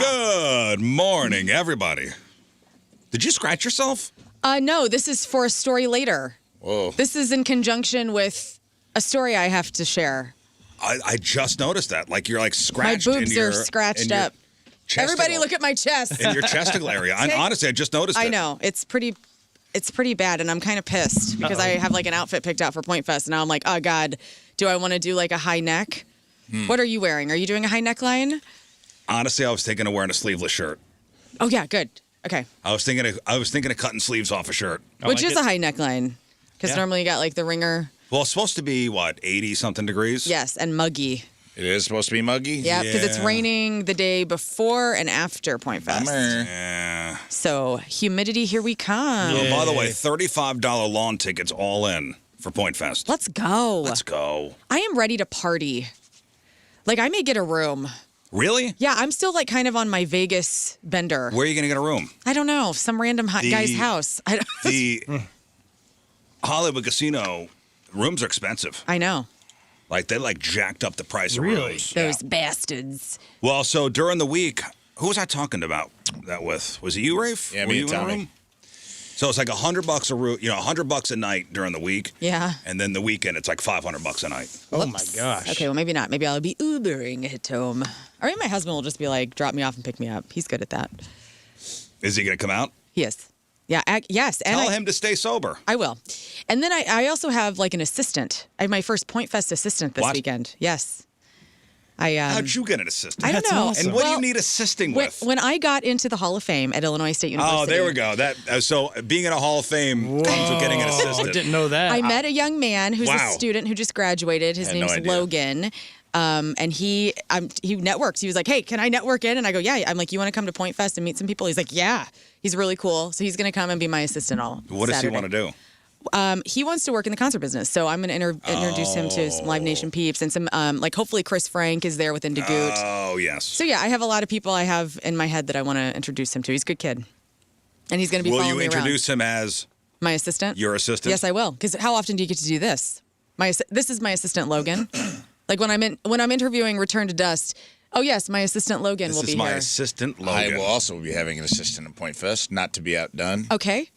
Good morning, everybody. Did you scratch yourself? No, this is for a story later. Whoa. This is in conjunction with a story I have to share. I just noticed that. Like, you're like scratched. My boobs are scratched up. Everybody look at my chest. In your chesticle area. Honestly, I just noticed it. I know. It's pretty bad, and I'm kind of pissed because I have like an outfit picked out for Point Fest, and now I'm like, oh, God, do I want to do like a high neck? What are you wearing? Are you doing a high neckline? Honestly, I was thinking of wearing a sleeveless shirt. Oh, yeah, good. Okay. I was thinking of cutting sleeves off a shirt. Which is a high neckline, because normally you got like the ringer. Well, it's supposed to be, 80-something degrees? Yes, and muggy. It is supposed to be muggy? Yeah, because it's raining the day before and after Point Fest. Yeah. So, humidity, here we come. Oh, by the way, $35 lawn tickets all in for Point Fest. Let's go. Let's go. I am ready to party. Like, I may get a room. Really? Yeah, I'm still like kind of on my Vegas bender. Where are you going to get a room? I don't know. Some random guy's house. The Hollywood Casino rooms are expensive. I know. Like, they jacked up the price of rooms. Those bastards. Well, so during the week, who was I talking about that with? Was it you, Rafe? Yeah, Were me you and in a Tommy. room? So it's like $100 a room, $100 a night during the week. Yeah. And then the weekend, it's like $500 a night. Oh, my gosh. Okay, well, maybe not. Maybe I'll be Ubering it home. Or maybe my husband will just be like, drop me off and pick me up. He's good at that. Is he going to come out? He is. Yeah, yes. And Tell him to stay sober. I will. And then I also have like an assistant. I have my first Point Fest assistant this weekend. Yes. How'd you get an assistant? I don't know. awesome. And what do you need assisting with? When I got into the Hall of Fame at Illinois State University. Oh, there we go. So being in a Hall of Fame comes with getting an assistant. I didn't know that. I met a young man who's a student who just graduated. His name's Logan. And he networks. He was like, hey, can I network in? And I go, yeah. I'm like, you want to come to Point Fest and meet some people? He's like, yeah. He's really cool. So he's going to come and be my assistant all What does he Saturday. want to do? He wants to work in the concert business. So I'm going to introduce him to some Live Nation peeps and some, hopefully Chris Frank is there with Indigoot. Oh, yes. So yeah, I have a lot of people I have in my head that I want to introduce him to. He's a good kid. And he's going to be following me around. Will you introduce him as my assistant? Your assistant? Yes, I will. Because how often do you get to do this? This is my assistant, Logan. Like when I'm interviewing Return to Dust. Oh yes, my assistant Logan will be here. This is my assistant Logan. I will also be having an assistant at Point Fest, not to be outdone. Okay.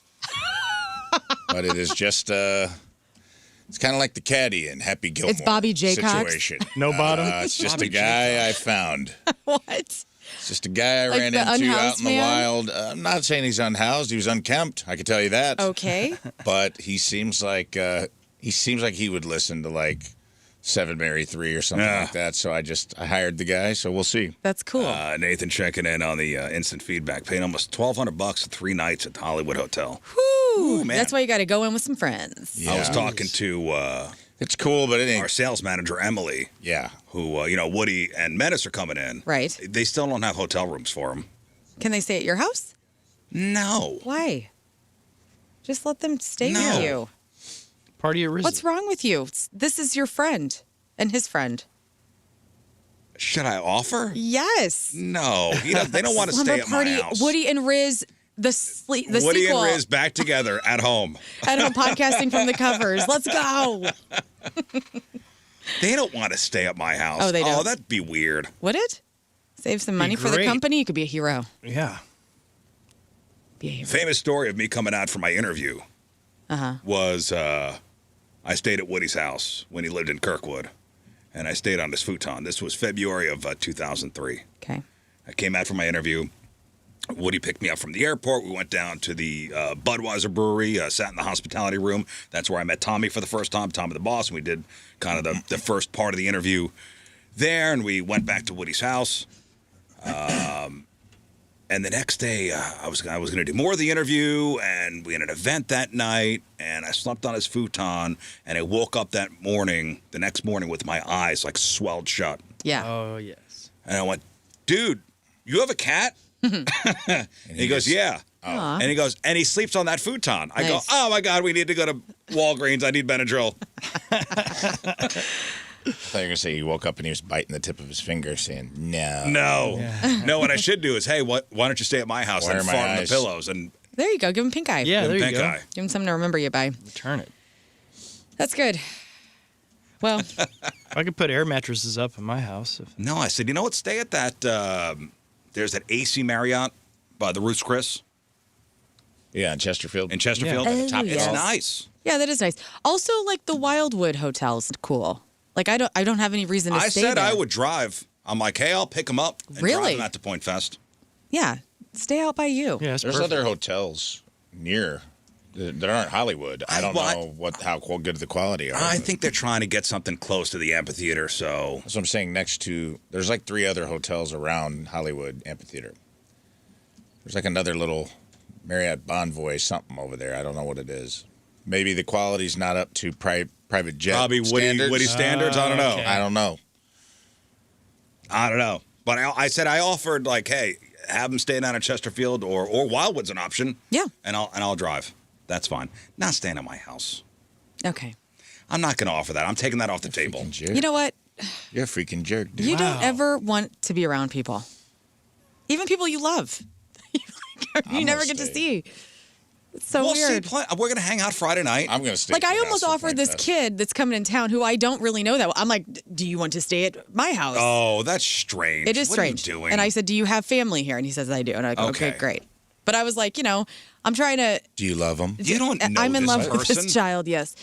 But it is just it's kind of like the caddy in Happy Gilmore. It's Bobby Jaycox? Situation. No bottom? It's just a guy I found. What? It's just a guy I Like ran the into out unhoused in the man? wild. I'm not saying he's unhoused. He was unkempt. I can tell you that. Okay. But he seems like he would listen to like 7 Mary 3 or something like that. So I hired the guy. So we'll see. That's cool. Nathan checking in on the instant feedback, paying almost $1,200 for 3 nights at the Hollywood Hotel. Woo! man. That's why you got to go in with some friends. Yeah. I was talking to It's cool, but it ain't. our sales manager, Emily, Yeah. who, Woody and Menace are coming in. Right. They still don't have hotel rooms for them. Can they stay at your house? No. Why? Just let them stay No. with you. Party at Rizz. What's wrong with you? This is your friend and his friend. Should I offer? Yes. No. They don't want to stay Slumber at party. my house. Woody and Rizz, the Woody sequel. and Rizz back together at home. At home podcasting from the covers. Let's go. They don't want to stay at my house. Oh, they don't? Oh, that'd be weird. Would it? Save some money for the great. company? You could be a hero. Yeah. Be a hero. Famous story of me coming out for my interview was I stayed at Woody's house when he lived in Kirkwood, and I stayed on his futon. This was February of 2003. Okay. I came out for my interview. Woody picked me up from the airport. We went down to the Budweiser brewery, sat in the hospitality room. That's where I met Tommy for the first time, Tommy the boss, and we did kind of the first part of the interview there, and we went back to Woody's house. And the next day, I was going to do more of the interview, and we had an event that night, and I slept on his futon, and I woke up the next morning with my eyes like swelled shut. Yeah. Oh, yes. And I went, dude, you have a cat? And he goes, yeah. Aw. And he goes, and he sleeps on that futon. I go, Nice. oh my God, we need to go to Walgreens. I need Benadryl. I thought you were going to say he woke up and he was biting the tip of his finger saying, no. No, what I should do is, hey, why don't you stay at my house Why and are my fart on the eyes- pillows and There you go. Give him pink eye. Yeah, give there him you pink go. eye. Give him something to remember you by. Return it. That's good. Well, I could put air mattresses up in my house. No, I said, you know what? Stay at that there's that AC Marriott by the Ruth's Chris Yeah, in Chesterfield. in Chesterfield. Yeah. At the top. Oh, It's yes. nice. Yeah, that is nice. Also, like the Wildwood Hotel's cool. Like I don't have any reason to I stay said there. I would drive. I'm like, hey, I'll pick them up and Really? drive them out to Point Fest. Yeah, stay out by you. Yeah, it's There's perfect. other hotels near that aren't Hollywood. I don't know how good the quality are. I but think they're trying to get something close to the amphitheater, so that's what I'm saying. Next to there's like 3 other hotels around Hollywood Amphitheater. There's like another little Marriott Bonvoy something over there. I don't know what it is. Maybe the quality's not up to private jet probably standards. Woody standards. I don't know. okay. I don't know. I don't know. But I said I offered like, hey, have them stay down at Chesterfield or Wildwood's an option. Yeah. And I'll drive. That's fine. Not staying at my house. Okay. I'm not going to offer that. I'm taking that off the table. Freaking jerk. You know what? You're a freaking jerk, dude. You don't ever want to be around people, even people you love. you I'm never gonna get to stay. see. It's so We'll weird. see. We're going to hang out Friday night. I'm gonna stay. Like at I your almost house at offered Point this Fest. kid that's coming in town who I don't really know that well. I'm like, do you want to stay at my house? Oh, that's strange. It is what strange. Are you doing? And I said, do you have family here? And he says, I do. And I go, okay, Okay. great. But I was like, I'm trying to. Do you love them? you don't know I'm in this love with person. this child. Yes,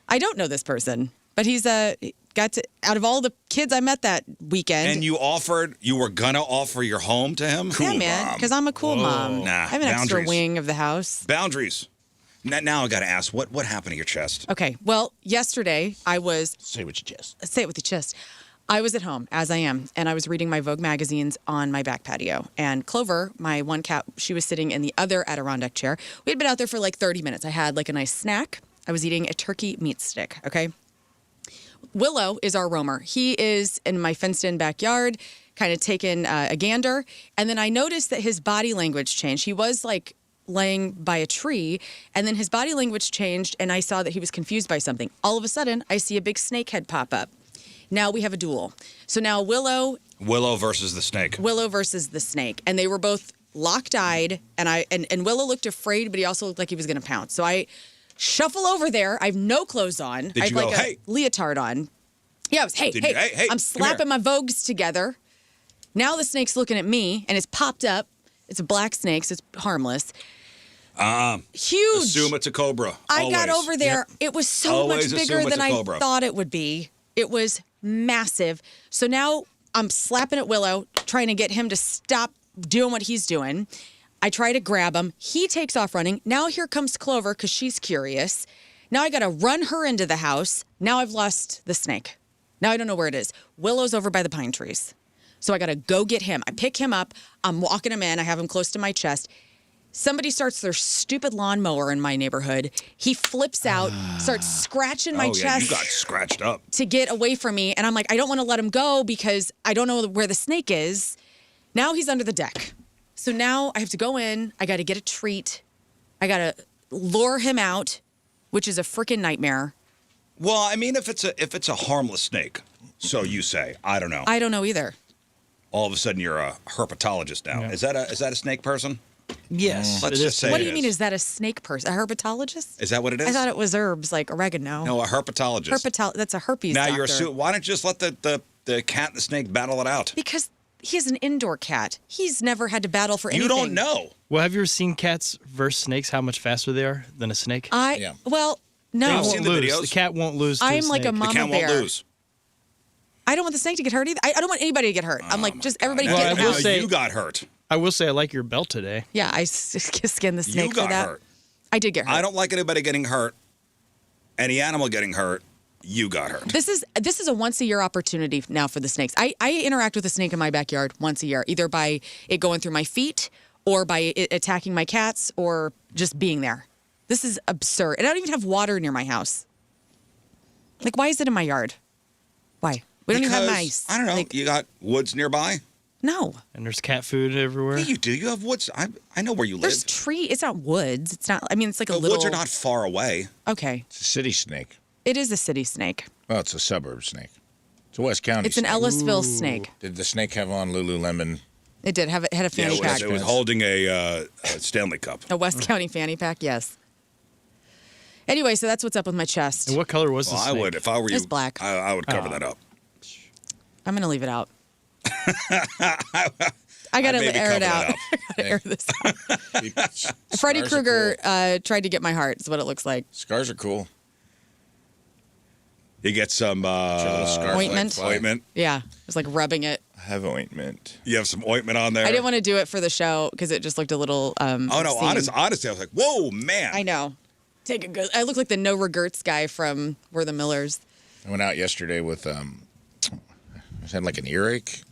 I don't know this person, but he's got to. Out of all the kids I met that weekend, And you were going to offer your home to him? yeah, man, because I'm a cool mom. Nah, I have an extra boundaries. wing of the house. Boundaries. Now I got to ask, what happened to your chest? Okay, well, yesterday I was Say what you just. say it with your chest. I was at home, as I am, and I was reading my Vogue magazines on my back patio. And Clover, my one cat, she was sitting in the other Adirondack chair. We had been out there for like 30 minutes. I had like a nice snack. I was eating a turkey meat stick, okay? Willow is our roamer. He is in my fenced-in backyard, kind of taking a gander. And then I noticed that his body language changed. He was like laying by a tree, and then his body language changed, and I saw that he was confused by something. All of a sudden, I see a big snake head pop up. Now we have a duel. So now Willow versus the snake. versus the snake, and they were both locked-eyed, and Willow looked afraid, but he also looked like he was going to pounce. So I shuffle over there. I have no clothes on. I have you like go, a "Hey"? leotard on. Yeah, I was, hey, Did you- hey, I'm come slapping here. my Vogues together. Now the snake's looking at me, and it's popped up. It's a black snake, so it's harmless. Huge. Assume it's a cobra. I got Always. over there. It was so Always much assume bigger it's than a I cobra. thought it would be. It was massive. So now I'm slapping at Willow, trying to get him to stop doing what he's doing. I try to grab him. He takes off running. Now here comes Clover because she's curious. Now I got to run her into the house. Now I've lost the snake. Now I don't know where it is. Willow's over by the pine trees. So I got to go get him. I pick him up. I'm walking him in. I have him close to my chest. Somebody starts their stupid lawnmower in my neighborhood. He flips out, starts scratching my Oh, yeah, chest you got scratched up. to get away from me. And I'm like, I don't want to let him go because I don't know where the snake is. Now he's under the deck. So now I have to go in. I got to get a treat. I got to lure him out, which is a freaking nightmare. Well, I mean, if it's a harmless snake, so you say. I don't know. I don't know either. All of a sudden, you're a herpetologist now. Yeah. Is that a snake person? Yes. Let's it just is. say What it do you mean? is. Is that a snake person? A herpetologist? Is that what it is? I thought it was herbs like oregano. No, a herpetologist. That's a herpes Now doctor. you're assuming. Why don't you just let the cat and the snake battle it out? Because he is an indoor cat. He's never had to battle for anything. You don't know. Well, have you ever seen cats versus snakes? How much faster they are than a snake? Yeah. Well, They no. I've seen won't the lose. videos. The cat won't lose. To I'm a like a snake. The mama cat bear. won't lose. I don't want the snake to get hurt either. I don't want anybody to get hurt. I'm like, just everybody Now, get I will out. say- you got hurt. I will say I like your belt today. Yeah, I skinned the snake You got for that. hurt. I did get hurt. I don't like anybody getting hurt. Any animal getting hurt. You got hurt. This is a once a year opportunity now for the snakes. I interact with a snake in my backyard once a year, either by it going through my feet or by it attacking my cats or just being there. This is absurd. And I don't even have water near my house. Like, why is it in my yard? Why? We don't even have Because, mice. I don't know. Like, You got woods nearby. no. And there's cat food everywhere. Yeah, you do. You have woods. I know where you There's live. tree. It's not woods. It's not. I mean, it's like a The little. woods are not far away. Okay. It's a city snake. It is a city snake. Well, it's a suburb snake. It's a West County It's an snake. Ellisville snake. Did the snake have on Lululemon? It did have had a fanny Yeah, pack. it was holding a Stanley Cup. A West County fanny pack. Yes. Anyway, so that's what's up with my chest. And what color was Well, the I snake? would if I were you. It's black. I would cover Oh. that up. I'm gonna leave it out. I gotta maybe air it cover out. that I gotta air this out. Freddy Krueger tried to get my heart. Is what it looks like. Scars are cool. You get some Ointment. Ointment. Yeah, just like rubbing it. I have ointment. You have some ointment on there. I didn't want to do it for the show because it just looked a little. Oh no! obscene. Honestly, I was like, "Whoa, man!" I know. Take a good. I look like the no regrets guy from We're the Millers. I went out yesterday with I had like an earache.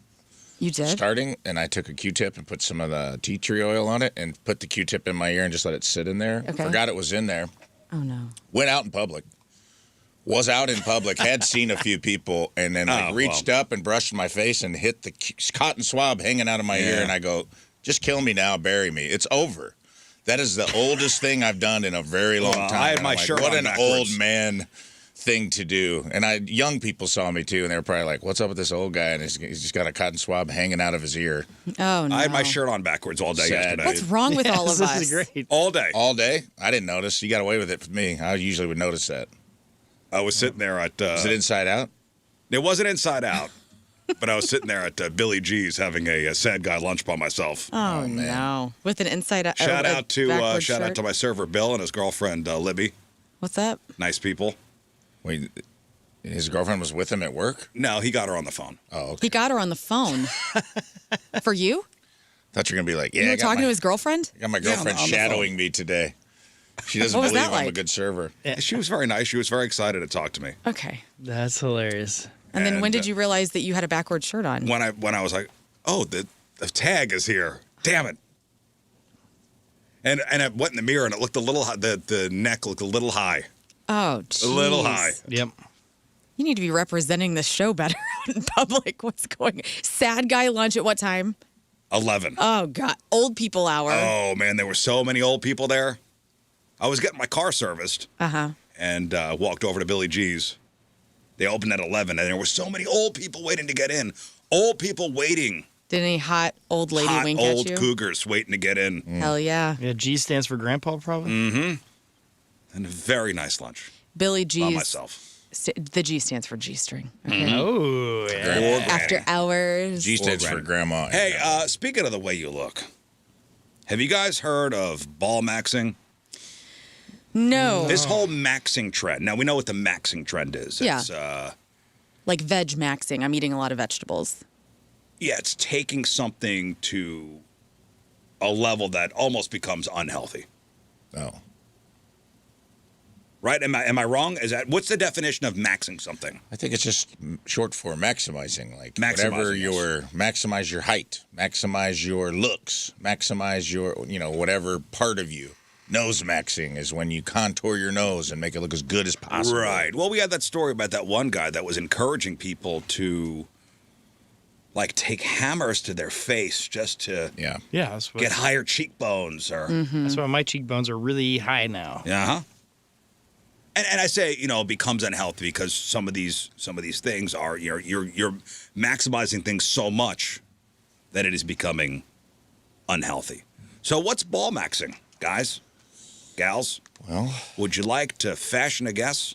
You did? Starting, and I took a Q-tip and put some of the tea tree oil on it and put the Q-tip in my ear and just let it sit in there. Okay. Forgot it was in there. Oh no. Went out in public. Was out in public, had seen a few people, and then reached up and brushed my face and hit the cotton swab hanging out of my ear, and I go, just kill me now, bury me. It's over. That is the oldest thing I've done in a very long time. I had my shirt what on an backwards. old man thing to do. And young people saw me too, and they were probably like, what's up with this old guy? And he's just got a cotton swab hanging out of his ear. Oh no. I had my shirt on backwards all day Sad, yesterday. What's wrong with all of us? This is great. All day. All day? I didn't notice. You got away with it for me. I usually would notice that. I was sitting there at. Is it inside out? It wasn't inside out, but I was sitting there at Billy G's having a sad guy lunch by myself. Oh no. With an inside out. Shout out to shirt. my server Bill and his girlfriend Libby. What's up? Nice people. Wait, his girlfriend was with him at work? No, he got her on the phone. Oh, okay. He got her on the phone. For you? Thought you were going to be like, yeah, You were I got talking my, to his girlfriend? I got my girlfriend on the shadowing me today. She doesn't What was believe that I'm a like? good server. She was very nice. She was very excited to talk to me. Okay. That's hilarious. And then when And, did you realize that you had a backward shirt on? When I was like, oh, the tag is here. Damn it. And I went in the mirror and it looked a little high. The neck looked a little high. Oh, jeez. A little high. Yep. You need to be representing this show better out in public. What's going on? Sad guy lunch at what time? 11. Oh, God. Old people hour. Oh, man, there were so many old people there. I was getting my car serviced Uh-huh. and walked over to Billy G's. They opened at 11, and there were so many old people waiting to get in. Old people waiting. Did any hot old lady Hot wink old at you? cougars waiting to get in. Hell yeah. Yeah, G stands for grandpa, probably. And a very nice lunch Billy by G's. myself. The G stands for G-string. Okay. Oh, yeah. Or granny. After hours. G stands for grandma. Hey, speaking of the way you look, have you guys heard of ball maxing? No. This whole maxing trend. Now, we know what the maxing trend is. Yeah. It's, Like veg maxing. I'm eating a lot of vegetables. yeah, it's taking something to a level that almost becomes unhealthy. Oh. Right? Am I wrong? What's the definition of maxing something? I think it's just short for maximizing. Like Maximizing, whatever yes. maximize your height, maximize your looks, maximize your, whatever part of you. Nose maxing is when you contour your nose and make it look as good as possible. Right. Well, we had that story about that one guy that was encouraging people to, like, take hammers to their face just to Yeah. Yeah, that's, get higher cheekbones or. that's why my cheekbones are really high now. Uh-huh. And I say, it becomes unhealthy because some of these things are you're maximizing things so much that it is becoming unhealthy. So what's ball maxing, guys? Gals? Well, Would you like to fashion a guess?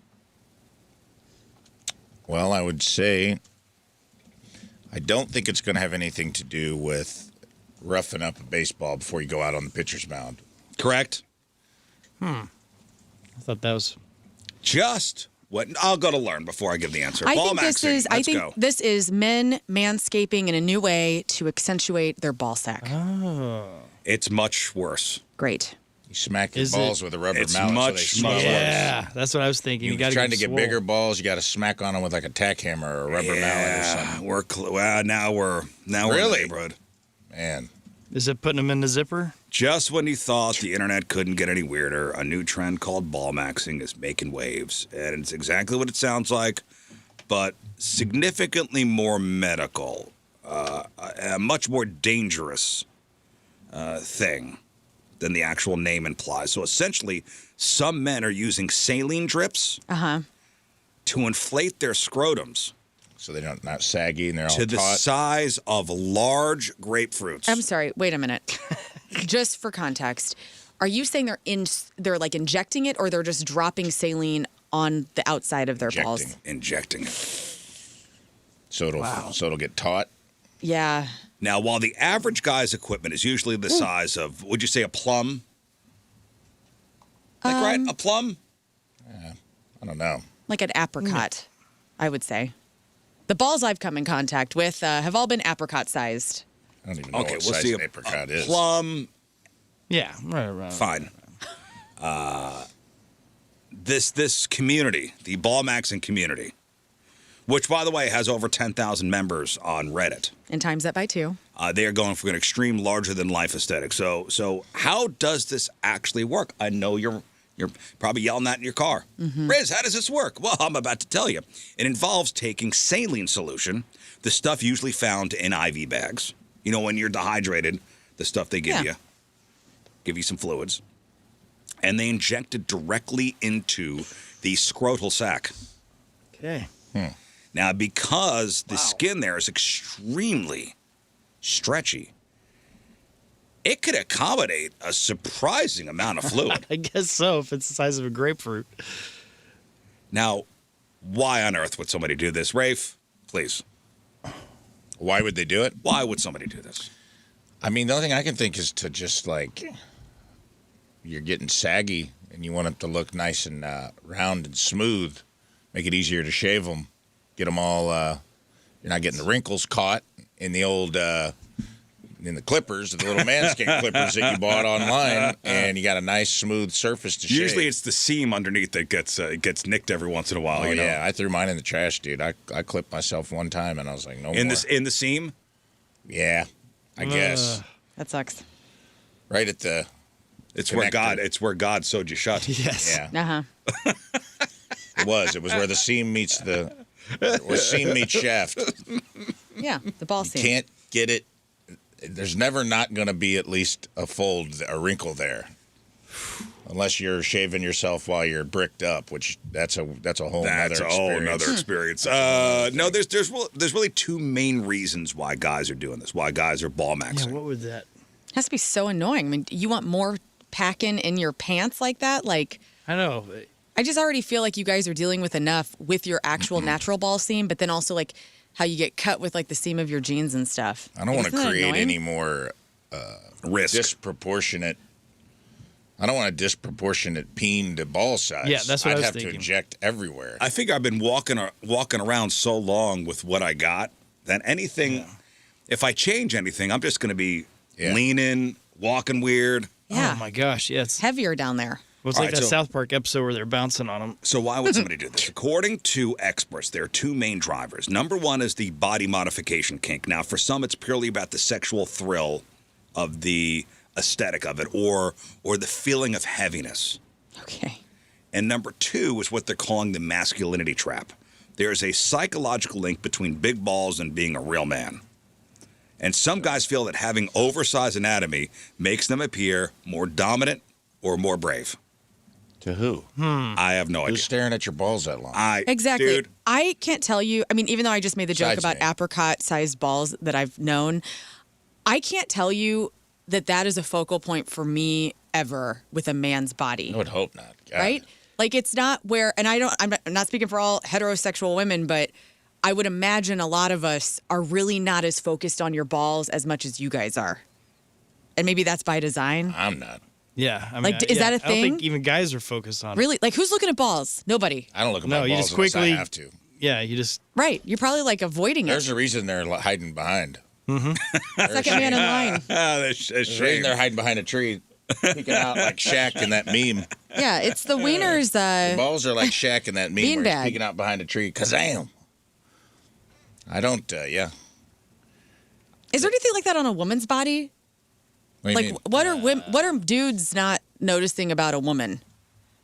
I would say I don't think it's going to have anything to do with roughing up a baseball before you go out on the pitcher's mound. Correct? I thought that was... Just what I'll go to learn before I give the answer. I Ball think this maxing. is. I Let's think go. this is men manscaping in a new way to accentuate their ball sack. It's much worse. Great. You smack your Is balls it- with a rubber It's mallet. much, so they much swell. Yeah, that's what I was thinking. You're gotta trying to get swole. bigger balls, you got to smack on them with like a tack hammer or a rubber mallet or something. Now we're in the Really? neighborhood. Man, Is it putting them in the zipper? Just when you thought the internet couldn't get any weirder, a new trend called ball maxing is making waves. And it's exactly what it sounds like, but significantly more medical, a much more dangerous thing than the actual name implies. So essentially, some men are using saline drips to inflate their scrotums so they're not saggy and they're all to the taut. size of large grapefruits. I'm sorry. Wait a minute. Just for context, are you saying they're like injecting it, or they're just dropping saline on the outside of their balls? Injecting it. So it'll get taut. Yeah. Now, while the average guy's equipment is usually the size of, would you say a plum? Like, right? A plum? I don't know. Like an apricot, I would say. The balls I've come in contact with have all been apricot-sized. I don't even know what size an apricot is. Plum. Yeah, right. Fine. This community, the ball maxing community, which, by the way, has over 10,000 members on Reddit. And times that by 2. They are going for an extreme larger-than-life aesthetic. So how does this actually work? I know you're probably yelling that in your car. Rizz, how does this work? Well, I'm about to tell you. It involves taking saline solution, the stuff usually found in IV bags. You know, when you're dehydrated, the stuff they give you some fluids, and they inject it directly into the scrotal sac. Okay. Now, because the skin there is extremely stretchy, it could accommodate a surprising amount of fluid. I guess so, if it's the size of a grapefruit. Now, why on earth would somebody do this? Rafe, please. Why would they do it? Why would somebody do this? I mean, the only thing I can think is to just, like, you're getting saggy and you want it to look nice and round and smooth, make it easier to shave them, get them all, you're not getting the wrinkles caught in the old, in the clippers, the little Manscaped clippers that you bought online, and you got a nice smooth surface to shave. Usually it's the seam underneath that gets nicked every once in a while. Oh, you know? yeah, I threw mine in the trash, dude. I clipped myself one time, and I was like, no more. In the seam? Yeah, I guess. That sucks. Right at the It's where God sewed you shut. Yes. Yeah. Uh-huh. It was where the seam meets seam meets shaft. Yeah, the ball seam. Can't get it. There's never not going to be at least a wrinkle there. Unless you're shaving yourself while you're bricked up, which that's a whole nother experience. No, there's really two main reasons why guys are doing this. Why guys are ball maxing. Yeah, what would that? It has to be so annoying. I mean, you want more packing in your pants like that? Like, I know. I just already feel like you guys are dealing with enough with your actual natural ball seam, but then also like how you get cut with like the seam of your jeans and stuff. I don't want to create any more risk. Disproportionate. I don't want a disproportionate peen to ball size. Yeah, that's what I was have thinking. to inject everywhere. I think I've been walking around so long with what I got that anything, if I change anything, I'm just going to be leaning, walking weird. Yeah. Oh my gosh, yeah, it's heavier down there. Well, it's like that South Park episode where they're bouncing on them. So why would somebody do this? According to experts, there are two main drivers. Number one is the body modification kink. Now, for some, it's purely about the sexual thrill of the aesthetic of it or the feeling of heaviness. Okay. And number two is what they're calling the masculinity trap. There's a psychological link between big balls and being a real man. And some guys feel that having oversized anatomy makes them appear more dominant or more brave. To who? I have no idea. Who's staring at your balls that long? Exactly. Dude, I can't tell you. I mean, even though I just made the joke about apricot-sized balls that I've known, I can't tell you that is a focal point for me ever with a man's body. I would hope not. God. Right? Like it's not where, and I'm not speaking for all heterosexual women, but I would imagine a lot of us are really not as focused on your balls as much as you guys are. And maybe that's by design. I'm not. Yeah. I mean, like, is that a thing? I don't think even guys are focused on it. Really? Like, who's looking at balls? Nobody. I don't look at my balls you just unless quickly I have to. Yeah, you just. Right. You're probably like avoiding There's it. a reason they're hiding behind. Second man in line. There's a reason they're hiding behind a tree, peeking out like Shaq in that meme. Yeah, it's the wieners. The balls are like Shaq in that meme where he's Beanbag. peeking out behind a tree. Kazam! I don't, Is there anything like that on a woman's body? What do you Like, mean? what are dudes not noticing about a woman?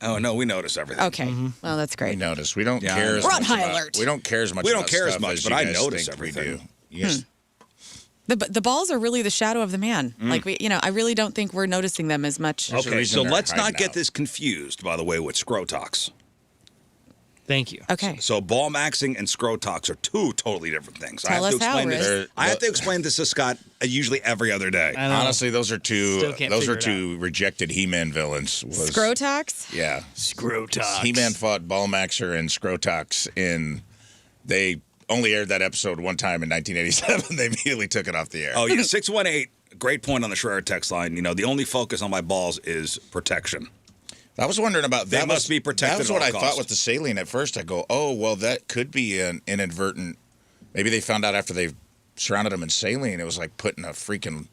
Oh, no, we notice everything. Okay. Well, that's We great. notice. We don't Yeah, care as We're on much high about, alert. We don't care as much We don't about care as stuff much, as but you I guys notice think we everything. do. Yes. The balls are really the shadow of the man. Like, I really don't think we're noticing them as much. There's a Okay, reason so they're let's not hiding get out. this confused, by the way, with Scrottox. Thank you. Okay. So ball maxing and Scrottox are two totally different things. Tell us how, Rizz. I have to explain this to Scott usually every other day. I know. Honestly, those are Still can't figure it two rejected He-Man villains. Scrotox? Yeah. Scrotox. He-Man fought Ballmaxer and Scrotox, and they only aired that episode one time in 1987. They immediately took it off the air. Oh, yeah. 618, great point on the Schreier text line. The only focus on my balls is protection. I was wondering about that. They must be protected. That was what I thought with the saline at first. I go, oh, well, that could be an inadvertent. Maybe they found out after they surrounded them in saline, it was like putting a freaking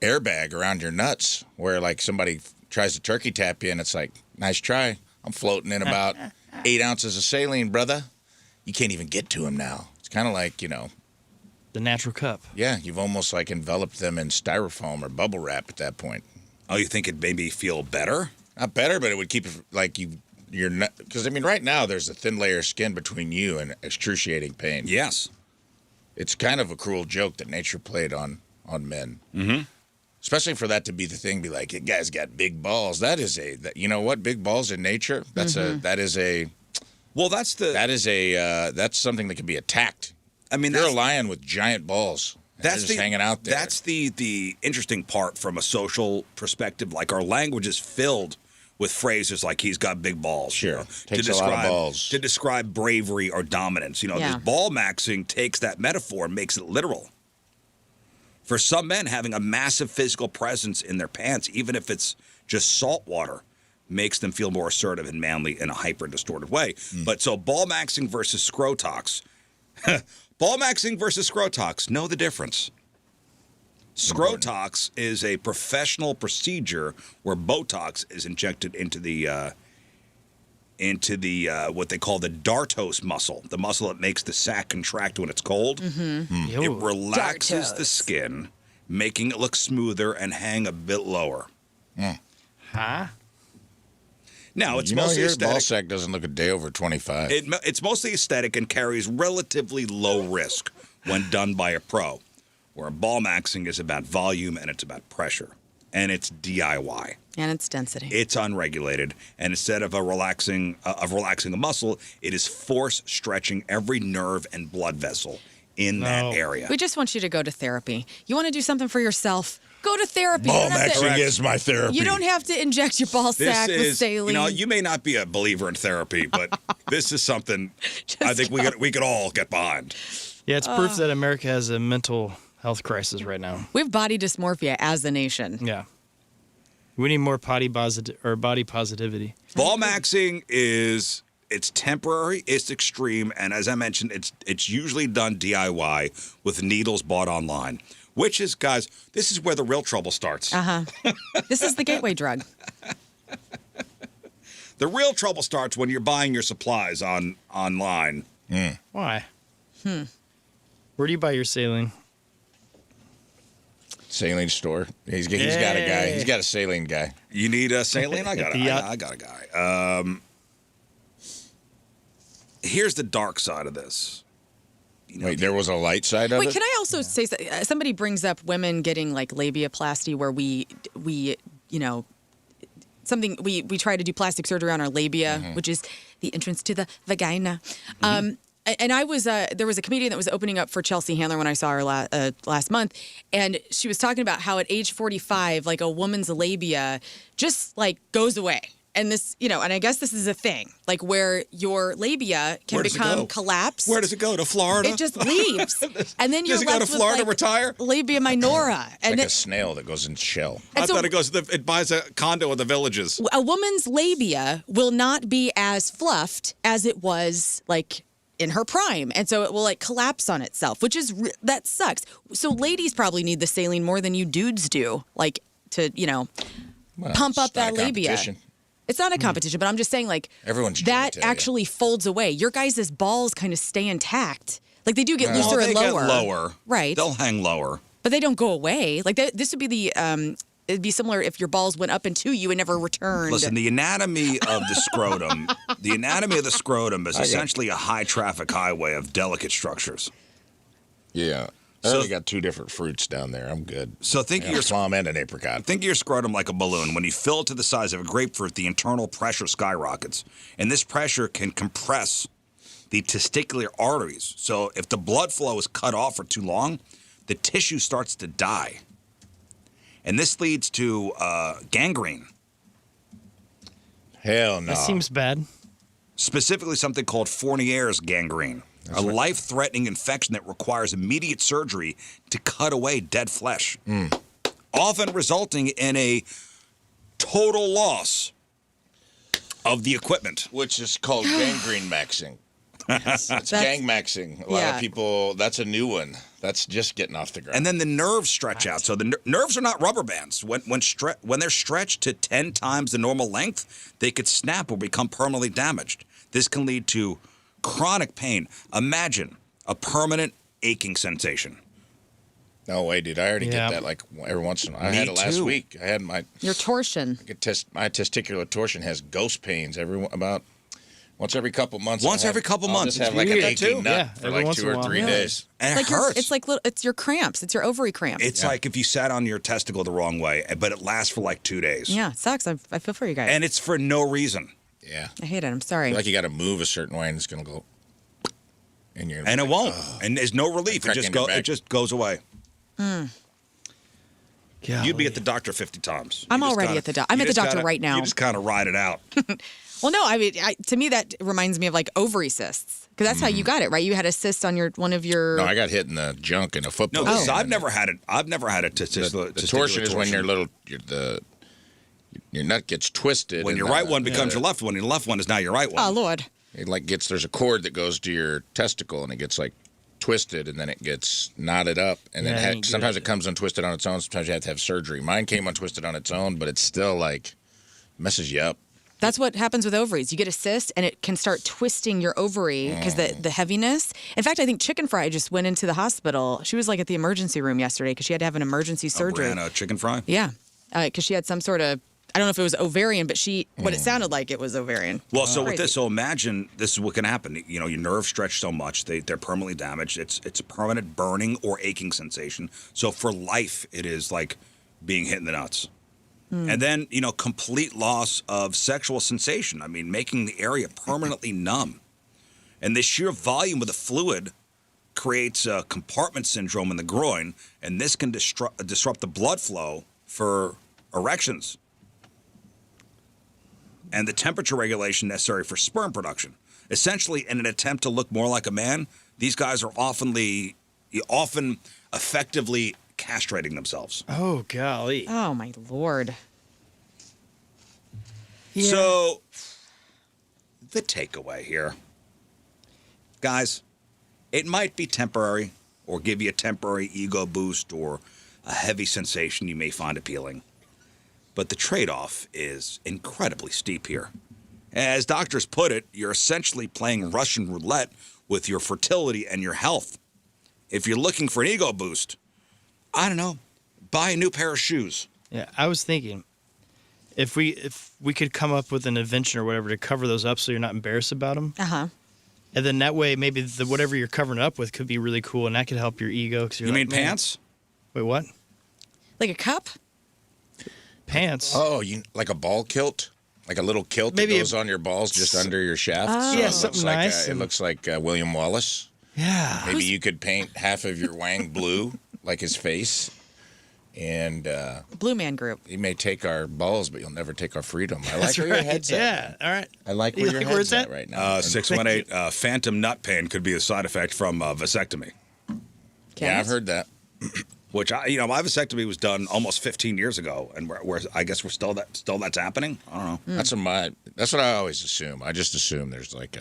airbag around your nuts, where like somebody tries to turkey tap you, and it's like, nice try. I'm floating in about 8 ounces of saline, brother. You can't even get to them now. It's kind of like, the natural cup. Yeah, you've almost like enveloped them in styrofoam or bubble wrap at that point. Oh, you think it made me feel better? Not better, but it would keep it like you're not, because I mean, right now there's a thin layer of skin between you and excruciating pain. Yes, it's kind of a cruel joke that nature played on men. Mm-hmm. Especially for that to be the thing, be like, that guy's got big balls. That is you know what? Big balls in nature. That's that's something that can be attacked. I mean, you're a lion with giant balls. That's just hanging out there. That's the interesting part from a social perspective. Like, our language is filled with phrases like "he's got big balls." Sure, takes a lot of balls to describe bravery or dominance. This ball maxing takes that metaphor and makes it literal. For some men, having a massive physical presence in their pants, even if it's just salt water, makes them feel more assertive and manly in a hyper-distorted way. But so ball maxing versus Scrottox. Ball maxing versus Scrottox, know the difference. Scrottox is a professional procedure where Botox is injected into the what they call the dartos muscle, the muscle that makes the sac contract when it's cold. It relaxes the skin, making it look smoother and hang a bit lower. Huh? Now, it's mostly your aesthetic. Ball sack doesn't look a day over 25. It's mostly aesthetic and carries relatively low risk when done by a pro, where ball maxing is about volume and it's about pressure. And it's DIY. And it's density. It's unregulated. And instead of relaxing a muscle, it is force stretching every nerve and blood vessel in that area. We just want you to go to therapy. You want to do something for yourself? Go to therapy. Ball maxing is my therapy. You don't have to inject your ball sack with saline. You may not be a believer in therapy, but this is something I think we could all get behind. Yeah, it's proof that America has a mental health crisis right now. We have body dysmorphia as a nation. Yeah. We need more body positivity. Ball maxing it's temporary, it's extreme, and as I mentioned, it's usually done DIY with needles bought online. Which is, guys, this is where the real trouble starts. This is the gateway drug. The real trouble starts when you're buying your supplies online. Why? Where do you buy your saline? Saline store. He's got a guy. He's got a saline guy. You need a saline? I got a guy. Here's the dark side of this. Wait, there was a light side of it? Wait, can I also say somebody brings up women getting like labiaplasty, where we try to do plastic surgery on our labia, which is the entrance to the vagina. And I was there was a comedian that was opening up for Chelsea Handler when I saw her last month, and she was talking about how at age 45, like, a woman's labia just like goes away. And this, and I guess this is a thing, like, where your labia can become collapsed. Where does it go? To Florida? It just leaves. And then you're does it go to Florida to retire? Labia minora. It's like a snail that goes in shell. I thought it buys a condo in the Villages. A woman's labia will not be as fluffed as it was, like, in her prime. And so it will, like, collapse on itself, which is, that sucks. So ladies probably need the saline more than you dudes do, like, to, pump up that labia. It's not a competition, but I'm just saying, like, that actually folds away. Your guys' balls kind of stay intact. Like, they do get looser and lower. Get lower. Right. They'll hang lower. But they don't go away. Like, this would be it'd be similar if your balls went up into you and never returned. Listen, the anatomy of the scrotum is essentially a high-traffic highway of delicate structures. Yeah. I only got 2 different fruits down there. I'm good. So think of your plum and an apricot. Think of your scrotum like a balloon. When you fill it to the size of a grapefruit, the internal pressure skyrockets, and this pressure can compress the testicular arteries. So if the blood flow is cut off for too long, the tissue starts to die, and this leads to gangrene. Hell no. That seems bad. Specifically, something called Fournier's gangrene. A life-threatening infection that requires immediate surgery to cut away dead flesh, often resulting in a total loss of the equipment. Which is called gangrene maxing. It's gang maxing. A lot of people, that's a new one. That's just getting off the ground. And then the nerves stretch out. So the nerves are not rubber bands. When they're stretched to 10 times the normal length, they could snap or become permanently damaged. This can lead to chronic pain. Imagine a permanent aching sensation. No way, dude. I already get that like every once in a while. I had it last week. I had your torsion. My testicular torsion has ghost pains about once every couple months. Once every couple months. I'll just have like an aching nut for like 2 or 3 days. And it hurts. It's your cramps. It's your ovary cramps. It's like if you sat on your testicle the wrong way, but it lasts for like 2 days. Yeah, it sucks. I feel for you guys. And it's for no reason. Yeah. I hate it. I'm sorry. I feel like you got to move a certain way and it's going to go. And it won't. And there's no relief. It just goes away. You'd be at the doctor 50 times. I'm already at the doctor. I'm at the doctor right now. You just kind of ride it out. Well, no, I mean, to me, that reminds me of like ovary cysts. Because that's how you got it, right? You had a cyst on one of your... No, I got hit in the junk in a football. No, I've never had it. I've never had a testicular The torsion is when your nut gets twisted. When your right one becomes your left one, your left one is now your right one. Oh, Lord. There's a cord that goes to your testicle, and it gets like twisted, and then it gets knotted up, and then sometimes it comes untwisted on its own. Sometimes you have to have surgery. Mine came untwisted on its own, but it's still like messes you up. That's what happens with ovaries. You get a cyst, and it can start twisting your ovary because the heaviness. In fact, I think Chicken Fry just went into the hospital. She was like at the emergency room yesterday because she had to have an emergency surgery. Brianna Chicken Fry? Yeah, because she had some sort of, I don't know if it was ovarian, but what it sounded like it was ovarian. Well, so with this, imagine this is what can happen. You know, your nerves stretch so much, they're permanently damaged. It's a permanent burning or aching sensation. So for life, it is like being hit in the nuts. And then, complete loss of sexual sensation. I mean, making the area permanently numb. And the sheer volume of the fluid creates a compartment syndrome in the groin, and this can disrupt the blood flow for erections and the temperature regulation necessary for sperm production. Essentially, in an attempt to look more like a man, these guys are often effectively castrating themselves. Oh, golly. Oh, my Lord. Yeah. So, the takeaway here. Guys, it might be temporary or give you a temporary ego boost or a heavy sensation you may find appealing. But the trade-off is incredibly steep here. As doctors put it, you're essentially playing Russian roulette with your fertility and your health. If you're looking for an ego boost, I don't know, buy a new pair of shoes. Yeah, I was thinking, if we could come up with an invention or whatever to cover those up so you're not embarrassed about them. Uh-huh. And then that way, maybe whatever you're covering up with could be really cool, and that could help your ego. You mean pants? Wait, what? Like a cup? Pants. Oh, like a ball kilt? Like a little kilt that goes on your balls just under your shaft? Oh. So Yeah, something nice. It looks like William Wallace. Yeah. Maybe you could paint half of your wang blue, like his face. And Blue Man Group. you may take our balls, but you'll never take our freedom. I like where your head's at. Yeah, all right. I like where your head's at right now. 618, phantom nut pain could be a side effect from vasectomy. Yeah, I've heard that. Which my vasectomy was done almost 15 years ago, and where I guess we're still that's happening. I don't know. That's what I always assume. I just assume there's like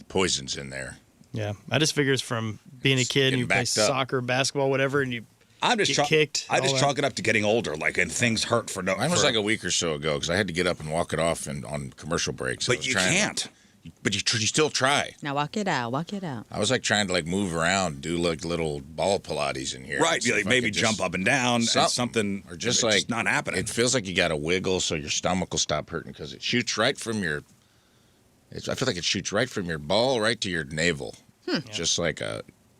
poisons in there. Yeah, I just figure it's from being a kid and you play soccer, basketball, whatever, and you get kicked. I just chalk it up to getting older, and things hurt for no. Mine was like a week or so ago because I had to get up and walk it off on commercial breaks. But you can't. But you still try. Now walk it out. I was trying to move around, do little ball Pilates in here. Right, maybe jump up and down, something, or just it's not happening. It feels like you got to wiggle so your stomach will stop hurting because it shoots right from your. I feel like it shoots right from your ball right to your navel, just like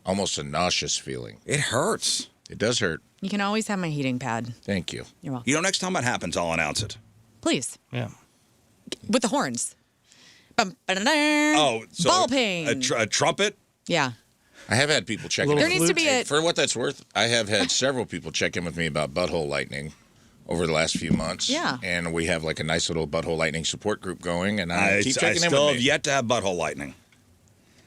almost a nauseous feeling. It hurts. It does hurt. You can always have my heating pad. Thank you. You're welcome. Next time that happens, I'll announce it. Please. Yeah. With the horns. Oh, so ball pain. A trumpet? Yeah. I have had people check in. There needs to be for what that's worth, I have had several people check in with me about butthole lightning over the last few months. Yeah. And we have a nice little butthole lightning support group going, and I keep checking in with me. I still have yet to have butthole lightning.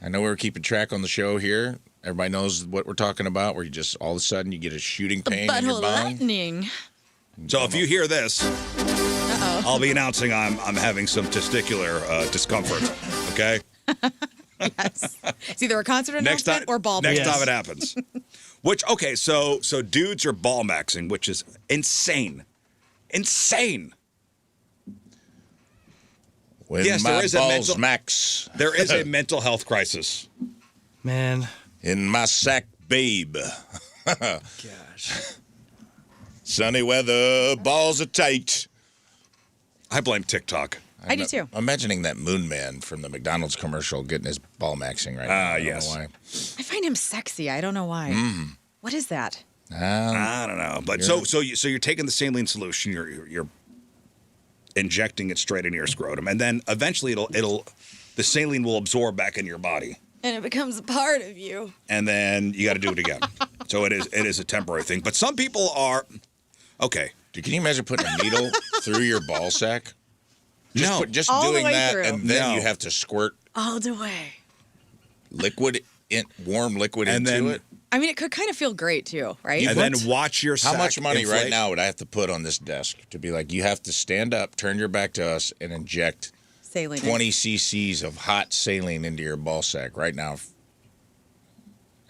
I know we're keeping track on the show here. Everybody knows what we're talking about, where you just all of a sudden you get a shooting pain in your Butthole bone. lightning. So if you hear this, I'll be announcing I'm having some testicular discomfort. Okay. Yes. It's either a concert Next announcement or ball. Next Yes. time it happens. Which so dudes are ball maxing, which is insane. Insane. When Yes, my there is a balls mental- max There is a mental health crisis. Man. in my sack, babe. Gosh. Sunny weather, balls are tight. I blame TikTok. I do too. I'm imagining that Moon Man from the McDonald's commercial getting his ball maxing right now. I don't yes. know why. I find him sexy. I don't know why. What is that? I don't know, but so you're taking the saline solution, you're injecting it straight into your scrotum, and then eventually the saline will absorb back into your body, And it becomes a part of you. and then you got to do it again. So it is a temporary thing. But some people are okay. Dude, can you imagine putting a needle through your ball sack? Just All the doing way that, through. and then No. you have to squirt All the way. warm liquid And into then- it. I mean, it could kind of feel great too, right? And What? then watch your How sack much money inflate. right now would I have to put on this desk to be like, you have to stand up, turn your back to us, and inject Saline. 20 cc's of hot saline into your ball sack right now?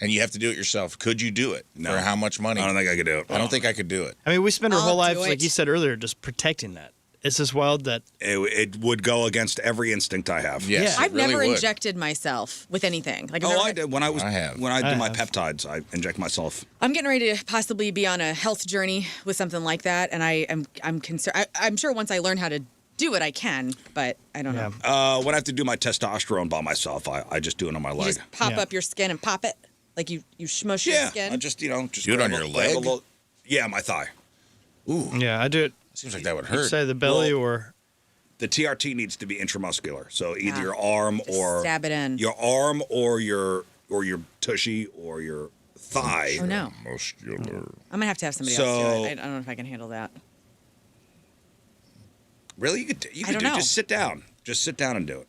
And you have to do it yourself. Could you do it? No. For how much money? I don't think I could do it. I don't think I could do it. I mean, we spend our I'll whole do lives, it. like you said earlier, just protecting that. It's just wild that It would go against every instinct I have. Yes, Yeah. it I've really never would. injected myself with anything. Like, I've Oh, never- I did when I have. when I do I my have. peptides. I inject myself. I'm getting ready to possibly be on a health journey with something like that, and I'm concerned. I'm sure once I learn how to do it, I can, but I don't know. When I have to do my testosterone by myself, I just do it on my You leg. just pop Yeah. up your skin and pop it, like you smush your Yeah, skin. I just Do it on grab your grab leg? Yeah, my thigh. yeah, I do it Seems like that would each hurt. side of the belly Well, or The TRT needs to be intramuscular, so either Yeah. your arm Just or stab it in. your arm or your tushy or your thigh. Oh no, Muscular. I'm gonna have to have somebody else do it. I don't know if I can handle that. Really, you I could don't do. know. Just sit down. Just sit down and do it.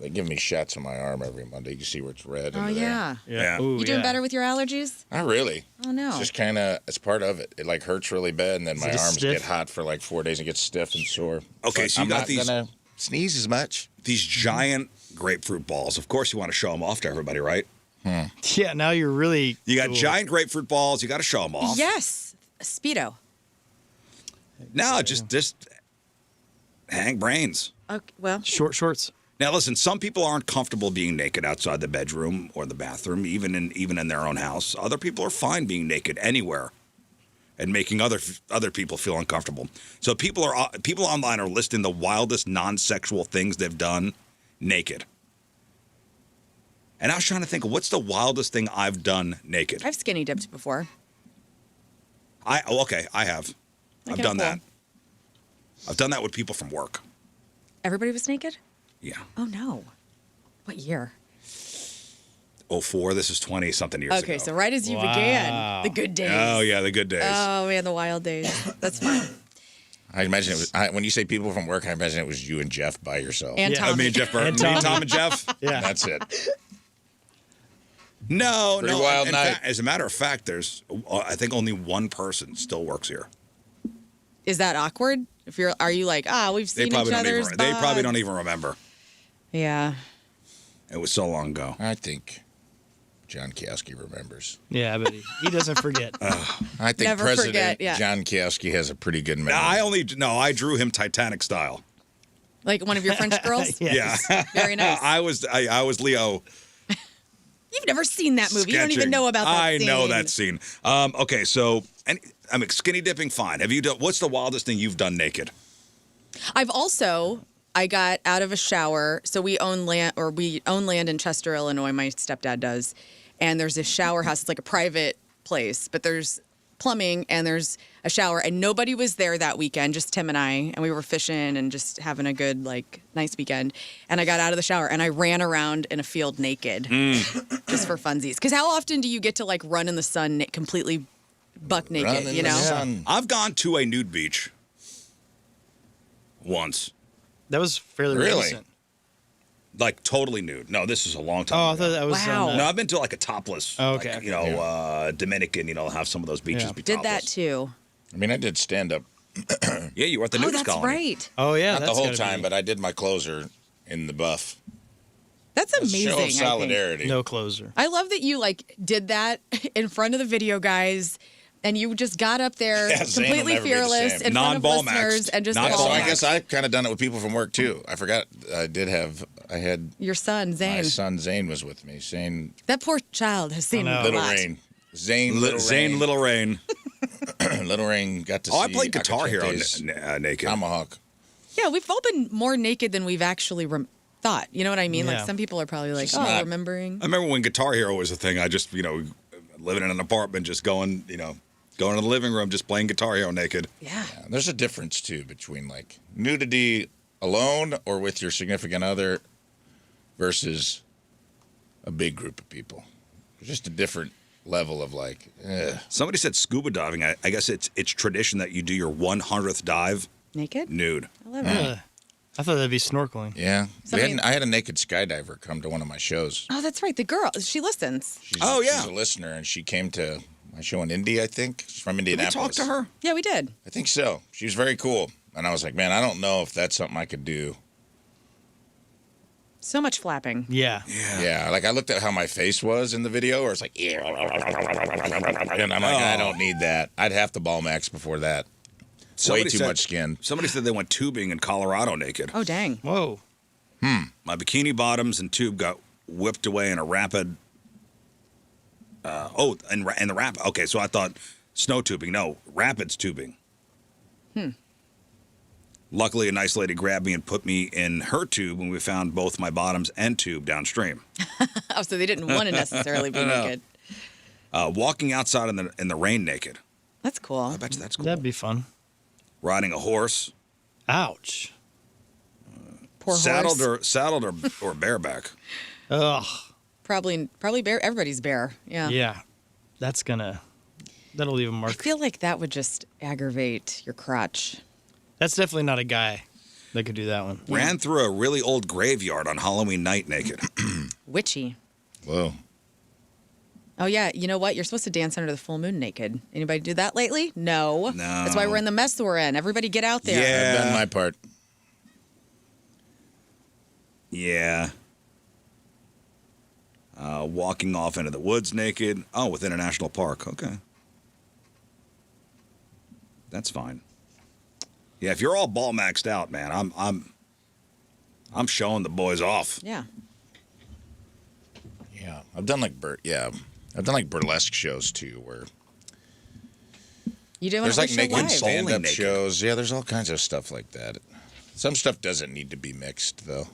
They give me shots on my arm every Monday. You can see where it's red. Oh under there. yeah. Yeah. Ooh, You doing yeah. better with your allergies? Not really. Oh no. It's just kind of, it's part of it. It like hurts really bad, and then Is my it arms stiff? get hot for like 4 days and get stiff and sore. Okay, But so you I'm got not these- gonna sneeze as much. These giant grapefruit balls. Of course, you want to show them off to everybody, right? Yeah, now you're really You got cool. giant grapefruit balls. You got to show them off. Yes, Speedo. No, just hang brains. Okay, well, short shorts. Now, listen. Some people aren't comfortable being naked outside the bedroom or the bathroom, even in their own house. Other people are fine being naked anywhere, and making other people feel uncomfortable. So people online are listing the wildest non-sexual things they've done naked. And I was trying to think, what's the wildest thing I've done naked? I've skinny dipped before. I have. I've Okay, done cool. that. I've done that with people from work. Everybody was naked? Yeah. Oh no. What year? 04, this is 20-something years ago. Okay, so right as you began, the good days. Oh, yeah, the good days. Oh man, the wild days. That's fine. I imagine it was, when you say people from work, I imagine it was you and Jeff by yourself. And Yeah. Tom. Me and Jeff Burton. And Me and Tom. Tom and Jeff? Yeah. That's it. No, Pretty no. wild in night. fact, as a matter of fact, there's, I think only one person still works here. Is that awkward? Are you like, we've They seen probably each don't even. other's They probably bod? don't even remember. Yeah. It was so long ago. I think John Kioski remembers. Yeah, but he doesn't forget. I think Never President forget, yeah. John Kioski has a pretty good memory. I drew him Titanic style. Like one of your French girls? Yes. Yeah. Very nice. I was Leo. You've never seen that movie. You don't even sketching. know about that I scene. know that scene. Okay, so skinny dipping. Fine. Have you done? What's the wildest thing you've done naked? I got out of a shower. So we own land in Chester, Illinois. My stepdad does. And there's a shower house. It's like a private place, but there's plumbing and there's a shower, and nobody was there that weekend, just Tim and I, and we were fishing and just having a good, nice weekend. And I got out of the shower and I ran around in a field naked just for funsies. Because how often do you get to run in the sun completely buck naked, Run in you the know? sun. I've gone to a nude beach once. That was fairly Really? recent. Like totally nude. No, this is a long time Oh, I ago. thought that was. Wow. No, I've been to like a topless. Oh, okay. Like, Dominican. Have some of those beaches Yeah. be Did topless. that too. I mean, I did stand up Yeah, you were at the Oh, nudist that's colony. right. Oh yeah, not that's the whole gotta time, be but I did my closer in the buff. That's A amazing. show I of think. solidarity. no closer. I love that you like did that in front of the video guys, and you just got up there Yeah, Zane will completely never be the fearless same. in front of Non-ball listeners maxed. and just Not So ball I maxed. guess I've kind of done it with people from work too. I forgot I had your son my Zane. son Zane was with me. Zane, That poor child has seen I a know. Little lot. Rain. Zane, Little Zane, Rain. Little Rain. Little Rain got to see. Oh, I played Guitar Hero Acachete's naked. Tomahawk. Yeah, we've all been more naked than we've actually thought. You know what I mean? Like Yeah. some people are probably like, She's oh, not- remembering. I remember when Guitar Hero was a thing. I just, living in an apartment, just going to the living room, just playing Guitar Hero naked. Yeah. There's a difference too between like nudity alone or with your significant other versus a big group of people. There's just a different level of like, Somebody said scuba diving. I guess it's tradition that you do your 100th dive Naked? nude. I love that. I thought that'd be snorkeling. yeah. Somebody- I had a naked skydiver come to one of my shows. Oh, that's right. The girl, she listens. She's, Oh, yeah. she's a listener, and she came to my show in Indy, I think. She's from Did we Indianapolis. talk to her? Yeah, we did. I think so. She was very cool. And I was like, man, I don't know if that's something I could do. So much flapping. Yeah. Yeah, like I looked at how my face was in the video, where it's like, and I'm like, I don't need that. I'd have to ball max before that. Way too much skin. Somebody said they went tubing in Colorado naked. Oh, dang. Whoa. My bikini bottoms and tube got whipped away in a rapid. And the rapid. Okay, so I thought snow tubing. No, rapids tubing. Luckily, a nice lady grabbed me and put me in her tube when we found both my bottoms and tube downstream. Oh, so they didn't want to necessarily be naked. Walking outside in the rain naked. That's cool. I bet you that's cool. That'd be fun. Riding a horse, Ouch. Poor horse. saddled or bareback. Ugh. Probably bear. Everybody's bear. Yeah. Yeah. That'll leave a I mark. feel like that would just aggravate your crotch. That's definitely not a guy that could do that one. Ran through a really old graveyard on Halloween night naked. Witchy. Whoa. Oh, yeah. You know what? You're supposed to dance under the full moon naked. Anybody do that lately? No. No. That's why we're in the mess we're in. Everybody get out there. Yeah. I've done my part. Yeah. Walking off into the woods naked. Oh, within a national park. Okay. That's fine. Yeah, if you're all ball maxed out, man, I'm showing the boys off. Yeah. Yeah, I've done like burlesque shows too, where You doing there's it like with naked your wife. stand-up naked. shows. Yeah, there's all kinds of stuff like that. Some stuff doesn't need to be mixed though.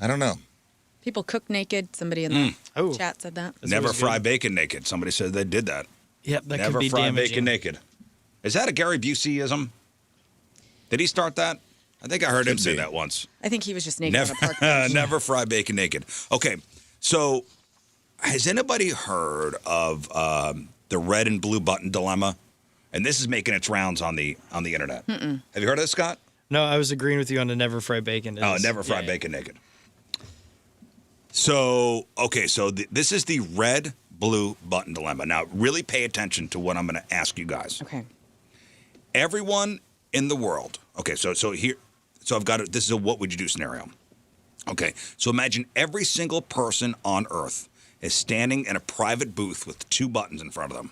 I don't know. People cook naked. Somebody in the Oh. chat said that. That's Never always fry good. bacon naked. Somebody said they did that. Yep, that Never could be fry damaging. bacon naked. Is that a Gary Buseyism? Did he start that? I think I heard him Could say be. that once. I think he was just naked Never, on a park bench. never fry bacon naked. Okay, so has anybody heard of the red and blue button dilemma? And this is making its rounds on the internet. Have you heard of this, Scott? No, I was agreeing with you on the never fry bacon. Oh, never fry bacon naked. So, okay, so this is the red blue button dilemma. Now, really pay attention to what I'm going to ask you guys. Okay. Everyone in the world. Okay, so I've got it. This is a what would you do scenario. Okay, so imagine every single person on Earth is standing in a private booth with two buttons in front of them,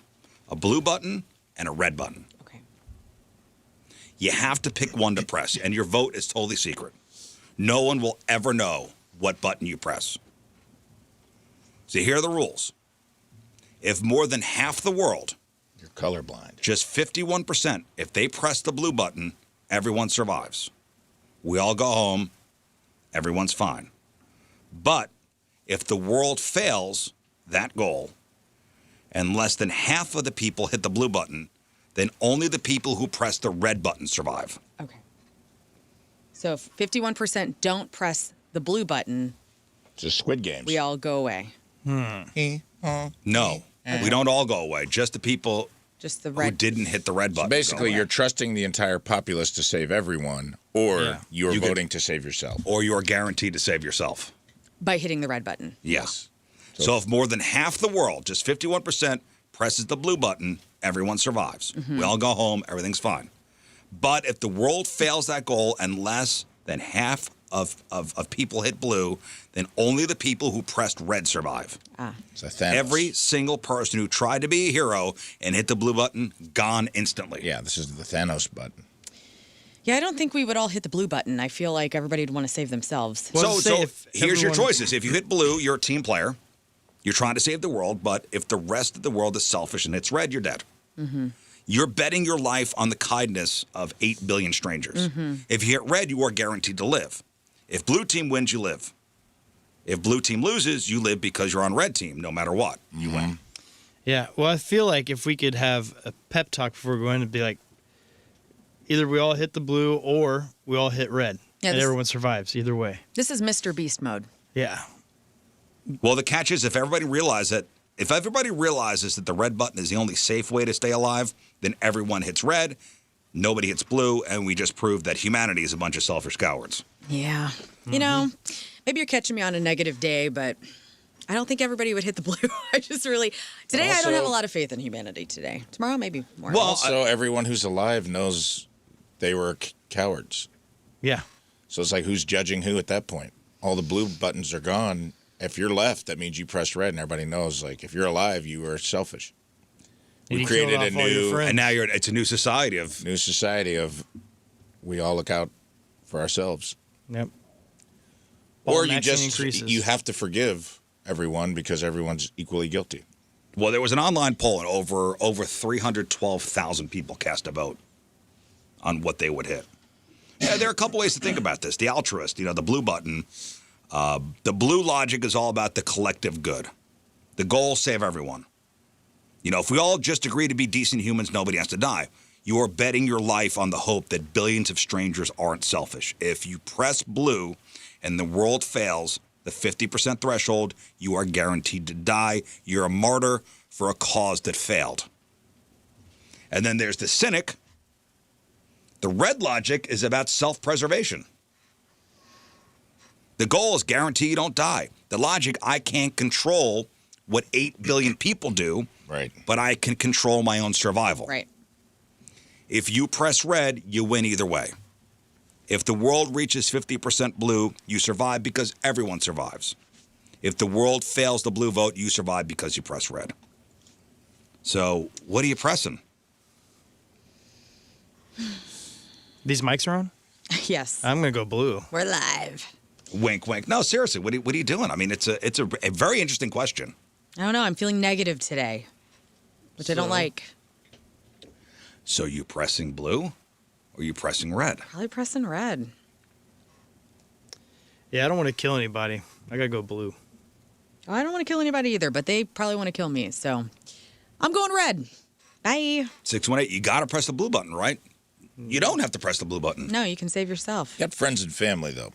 a blue button and a red button. Okay. You have to pick one to press, and your vote is totally secret. No one will ever know what button you press. So here are the rules. If more than half the world, You're colorblind. just 51%, if they press the blue button, everyone survives. We all go home, everyone's fine. But if the world fails that goal, and less than half of the people hit the blue button, then only the people who press the red button survive. Okay. So if 51% don't press the blue button, Just Squid Games. we all go away. No, we don't all go away. Just the people Just the red. Who didn't hit the red button. So basically, you're trusting the entire populace to save everyone, or you're voting to save yourself. Or you're guaranteed to save yourself. By hitting the red button. Yes. So if more than half the world, just 51%, presses the blue button, everyone survives. We all go home, everything's fine. But if the world fails that goal and less than half of people hit blue, then only the people who pressed red survive. So Thanos. Every single person who tried to be a hero and hit the blue button, gone instantly. Yeah, this is the Thanos button. Yeah, I don't think we would all hit the blue button. I feel like everybody would want to save themselves. So here's your choices. If you hit blue, you're a team player. You're trying to save the world. But if the rest of the world is selfish and hits red, you're dead. You're betting your life on the kindness of 8 billion strangers. If you hit red, you are guaranteed to live. If blue team wins, you live. If blue team loses, you live because you're on red team. No matter what, you win. Yeah, well, I feel like if we could have a pep talk before going to be like, either we all hit the blue or we all hit red. Yeah, and everyone survives either way. This is Mr. Beast mode. Yeah. Well, the catch is if everybody realizes that the red button is the only safe way to stay alive, then everyone hits red, nobody hits blue, and we just proved that humanity is a bunch of selfish cowards. Yeah. You know, maybe you're catching me on a negative day, but I don't think everybody would hit the blue. I don't have a lot of faith in humanity today. Tomorrow, maybe more. Well, also, everyone who's alive knows they were cowards. Yeah. So it's like, who's judging who at that point? All the blue buttons are gone. If you're left, that means you pressed red, and everybody knows, like, if you're alive, you are selfish. We created a new, and now it's a new society of we all look out for ourselves. Yep. Or you have to forgive everyone because everyone's equally guilty. Well, there was an online poll, and over 312,000 people cast a vote on what they would hit. Yeah, there are a couple ways to think about this. The altruist, the blue button. The blue logic is all about the collective good. The goal, save everyone. If we all just agree to be decent humans, nobody has to die. You are betting your life on the hope that billions of strangers aren't selfish. If you press blue and the world fails the 50% threshold, you are guaranteed to die. You're a martyr for a cause that failed. And then there's the cynic. The red logic is about self-preservation. The goal is guarantee you don't die. The logic, I can't control what 8 billion people do, right? But I can control my own survival. Right. If you press red, you win either way. If the world reaches 50% blue, you survive because everyone survives. If the world fails the blue vote, you survive because you press red. So what are you pressing? These mics are on? Yes. I'm going to go blue. We're live. Wink, wink. No, seriously, what are you doing? I mean, it's a very interesting question. I don't know. I'm feeling negative today, which I don't like. So you pressing blue or you pressing red? Probably pressing red. Yeah, I don't want to kill anybody. I got to go blue. Oh, I don't want to kill anybody either, but they probably want to kill me. So I'm going red. Bye. 618, you got to press the blue button, right? You don't have to press the blue button. No, you can save yourself. You got friends and family, though,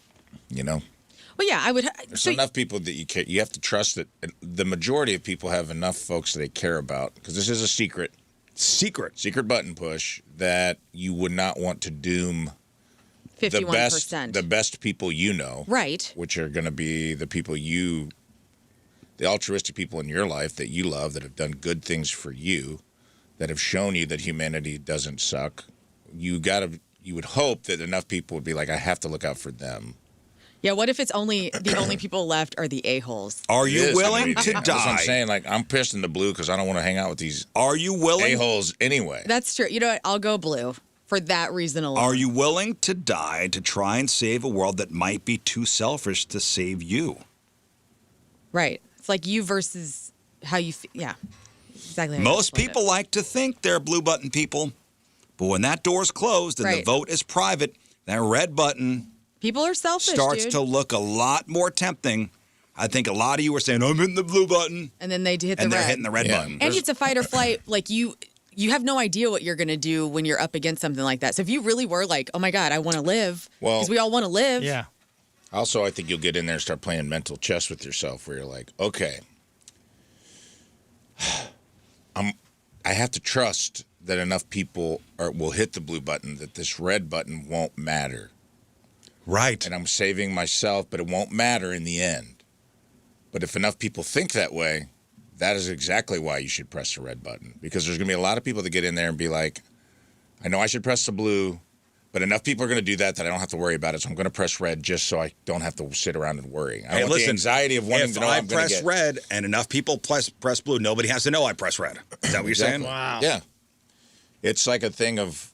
Well, yeah, I would. There's enough people that you care. You have to trust that the majority of people have enough folks that they care about, because this is a secret button push that you would not want to doom 51%. the best people you know, right? Which are going to be the people the altruistic people in your life that you love, that have done good things for you, that have shown you that humanity doesn't suck. You would hope that enough people would be like, I have to look out for them. Yeah, what if it's the only people left are the a-holes? Are you willing to die? That's what I'm saying. Like, I'm pissed in the blue because I don't want to hang out with these a-holes anyway. That's true. You know what? I'll go blue for that reason alone. Are you willing to die to try and save a world that might be too selfish to save you? Right. It's like you versus how you feel. Yeah, exactly. Most people like to think they're blue button people, but when that door's closed and the vote is private, that red button... People are selfish, starts to look a lot more tempting. I think a lot of you are saying, I'm hitting the blue button. And then they hit the red. And they're hitting the red button. And it's a fight or flight. Like, you have no idea what you're going to do when you're up against something like that. So if you really were like, oh, my God, I want to live. Because we all want to live. Yeah. Also, I think you'll get in there and start playing mental chess with yourself where you're like, okay, I have to trust that enough people will hit the blue button that this red button won't matter. Right. And I'm saving myself, but it won't matter in the end. But if enough people think that way, that is exactly why you should press the red button. Because there's going to be a lot of people that get in there and be like, I know I should press the blue, but enough people are going to do that I don't have to worry about it. So I'm going to press red just so I don't have to sit around and worry. I want the anxiety of wanting to know I'm going to get. If I press red and enough people press blue, nobody has to know I press red. Is that what you're saying? Wow. Yeah. It's like a thing of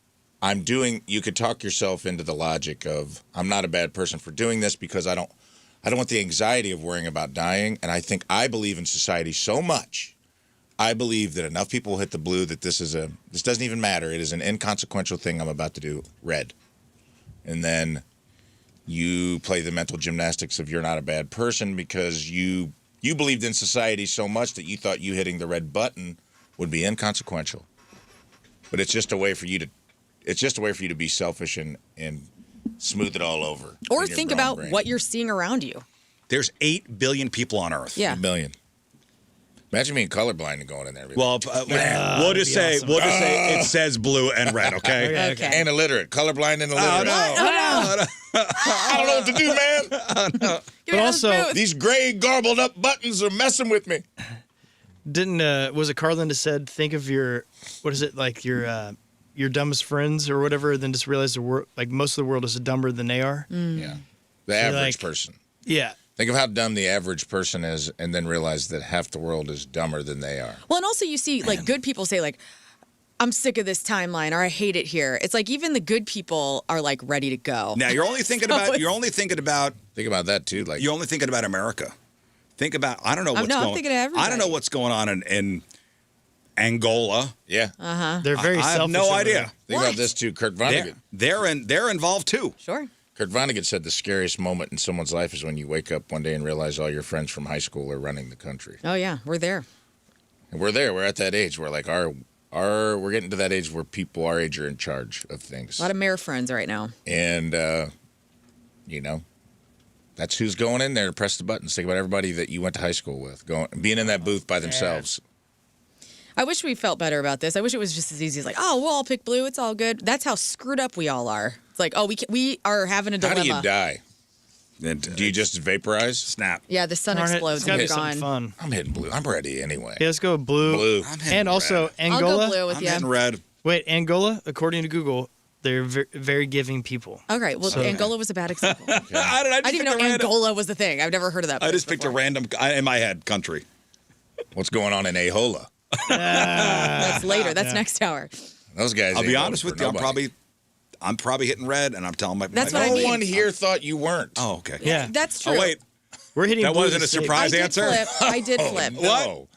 you could talk yourself into the logic of I'm not a bad person for doing this because I don't want the anxiety of worrying about dying. And I believe in society so much. I believe that enough people will hit the blue that this doesn't even matter. It is an inconsequential thing I'm about to do, red. And then you play the mental gymnastics of you're not a bad person because you believed in society so much that you thought you hitting the red button would be inconsequential. But it's just a way for you to be selfish and smooth it all over. Or think about what you're seeing around you. There's 8 billion people on Earth. Yeah. 8 billion. Imagine being colorblind and going in there. Well, we'll just say it says blue and red, okay? Okay. And illiterate. Colorblind and illiterate. Oh, no. I don't know what to do, man. Oh, But also, These gray, garbled up buttons are messing with me. was it Carlin that said, think of your dumbest friends or whatever, then just realize most of the world is dumber than they are? Yeah. The average person. Yeah. Think of how dumb the average person is and then realize that half the world is dumber than they are. Well, and also you see, good people say, I'm sick of this timeline or I hate it here. It's like even the good people are, ready to go. Now, you're only thinking about... Think about that, too. You're only thinking about America. Think about... I don't know what's going on. I'm thinking of everybody. I don't know what's going on in Angola. Yeah. Uh-huh. They're very selfish. I have no idea. Think about this, too. Kurt Vonnegut. They're involved, too. Sure. Kurt Vonnegut said the scariest moment in someone's life is when you wake up one day and realize all your friends from high school are running the country. Oh, yeah. We're there. And we're there. We're at that age where, we're getting to that age where people our age are in charge of things. A lot of mayor friends right now. And, that's who's going in there to press the buttons. Think about everybody that you went to high school with, being in that booth by themselves. I wish we felt better about this. I wish it was just as easy as we'll all pick blue. It's all good. That's how screwed up we all are. It's we are having a dilemma. How do you die? Do you just vaporize? Snap. Yeah, the sun explodes It's gotta and be you're gone. something fun. I'm hitting blue. I'm ready anyway. Yeah, let's go with blue. Blue. And also Angola. I'll go blue with I'm you. hitting red. Wait, Angola, according to Google, they're very giving people. Okay, well, Angola was a bad example. I didn't even know Angola was the thing. I've never heard of that. I just picked a random, in my head, country. What's going on in Ahola? That's later. That's next hour. Those guys. I'll be honest with you. I'm probably hitting red, and I'm telling my. That's what I No mean. one here thought you weren't. Oh, okay. Yeah. That's true. Oh wait, We're hitting that blue wasn't a to save. surprise answer. I did flip. No.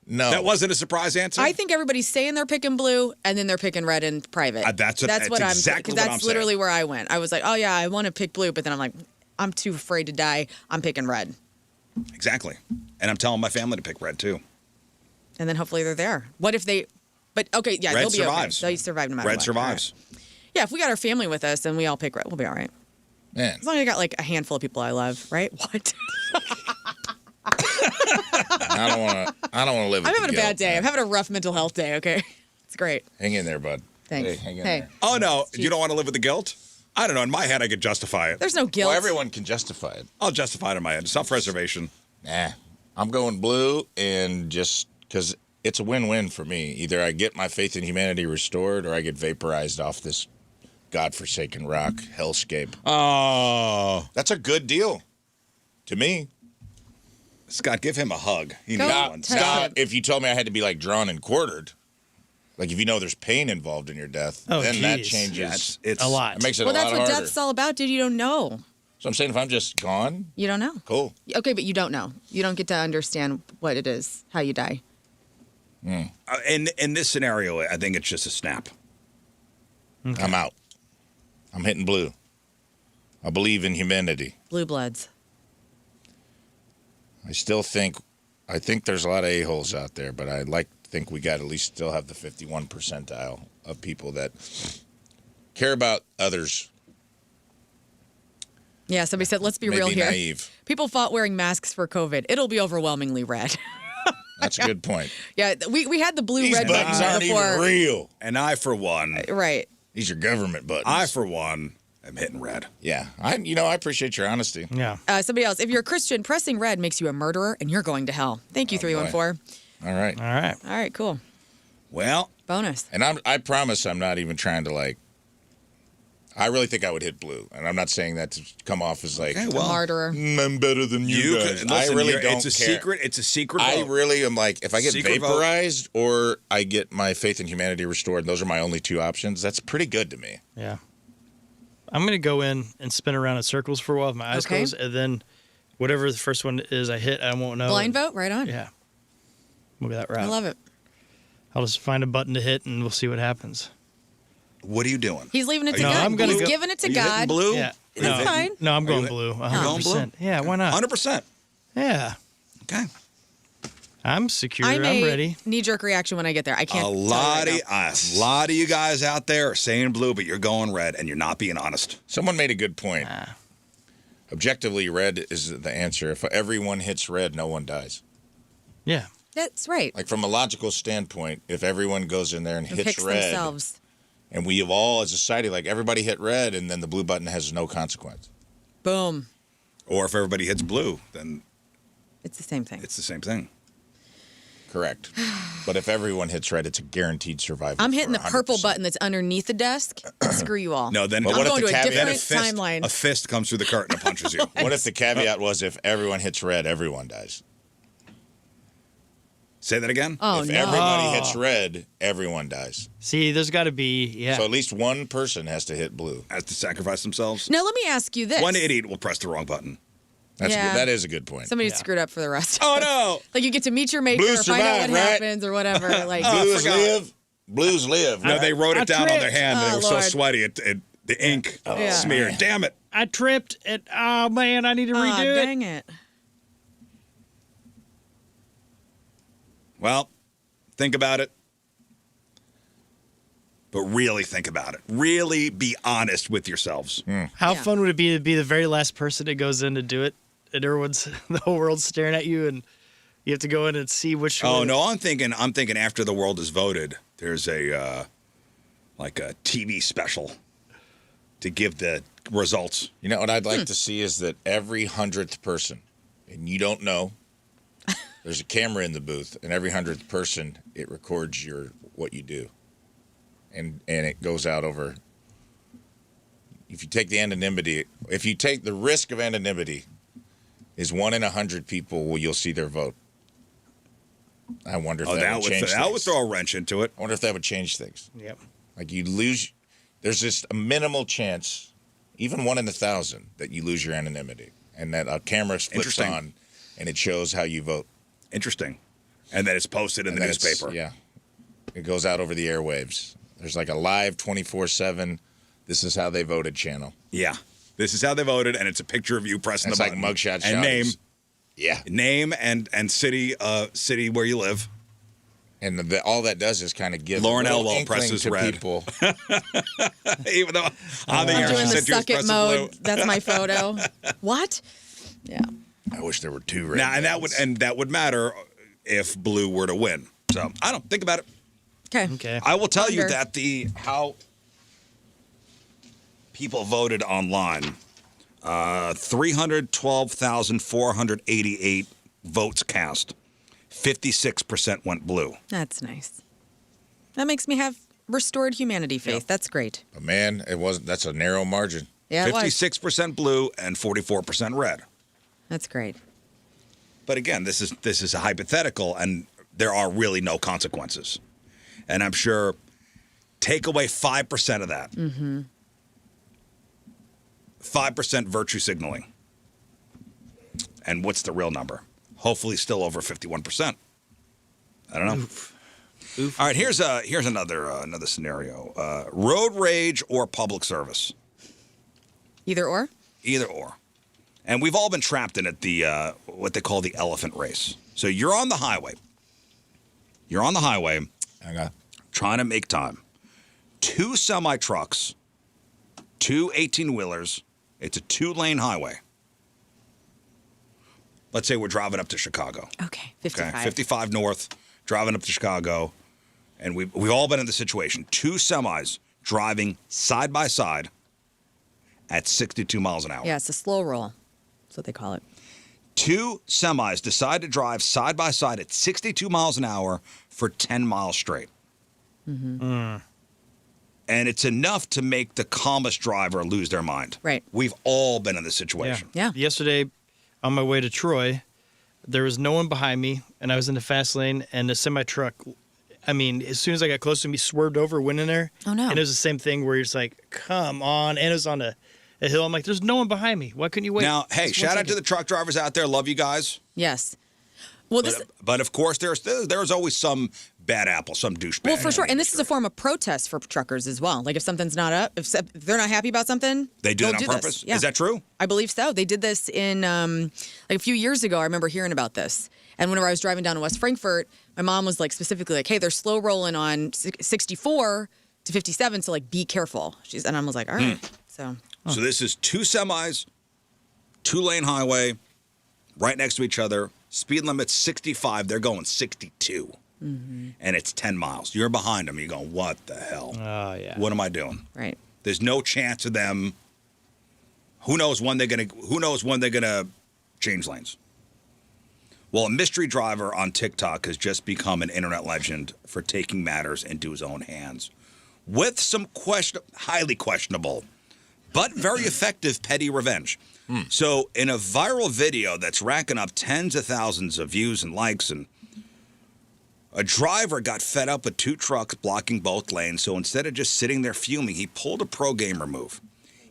No. That wasn't a surprise answer. I think everybody's saying they're picking blue, and then they're picking red in private. That's what I'm exactly because what I'm that's saying. literally where I went. I was like, oh yeah, I want to pick blue, but then I'm like, I'm too afraid to die. I'm picking red. Exactly, and I'm telling my family to pick red too. And then hopefully they're there. What if they? But okay, yeah, Red they'll be survives. okay. They'll survive no matter what. Red survives. All right. Yeah, if we got our family with us and we all pick red, we'll be all right. Man. As long as I got a handful of people I love, right? What? I don't want to live with I'm having a guilt, bad day. man. I'm having a rough mental health day, okay? It's great. Hang in there, bud. Thanks. Hey, hang in Hey. there. Oh no, you don't want to live with the guilt? I don't know. In my head, I could justify it. There's no guilt. Well, everyone can justify it. I'll justify it in my head. Self-preservation. Nah. I'm going blue and just because it's a win-win for me. Either I get my faith in humanity restored or I get vaporized off this godforsaken rock hellscape. Oh, That's a good deal to me. Scott, give him a hug. He Go. needs Stop. one. Touch Now, him. if you told me I had to be drawn and quartered, if you know there's pain involved in your death, Oh, then that geez. changes. Yeah, it's A lot. It makes it Well, a lot that's what harder. death's all about, dude. You don't know. So I'm saying if I'm just gone, You don't know. cool. Okay, but you don't know. You don't get to understand what it is, how you die. In this scenario, I think it's just a snap. Okay. I'm out. I'm hitting blue. I believe in humanity. Blue bloods. I think there's a lot of a-holes out there, but I think we got at least still have the 51 percentile of people that care about others. Yeah, somebody said, let's be Maybe real here. naive. People fought wearing masks for COVID. It'll be overwhelmingly red. That's a good point. Yeah, we had the blue These red buttons button aren't before. even real. And I, for one, Right. These are government buttons. I, for one, am hitting red. Yeah. I appreciate your honesty. Yeah. Somebody else. If you're a Christian, pressing red makes you a murderer, and you're going to hell. Thank you, 314. All right. All right. All right, cool. Well, Bonus. And I promise I'm not even trying to I really think I would hit blue, and I'm not saying that to come off as okay, A well, martyrer. I'm better than you guys. Listen, I really don't it's a care. secret. It's a secret. I vote. really am if I get Secret vote. vaporized or I get my faith in humanity restored, those are my only two options. That's pretty good to me. Yeah. I'm going to go in and spin around in circles for a while with my eyes Okay. closed, and then whatever the first one is I hit, I won't know. Blind vote, right on. Yeah. We'll go that route. I love it. I'll just find a button to hit, and we'll see what happens. What are you doing? He's leaving it to No, God. I'm gonna He's go- giving it to Are you hitting God. blue? Yeah. That's fine. No, I'm going you- blue. You're going 100%. Yeah, why not? 100%. Yeah. Okay. I'm secure. I'm I'm ready. knee-jerk reaction when I get there. I can't A tell you lot right of now. a lot of you guys out there are saying blue, but you're going red, and you're not being honest. Someone made a good point. Ah. Objectively, red is the answer. If everyone hits red, no one dies. Yeah. That's right. From a logical standpoint, if everyone goes in there and hits Picks red, themselves. and we have all as a society, everybody hit red, and then the blue button has no consequence. Boom. Or if everybody hits blue, then It's the same thing. it's the same thing. Correct. But if everyone hits red, it's a guaranteed survival. I'm hitting the for purple 100%. button that's underneath the desk. Screw you all. No, then But I'm what if going the to a caveat- different then timeline. a fist comes through the curtain and punches you. What if the caveat was if everyone hits red, everyone dies? Say that again. Oh, If no. everybody hits red, everyone dies. See, there's got to be, yeah. So at least one person has to hit blue. Has to sacrifice themselves. Now, let me ask you this. One idiot will press the wrong button. That's Yeah. good. That is a good point. Somebody Yeah. screwed up for the rest. Oh no! Like you get to meet your maker, Blues find out survive, what right? happens or whatever. Like Blues forgot. live. Blues live. No, right? they wrote I it down on their tripped. hand. They Oh, were so Lord. sweaty, the ink Yeah. smeared. Damn it! I tripped. Oh, man, I need to redo it. dang it. Well, think about it. But really think about it. Really be honest with yourselves. How Yeah. fun would it be to be the very last person that goes in to do it? And everyone's, the whole world's staring at you, and you have to go in and see which Oh one. no, I'm thinking after the world is voted, there's a a TV special to give the results. You know what I'd like to see is that every 100th person, and you don't know, there's a camera in the booth, and every 100th person, it records what you do. And it goes out over. If you take the anonymity, if you take the risk of anonymity, is 1 in 100 people, well, you'll see their vote. I wonder if that would change that would things. throw a wrench into it. I wonder if that would change things. Yep. You lose. There's just a minimal chance, even 1 in 1,000, that you lose your anonymity, and that a camera flips Interesting. on, and it shows how you vote. Interesting. And then it's posted in And the then it's- newspaper. Yeah, it goes out over the airwaves. There's a live 24/7. This is how they voted channel. Yeah. This is how they voted, and it's a picture of you pressing It's the like button. mugshot and shotties. Yeah, name and city where you live. and all that does is kind of give Lauren a little Elwell inkling presses to red. people. Even though on the I'm air doing she the said you was suck it pressing mode. blue. That's my photo. What? Yeah. I wish there were 2 red. Now, buttons. that would matter if blue were to win. So I don't think about it. Okay. Okay. I will tell you Wonder. that how people voted online, 312,488 votes cast. 56% went blue. That's nice. That makes me have restored humanity faith. That's great. But man, that's a narrow margin. Yeah, it was. 56% blue and 44% red. That's great. But again, this is a hypothetical, and there are really no consequences. And I'm sure take away 5% of that. 5% virtue signaling. And what's the real number? Hopefully still over 51%. I don't know. All right, here's another scenario. Road rage or public service. Either or? Either or. And we've all been trapped in it, what they call the elephant race. So you're on the highway. Okay. Trying to make time. 2 semi-trucks, 2 18-wheelers. It's a 2-lane highway. let's say we're driving up to Chicago. Okay, 55. Okay, 55 north, driving up to Chicago. And we've all been in the situation. 2 semis driving side by side at 62 miles an hour. Yeah, it's a slow roll. That's what they call it. 2 semis decide to drive side by side at 62 miles an hour for 10 miles straight. And it's enough to make the calmest driver lose their mind. Right. We've all been in this situation. Yeah. Yesterday, on my way to Troy, there was no one behind me, and I was in the fast lane, and the semi-truck, I mean, as soon as I got close to me, swerved over, went in there. Oh, no. And it was the same thing where you're just like, come on. And it was on a hill. I'm like, there's no one behind me. Why couldn't you wait? Now, hey, shout out to the truck drivers out there. Love you guys. Yes. Well, But of course, there's always some bad apple, some douchebag. Well, for sure. And this is a form of protest for truckers as well. Like if something's not up, if they're not happy about something, they do it on this. purpose? Yeah. Is that true? I believe so. They did this in like a few years ago. I remember hearing about this. And whenever I was driving down to West Frankfort, my mom was like specifically like, hey, they're slow rolling on 64 to 57. So like, be careful. And I was like, all right. So this is 2 semis, 2-lane highway, right next to each other. Speed limit 65. They're going 62. And it's 10 miles. You're behind them. You're going, what the hell? Oh, yeah. What am I doing? Right. There's no chance of them. Who knows when they're gonna change lanes? Well, a mystery driver on TikTok has just become an internet legend for taking matters into his own hands with some highly questionable, but very effective petty revenge. So in a viral video that's racking up tens of thousands of views and likes, and a driver got fed up with 2 trucks blocking both lanes, so instead of just sitting there fuming, he pulled a pro gamer move.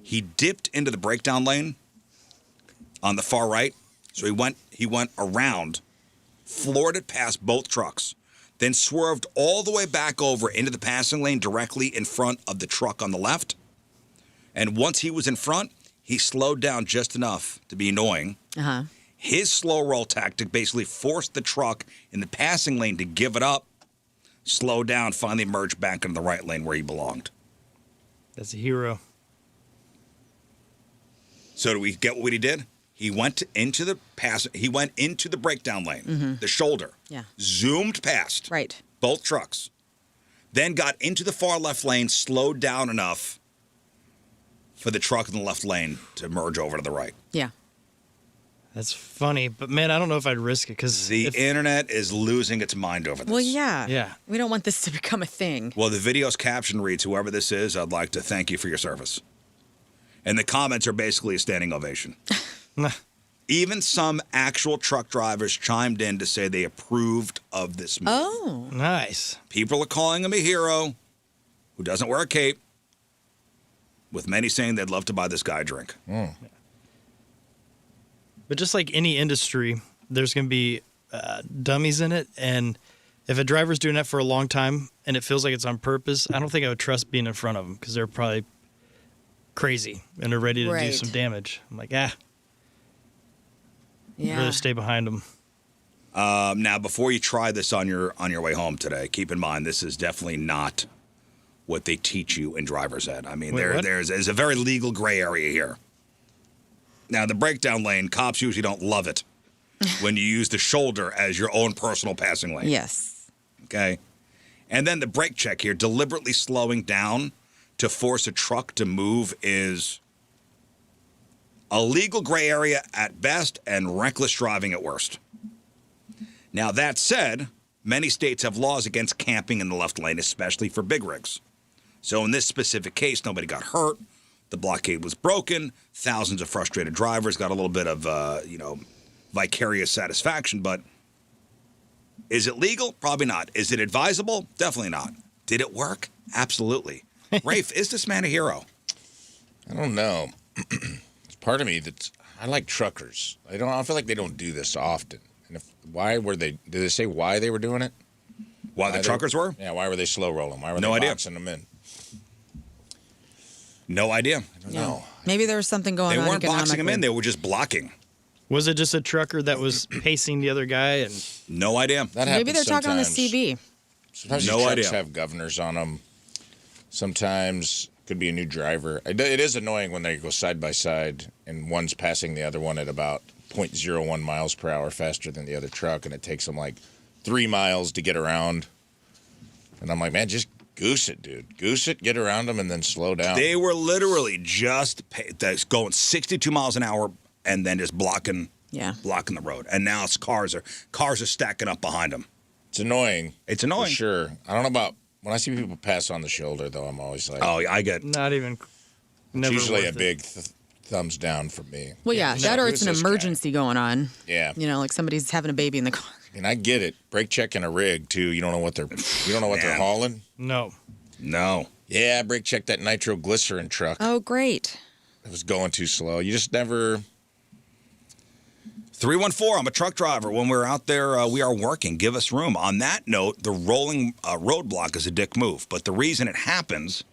He dipped into the breakdown lane on the far right, so he went around, floored it past both trucks, then swerved all the way back over into the passing lane directly in front of the truck on the left. And once he was in front, he slowed down just enough to be annoying. His slow roll tactic basically forced the truck in the passing lane to give it up, slow down, finally merge back into the right lane where he belonged. That's a hero. So do we get what he did? He went into the breakdown lane, the shoulder. Yeah. Zoomed past. Right. Both trucks. Then got into the far left lane, slowed down enough for the truck in the left lane to merge over to the right. Yeah. That's funny, but man, I don't know if I'd risk it because the internet is losing its mind over this. Well, yeah. Yeah. We don't want this to become a thing. Well, the video's caption reads, "Whoever this is, I'd like to thank you for your service." And the comments are basically a standing ovation. Even some actual truck drivers chimed in to say they approved of this move. Oh. Nice. People are calling him a hero who doesn't wear a cape, with many saying they'd love to buy this guy a drink. But just like any industry, there's going to be dummies in it. And if a driver's doing that for a long time and it feels like it's on purpose, I don't think I would trust being in front of them because they're probably crazy and they're ready to do some damage. I'm like, I'd rather stay behind them. Now, before you try this on your way home today, keep in mind this is definitely not what they teach you in driver's ed. I mean, there's a very legal gray area here. Now, the breakdown lane, cops usually don't love it when you use the shoulder as your own personal passing lane. Yes. Okay. And then the brake check here, deliberately slowing down to force a truck to move is a legal gray area at best and reckless driving at worst. Now, that said, many states have laws against camping in the left lane, especially for big rigs. So in this specific case, nobody got hurt. The blockade was broken. Thousands of frustrated drivers got a little bit of, vicarious satisfaction. But is it legal? Probably not. Is it advisable? Definitely not. Did it work? Absolutely. Rafe, is this man a hero? I don't know. It's part of me I like truckers. I feel like they don't do this often. And did they say why they were doing it? Why the truckers were? Yeah, why were they slow rolling? Why were they boxing them in? No idea. I don't know. Maybe there was something going on. They weren't boxing him in. They were just blocking. Was it just a trucker that was pacing the other guy? And no idea. Maybe they're talking on the CB. Sometimes these trucks have governors on them. Sometimes could be a new driver. It is annoying when they go side by side and one's passing the other one at about 0.01 miles per hour faster than the other truck, and it takes them like 3 miles to get around. And I'm like, man, just goose it, dude. Goose it, get around them, and then slow down. They were literally just going 62 miles an hour and then just blocking the road. And now cars are stacking up behind them. It's annoying. It's annoying. For sure. I don't know about when I see people pass on the shoulder, though. I'm always like, oh, I get not even. Never it's usually a worth big thumbs down for me. Well, yeah, that or it's an emergency going on. Yeah. You know, like somebody's having a baby in the car. And I get it. Brake checking a rig too. You don't know what they're hauling. No. Yeah, I brake checked that nitroglycerin truck. Oh, great. It was going too slow. You just never. 314. I'm a truck driver. When we're out there, we are working. Give us room. On that note, the rolling roadblock is a dick move. But the reason it happens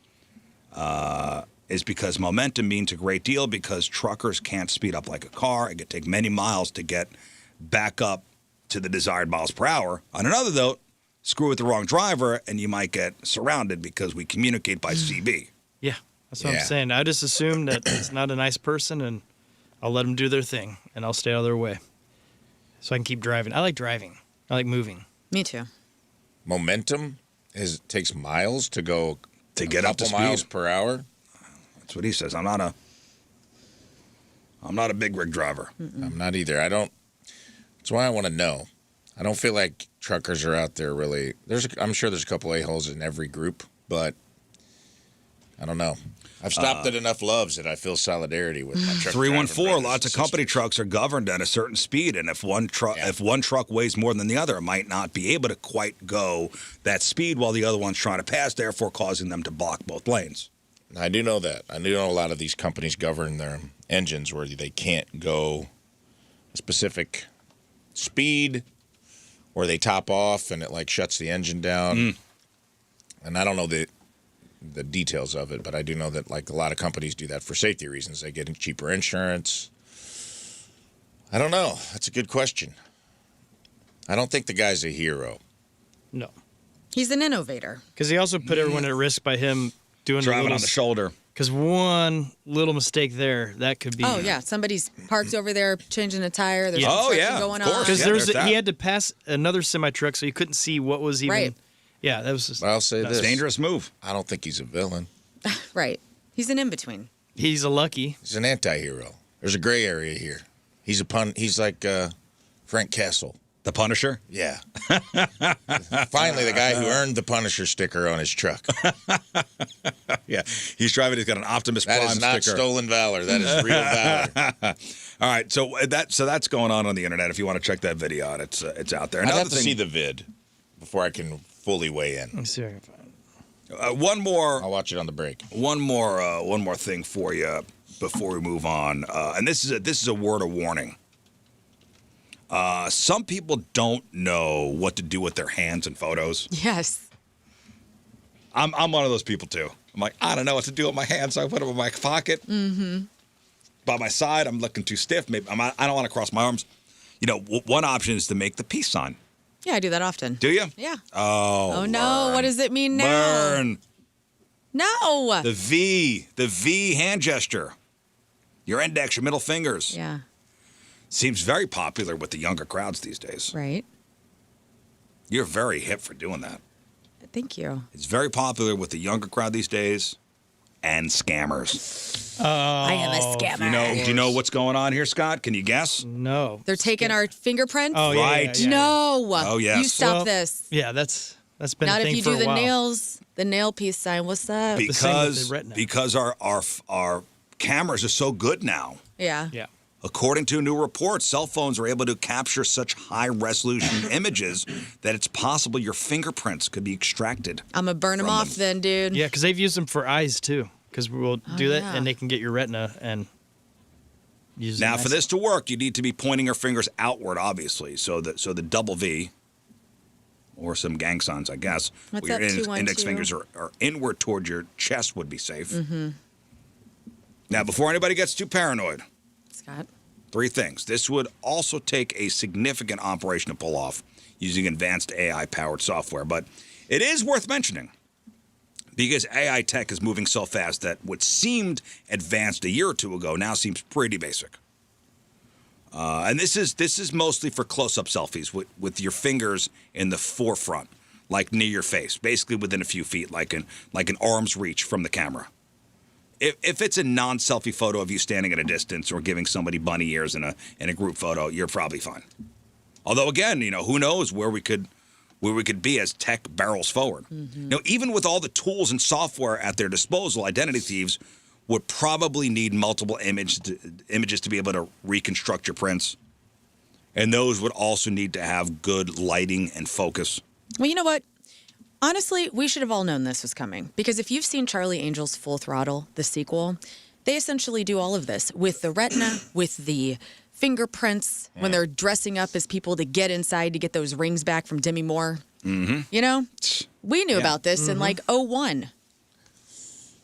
is because momentum means a great deal because truckers can't speed up like a car. It could take many miles to get back up to the desired miles per hour. On another note, screw with the wrong driver and you might get surrounded because we communicate by CB. Yeah, that's what I'm saying. I just assume that it's not a nice person and I'll let them do their thing and I'll stay out of their way so I can keep driving. I like driving. I like moving. Me too. Momentum takes miles to go to get up to speed. Miles per hour. That's what he says. I'm not a big rig driver. I'm not either. That's why I want to know. I don't feel like truckers are out there really. I'm sure there's a couple a-holes in every group, but I don't know. I've stopped at enough loves that I feel solidarity with my truck. 314. Lots of company trucks are governed at a certain speed, and if one truck weighs more than the other, it might not be able to quite go that speed while the other one's trying to pass, therefore causing them to block both lanes. I do know that. I do know a lot of these companies govern their engines where they can't go a specific speed, or they top off and it like shuts the engine down. And I don't know the details of it, but I do know that like a lot of companies do that for safety reasons. They get cheaper insurance. I don't know. That's a good question. I don't think the guy's a hero. No. He's an innovator. Because he also put everyone at risk by him driving on the shoulder. Because one little mistake there, that could be. Oh, yeah. Somebody's parked over there changing a tire. There's construction going on. Because he had to pass another semi-truck, so he couldn't see what was even. Right. Yeah, that was just. I'll say this. Dangerous move. I don't think he's a villain. Right. He's an in-between. He's a lucky. He's an anti-hero. There's a gray area here. He's like Frank Castle. The Punisher? Yeah. Finally, the guy who earned the Punisher sticker on his truck. Yeah. He's got an Optimus Prime sticker. That is not stolen valor. That is real valor. All right. So that's going on the internet. If you want to check that video out, it's out there. I'd have to see the vid before I can fully weigh in. Let me see if I can find it. One more. I'll watch it on the break. One more thing for you before we move on. And this is a word of warning. Some people don't know what to do with their hands in photos. Yes. I'm one of those people too. I'm like, I don't know what to do with my hands, so I put them in my pocket. Mm-hmm. By my side, I'm looking too stiff. Maybe I don't want to cross my arms. You know, one option is to make the peace sign. Yeah, I do that often. Do you? Yeah. Oh no! What does it mean now? Burn. No. The V hand gesture. Your index, your middle fingers. Yeah. Seems very popular with the younger crowds these days. Right. You're very hip for doing that. Thank you. It's very popular with the younger crowd these days and scammers. I am a scammer. Do you know what's going on here, Scott? Can you guess? No. They're taking our fingerprints? Oh, yeah. Right. Yeah. No. Oh, yes. You stop this. Yeah, that's been Not a thing if you for do a the while. nails, the nail piece sign. What's that? Because our cameras are so good now. Yeah. Yeah. According to a new report, cell phones are able to capture such high-resolution images that it's possible your fingerprints could be extracted. I'm going to burn them off then, dude. Yeah, because they've used them for eyes, too. Because we'll do that, and they can get your retina and use it. Now, for this to work, you need to be pointing your fingers outward, obviously. So the double V, or some gang signs, I guess, What's where that, your 2, 1, index 2? fingers are inward toward your chest would be safe. Mm-hmm. Now, before anybody gets too paranoid, Scott. 3 things. This would also take a significant operation to pull off using advanced AI-powered software. But it is worth mentioning because AI tech is moving so fast that what seemed advanced a year or two ago now seems pretty basic. And this is mostly for close-up selfies with your fingers in the forefront, like near your face, basically within a few feet, like an arm's reach from the camera. If it's a non-selfie photo of you standing at a distance or giving somebody bunny ears in a group photo, you're probably fine. Although again, who knows where we could be as tech barrels forward. Mm-hmm. Even with all the tools and software at their disposal, identity thieves would probably need multiple images to be able to reconstruct your prints. And those would also need to have good lighting and focus. Well, you know what? Honestly, we should have all known this was coming. Because if you've seen Charlie Angel's Full Throttle, the sequel, they essentially do all of this with the retina, with the fingerprints, when they're dressing up as people to get inside to get those rings back from Demi Moore. Mm-hmm. We knew about this in like 2001.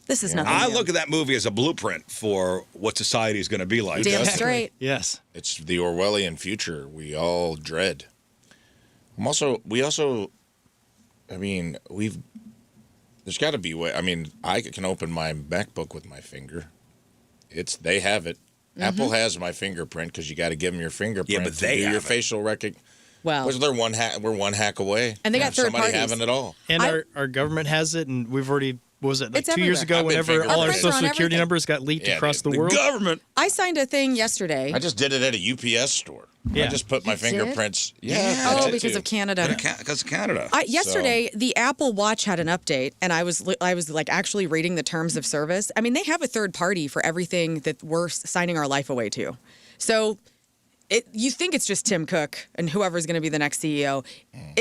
This is nothing I new. look at that movie as a blueprint for what society is going to be like. Damn straight. Yes. It's the Orwellian future we all dread. There's got to be way. I mean, I can open my MacBook with my finger. They have it. Mm-hmm. Apple has my fingerprint because you got to give them your fingerprint. Yeah, but they do have your it. Facial recognition. Well, we're one hack away. And they got third somebody parties. having it all. And our government has it, and we've already, what was it, like It's 2 years ago, everywhere. whenever all our Our prints are social on security everything. numbers got leaked across the the world? Government. I signed a thing yesterday. I just did it at a UPS store. Yeah. I just put my You did? fingerprints. Yeah. I Oh, did because too. of Canada. Because of Canada. Yesterday, the Apple Watch had an update, and I was like actually reading the terms of service. I mean, they have a third party for everything that we're signing our life away to. So you think it's just Tim Cook and whoever's going to be the next CEO.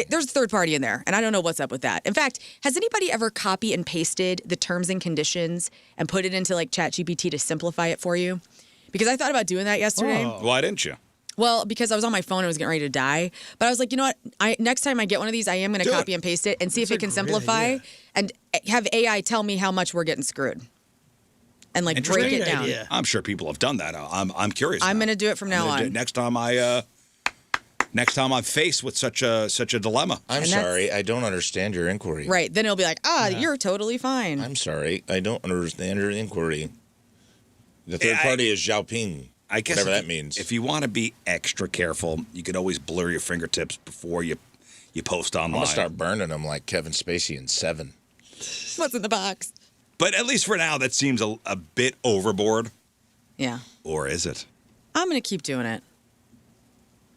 There's a third party in there, and I don't know what's up with that. In fact, has anybody ever copy and pasted the terms and conditions and put it into like ChatGPT to simplify it for you? Because I thought about doing that yesterday. Oh. Why didn't you? Well, because I was on my phone and I was getting ready to die. But I was like, you know what? Next time I get one of these, I am going to copy and paste it and see if it can simplify and have AI tell me how much we're getting screwed. And like break it down. Idea. I'm sure people have done that. I'm curious. I'm now. going to do it from now on. Next time I'm faced with such a dilemma. I'm And that's- sorry. I don't understand your inquiry. Right. Then it'll be like, you're totally fine. I'm sorry. I don't understand your inquiry. The third party is Xiaoping. I guess whatever that means. If you want to be extra careful, you could always blur your fingertips before you post online. I'm going to start burning them like Kevin Spacey in Seven. What's in the box? But at least for now, that seems a bit overboard. Yeah. Or is it? I'm going to keep doing it.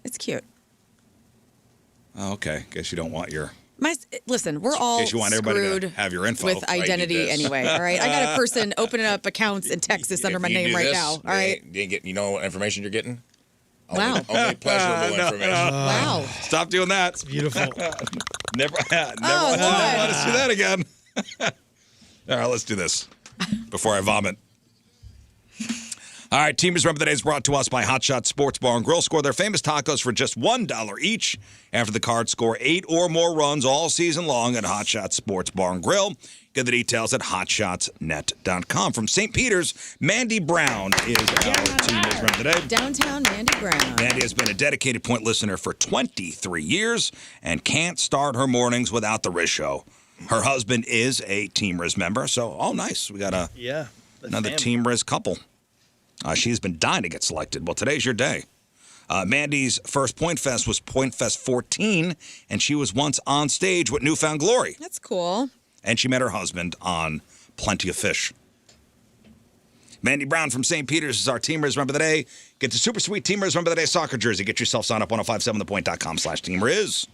It's cute. Oh, okay. Guess you don't want your... Listen, we're all Guess you want everybody to screwed have your info. with identity this. anyway, all right? I got a person opening up accounts in Texas under my If you name do right this, now, all right? You know what information you're getting? Wow. Only pleasurable information. Wow. Stop doing that. Beautiful. Never Lord. want to see that again. All right, let's do this before I vomit. All right, Teamers Remember the Day is brought to us by Hot Shot Sports Bar and Grill. Score their famous tacos for just $1 each after the Cards score 8 or more runs all season long at Hot Shot Sports Bar and Grill. Get the details at hotshotsnet.com. From St. Peter's, Mandy Brown is our Teamers Remember the Day. Downtown Mandy Brown. Mandy has been a dedicated Point listener for 23 years and can't start her mornings without the Rizz Show. Her husband is a Team Rizz member, so nice. We got another family. Team Rizz couple. She's been dying to get selected. Well, today's your day. Mandy's first Point Fest was Point Fest 14, and she was once on stage with Newfound Glory. That's cool. And she met her husband on Plenty of Fish. Mandy Brown from St. Peter's is our Team Rizz Remember the Day. Get the super sweet Team Rizz Remember the Day soccer jersey. Get yourself signed up 1057thepoint.com/Team Rizz.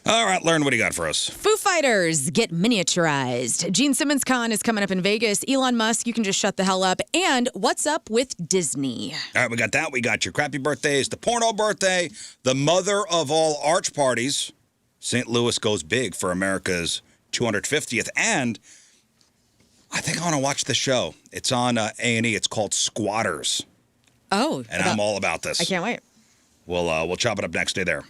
All right, Lauren, what do you got for us? Foo Fighters get miniaturized. Gene Simmons Con is coming up in Vegas. Elon Musk, you can just shut the hell up. And what's up with Disney? All right, we got that. We got your crappy birthdays, the porno birthday, the mother of all arch parties. St. Louis goes big for America's 250th. And I think I want to watch the show. It's on A&E. It's called Squatters. Oh. And I'm all about this. I can't wait. We'll chop it up next day there.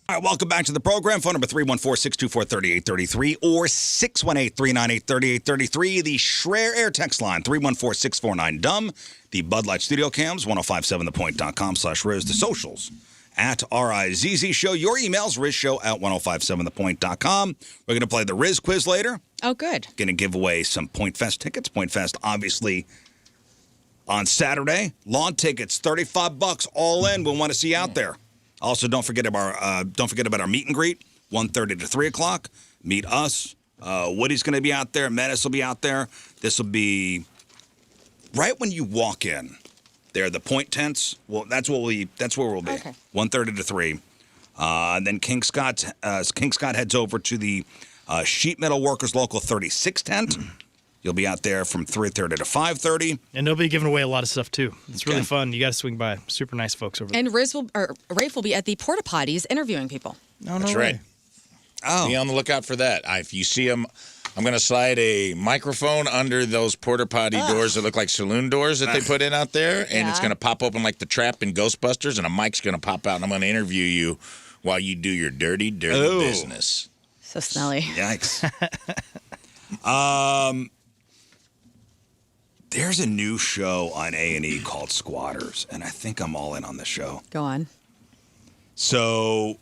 All right, welcome back to the program. Phone number 314-624-3833 or 618-398-3833. The Schreier Air text line, 314-649-DUMB. The Bud Light Studio Cams, 1057thepoint.com/Rizz. The socials, at RIZZ Show. Your emails, RizzShow at 1057thepoint.com. We're going to play the Rizz quiz later. Oh, good. Going to give away some Point Fest tickets. Point Fest, obviously, On Saturday, lawn tickets, $35 all in. We'll want to see you out there. Also, don't forget about our meet and greet, 1:30 to 3 o'clock. Meet us. Woody's going to be out there. Menace will be out there. This will be right when you walk in. They're the point tents. Well, that's where we'll be. Okay. 1:30 to 3. And then King Scott heads over to the Sheet Metal Workers Local 36 tent. You'll be out there from 3:30 to 5:30. And they'll be giving away a lot of stuff, too. It's really fun. You got to swing by. Super nice folks over there. And Rafe will be at the porta potties interviewing people. No, That's way. right. Oh. Be on the lookout for that. If you see them, I'm going to slide a microphone under those porta potty doors that look like saloon doors that they put in out there, and it's going to pop open like the trap in Ghostbusters, and a mic's going to pop out, and I'm going to interview you while you do your dirty business. So smelly. Yikes. There's a new show on A&E called Squatters, and I think I'm all in on the show. Go on. So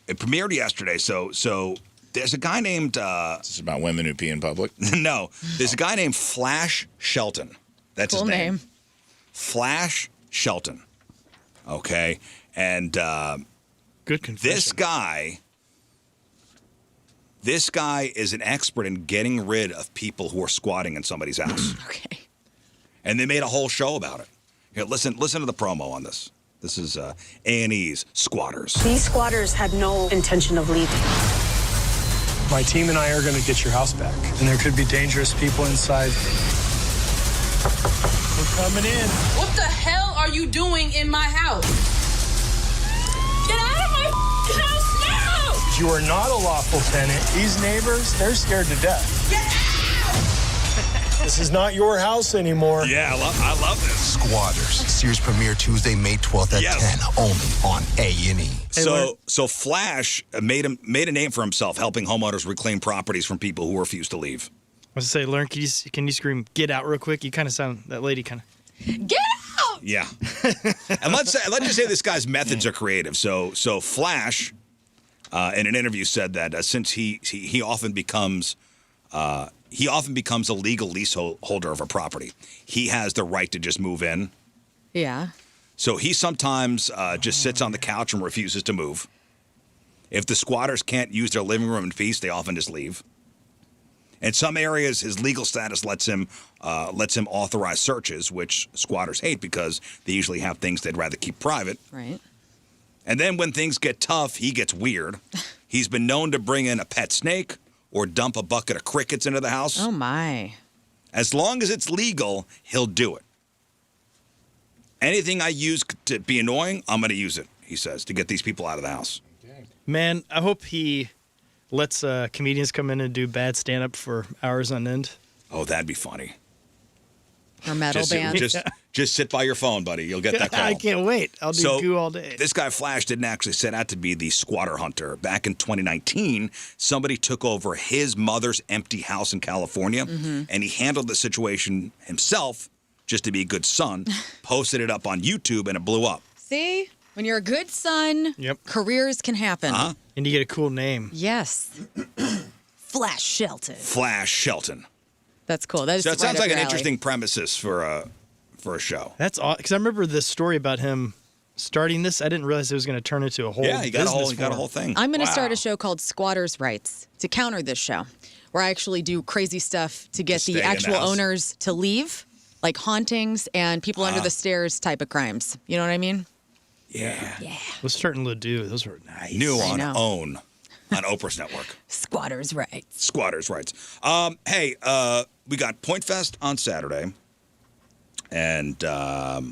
it premiered yesterday. So there's a guy named... This is about women who pee in public? No. There's a guy named Flash Shelton. That's Cool his name. name. Flash Shelton. Okay. And Good confession. This guy is an expert in getting rid of people who are squatting in somebody's house. Okay. And they made a whole show about it. Here, listen to the promo on this. This is A&E's Squatters. These squatters had no intention of leaving. My team and I are going to get your house back. And there could be dangerous people inside. We're coming in. What the hell are you doing in my house? Get out of my house now! You are not a lawful tenant. These neighbors, they're scared to death. Get out! This is not your house anymore. Yeah, I love this. Squatters. Series premiere Tuesday, May 12th at 10, only on A&E. So Flash made a name for himself helping homeowners reclaim properties from people who refuse to leave. I was going to say, Lauren, can you scream, get out real quick? You kind of sound, that lady kind of. Get out! Yeah. And let's just say this guy's methods are creative. So Flash, in an interview, said that since he often becomes a legal leaseholder of a property, he has the right to just move in. Yeah. So he sometimes just sits on the couch and refuses to move. If the squatters can't use their living room in peace, they often just leave. In some areas, his legal status lets him authorize searches, which squatters hate because they usually have things they'd rather keep private. Right. And then when things get tough, he gets weird. He's been known to bring in a pet snake or dump a bucket of crickets into the house. Oh, my. As long as it's legal, he'll do it. Anything I use to be annoying, I'm going to use it, he says, to get these people out of the house. Man, I hope he lets comedians come in and do bad stand-up for hours on end. Oh, that'd be funny. Or metal band. Just sit by your phone, buddy. You'll get that call. I can't wait. I'll do goo all day. This guy, Flash, didn't actually set out to be the squatter hunter. Back in 2019, somebody took over his mother's empty house in California, and he handled the situation himself just to be a good son, posted it up on YouTube, and it blew up. See? When you're a good son, careers can happen. Uh-huh. And you get a cool name. Yes. Flash Shelton. Flash Shelton. That's cool. That is So it sounds right up like your an alley. interesting premises for a show. That's awesome. Because I remember this story about him starting this. I didn't realize it was going to turn into a whole Yeah, he got business a whole thing. I'm going to start a show called Squatters' Rights to counter this show, where I actually do crazy stuff to get stay the in the actual house. owners to leave, like hauntings and people under the stairs type of crimes. You know what I mean? Yeah. Was starting to do. Those were nice. New on know. OWN on Oprah's network. Squatters' Rights. Squatters' Rights. Hey, we got Point Fest on Saturday, and a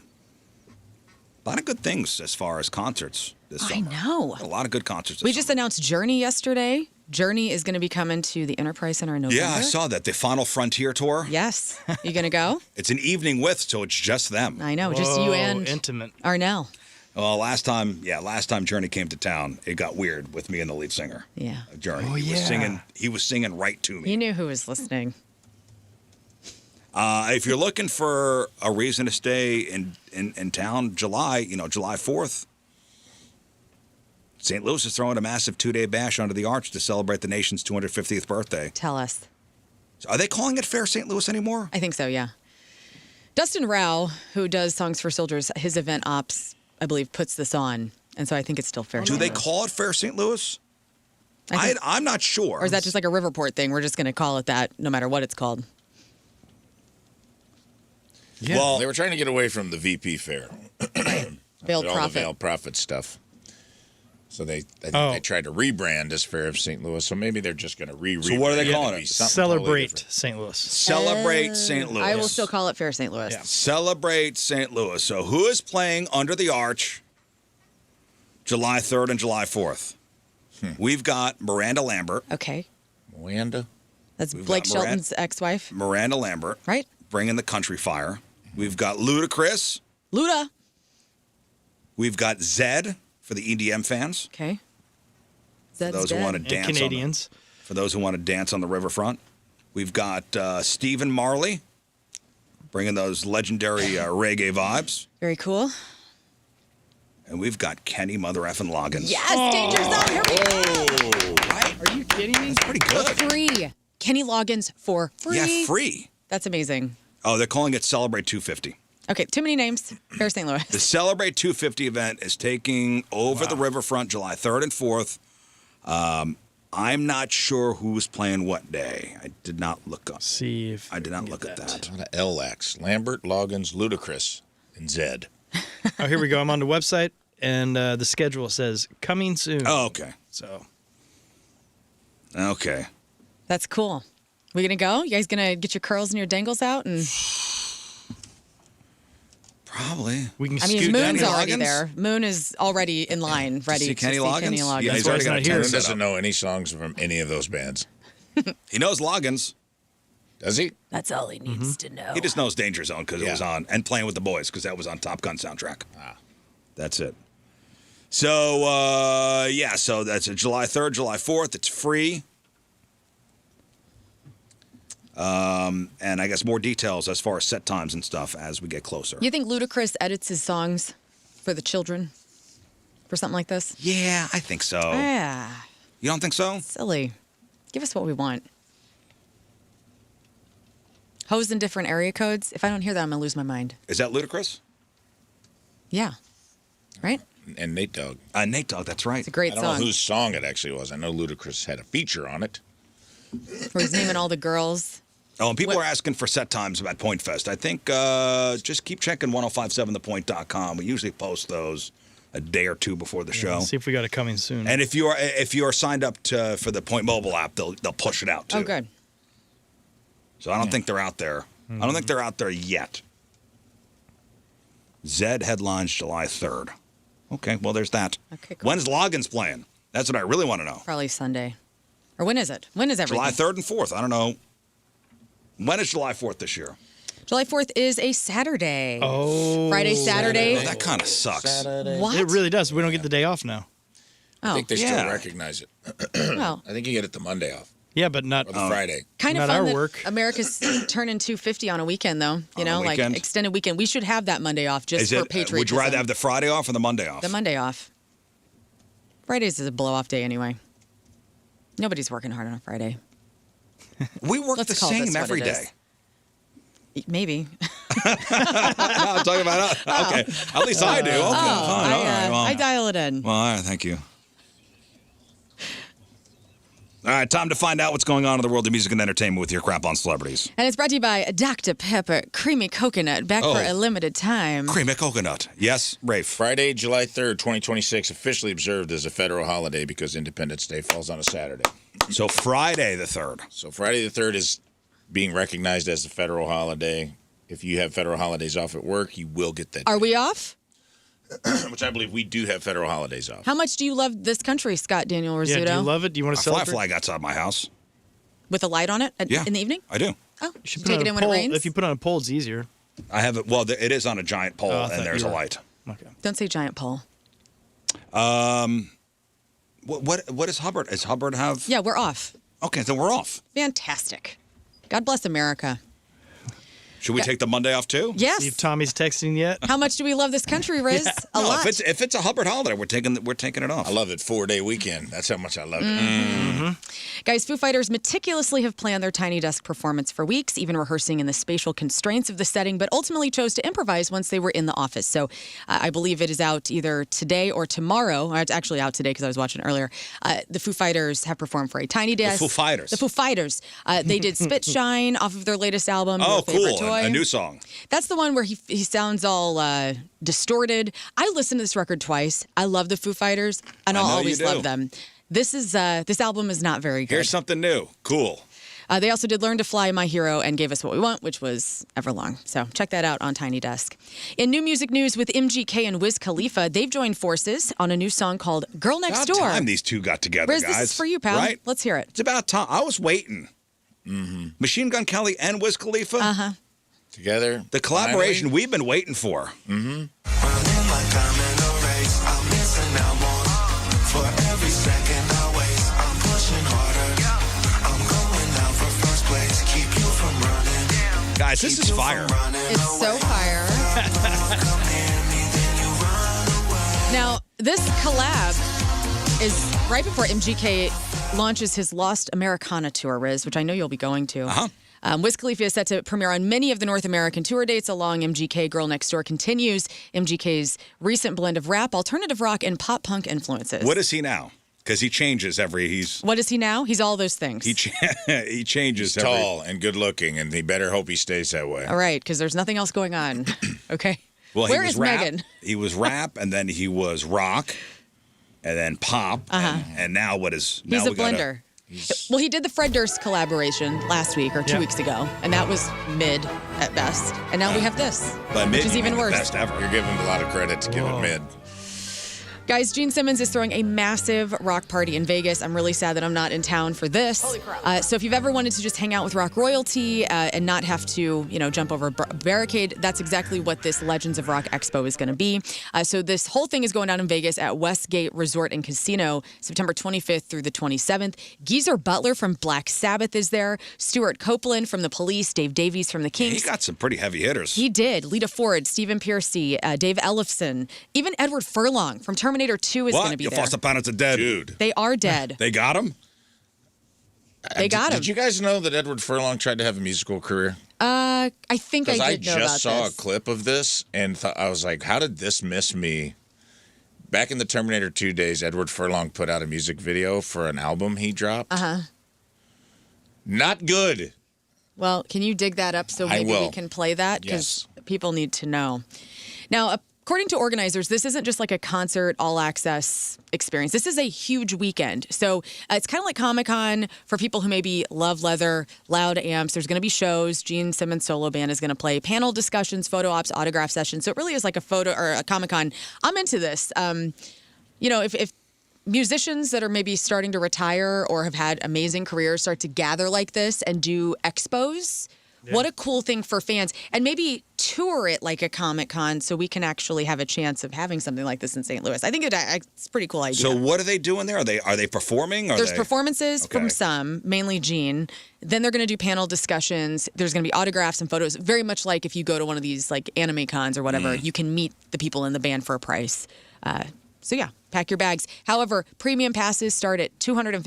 lot of good things as far as concerts this I summer. know. A lot of good concerts this We just summer. announced Journey yesterday. Journey is going to be coming to the Enterprise Center in November. Yeah, I saw that. The Final Frontier Tour. Yes. You going to go? It's an evening with, so it's just them. I know. Just you and intimate. Arnell. Well, last time Journey came to town, it got weird with me and the lead singer. Yeah. of Journey. Oh, He was singing right to me. He knew who was listening. If you're looking for a reason to stay in town, July 4th, St. Louis is throwing a massive 2-day bash under the arch to celebrate the nation's 250th birthday. Tell us. Are they calling it Fair St. Louis anymore? I think so, yeah. Dustin Rao, who does Songs for Soldiers, his event ops, I believe, puts this on. And so I think it's still Fair Do St. they Louis. call it Fair St. Louis? I'm not sure. Or is that just like a Riverport thing? We're just going to call it that no matter what it's called. Yeah. Well, they were trying to get away from the VP fair. Veiled all Prophet. the Veiled Prophet stuff. So I think they tried to rebrand as Fair of St. Louis. So maybe they're just going to re-rebrand. So what are they calling it? Celebrate St. Louis. Celebrate St. Louis. I will still call it Fair St. Louis. Yeah. Celebrate St. Louis. So who is playing Under the Arch July 3rd and July 4th? We've got Miranda Lambert. Okay. Miranda? That's Blake Shelton's ex-wife. Miranda Lambert. Right. Bringing the country fire. We've got Ludacris. Luda. We've got Zed for the EDM fans. Okay. For those who want to dance. And Canadians. For those who want to dance on the riverfront. We've got Stephen Marley. Bringing those legendary reggae vibes. Very cool. And we've got Kenny Mother Effin' Loggins. Yes, Danger Zone. Here we go. Right? Are you kidding me? That's pretty good. For free. Kenny Loggins for free. Yeah, free. That's amazing. Oh, they're calling it Celebrate 250. Okay, too many names. Fair St. Louis. The Celebrate 250 event is taking over the riverfront July 3rd and 4th. I'm not sure who's playing what day. I did not look up. See if I did not look at that. A lot of LX. Lambert, Loggins, Ludacris, and Zed. Oh, here we go. I'm on the website, and the schedule says coming soon. Oh, okay. So. Okay. That's cool. We gonna go? You guys gonna get your curls and your dangles out and? Probably. We can I mean, scoot Moon's Kenny already Loggins? there. Moon is already in line, ready see to Kenny see Loggins? Kenny Loggins. Yeah, he's already got not a here. tent He set doesn't up. know any songs from any of those bands. He knows Loggins. Does he? That's all he needs to know. He just knows Danger Zone because it Yeah. was on, and Playing with the Boys because that was on Top Gun soundtrack. That's it. So, so that's July 3rd, July 4th. It's free. And I guess more details as far as set times and stuff as we get closer. You think Ludacris edits his songs for the children for something like this? Yeah, I think so. Yeah, You don't think so? silly. Give us what we want. Hoes in different area codes. If I don't hear that, I'm gonna lose my mind. Is that ludicrous? Yeah, right? And Nate Dogg. Nate Dogg, that's right. It's a great I don't song. know whose song it actually was. I know Ludacris had a feature on it. Where he's naming all the girls. Oh, and people are asking for set times about Point Fest. I think just keep checking 1057thepoint.com. We usually post those a day or two before the show. See if we got it coming soon. And if you are signed up for the Point mobile app, they'll push it out too. Oh, good. So I don't think they're out there. I don't think they're out there yet. Zed headlines July 3rd. Okay, well there's that. Okay, cool. When's Loggins playing? That's what I really want to know. Probably Sunday. Or when is it? When is everything? July 3rd and 4th. I don't know. When is July 4th this year? July 4th is a Saturday. Oh. Friday, Saturday. Oh, that kind of sucks. What? It really does. We don't get the day off now. I think they still yeah. recognize it. Well, I think you get it the Monday off. Yeah, but not. Or the Friday. kind of Not fun our that work. America's turning 250 on a weekend, though. You On a know, like weekend? extended weekend. We should have that Monday off just Is for it? patriotism. Would you rather have the Friday off or the Monday off? The Monday off? Fridays is a blow-off day anyway. Nobody's working hard on a Friday. We work Let's the call this same what every it day. is. Maybe. No, I'm talking about us. Okay. At least I do. Okay, fine. All right. Well, I dial it in. well, all right. Thank you. All right, time to find out what's going on in the world of music and entertainment with your crap on celebrities. And it's brought to you by Dr. Pepper Creamy Coconut, back for a limited time. Creamy coconut. Yes, Rafe. Friday, July 3rd, 2026, officially observed as a federal holiday because Independence Day falls on a Saturday. So Friday the 3rd. So Friday the 3rd is being recognized as a federal holiday. If you have federal holidays off at work, you will get that. Are we off? Which I believe we do have federal holidays off. How much do you love this country, Scott Daniel Rizzuto? Yeah, do you love it? Do you want to I fly a celebrate? flag outside my house. With a light on it Yeah. in the evening? I do. Oh, You you should take put it in on when a it pole. rains? If you put it on a pole, it's easier. I have it. Well, it is on a giant pole, I and thought there's you a were- light. Okay. Don't say giant pole. What is Hubbard? Does Hubbard have? Yeah, we're off. Okay, then we're off. Fantastic. God bless America. Should we take the Monday off too? Yes. See if Tommy's texting yet. How much do we love this country, Rizz? A lot. If it's a Hubbard holiday, we're taking it off. I love it. 4-day weekend. That's how much I love it. Mm-hmm. Guys, Foo Fighters meticulously have planned their Tiny Desk performance for weeks, even rehearsing in the spatial constraints of the setting, but ultimately chose to improvise once they were in the office. So I believe it is out either today or tomorrow. Or it's actually out today because I was watching earlier. The Foo Fighters have performed for a Tiny Desk. The Foo Fighters. The Foo Fighters. They did Spit Shine off of their latest album. Oh, Your Favorite cool. Toy. A new song. That's the one where he sounds all distorted. I listened to this record twice. I love the Foo Fighters, and I'll always love them. This album is not very good. Here's something new. Cool. They also did Learn to Fly, My Hero, and Gave Us What We Want, which was Everlong. So check that out on Tiny Desk. In new music news with MGK and Wiz Khalifa, they've joined forces on a new song called Girl Next Door. About time these two got together, Rizz, guys. this is for you, pal. Right? Let's hear it. It's about time. I was waiting. Mm-hmm. Machine Gun Kelly and Wiz Khalifa. Uh-huh. Together. The collaboration finally. we've been waiting for. Mm-hmm. Guys, this is fire. It's so fire. Now, this collab is right before MGK launches his Lost Americana tour, Rizz, which I know you'll be going to. Uh-huh. Wiz Khalifa is set to premiere on many of the North American tour dates along MGK. Girl Next Door continues MGK's recent blend of rap, alternative rock, and pop punk influences. What is he now? Because he changes What is he now? He's all those things. He changes. He's tall and good looking, and he better hope he stays that way. All right, because there's nothing else going on. Okay. Well, Where he was is rap. Megan? He was rap, and then he was rock, and then pop, and now what is? He's now a blender. Well, he did the Fred Durst collaboration last week or 2 weeks ago, and that was mid at best. And now we have this, which is even worse. Best ever. You're giving him a lot of credit to give it mid. Guys, Gene Simmons is throwing a massive rock party in Vegas. I'm really sad that I'm not in town for this. Holy crap. So if you've ever wanted to just hang out with rock royalty and not have to, jump over a barricade, that's exactly what this Legends of Rock Expo is going to be. So this whole thing is going down in Vegas at Westgate Resort and Casino, September 25th through the 27th. Geezer Butler from Black Sabbath is there. Stuart Copeland from The Police. Dave Davies from The Kinks. He got some pretty heavy hitters. He did. Lita Ford, Stephen Piercy, Dave Ellefson, even Edward Furlong from Terminator 2 is going to be Your there. foster parents are dead. Dude. They are dead. They got him? They got him. Did you guys know that Edward Furlong tried to have a musical career? I think I Because I did know about just saw this. a clip of this and I was like, how did this miss me? Back in the Terminator 2 days, Edward Furlong put out a music video for an album he dropped. Uh-huh. Not good. Well, can you dig that up so I maybe we will. can play that? Because people need to know. Now, according to organizers, this isn't just like a concert all-access experience. This is a huge weekend. So it's kind of like Comic-Con for people who maybe love leather, loud amps. There's going to be shows. Gene Simmons' solo band is going to play panel discussions, photo ops, autograph sessions. So it really is like a photo or a Comic-Con. I'm into this. If musicians that are maybe starting to retire or have had amazing careers start to gather like this and do expos, what a cool thing for fans. And maybe tour it like a Comic-Con so we can actually have a chance of having something like this in St. Louis. I think it's a pretty cool idea. So what are they doing there? Are they performing? There's performances from some, mainly Gene. Then they're going to do panel discussions. There's going to be autographs and photos. Very much like if you go to one of these like anime cons or whatever, you can meet the people in the band for a price. So yeah, pack your bags. However, premium passes start at $250.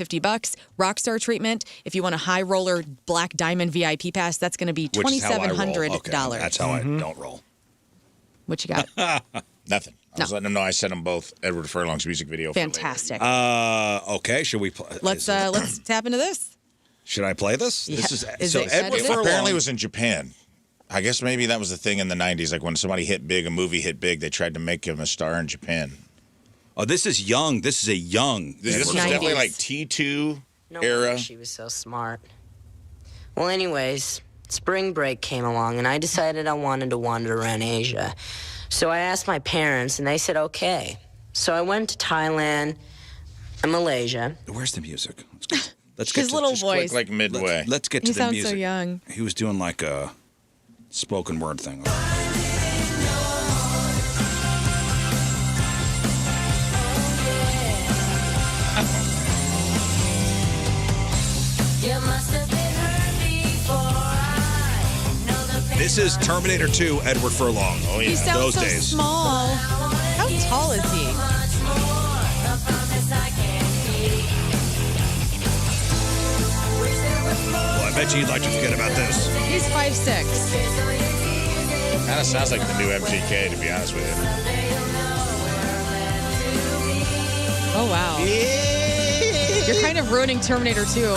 Rockstar treatment, if you want a high roller black diamond VIP pass, that's going to be $2,700. Okay, that's how I don't roll. What you got? Nothing. I was letting them know I sent them both Edward Furlong's music video. Fantastic. Okay, should we play? Let's tap into this. Should I play this? Yeah. This Is so it Edward edited? Furlong Apparently it was in Japan. I guess maybe that was the thing in the 90s. Like when somebody hit big, a movie hit big, they tried to make him a star in Japan. Oh, this is young. This is a young. This was 90s. definitely like T2 era. Wonder she was so smart. Well, anyways, spring break came along, and I decided I wanted to wander around Asia. So I asked my parents, and they said okay. So I went to Thailand and Malaysia. Where's the music? Let's get His to little just voice. Like midway. Let's get to He the sounds music. so young. He was doing like a spoken word thing. This is Terminator 2, Edward Furlong. Oh, yeah. He sounds Those so days. small. How tall is he? Well, I bet you'd like to forget about this. He's 5'6". Kind of sounds like the new MGK, to be honest with you. Oh, wow. You're kind of ruining Terminator 2.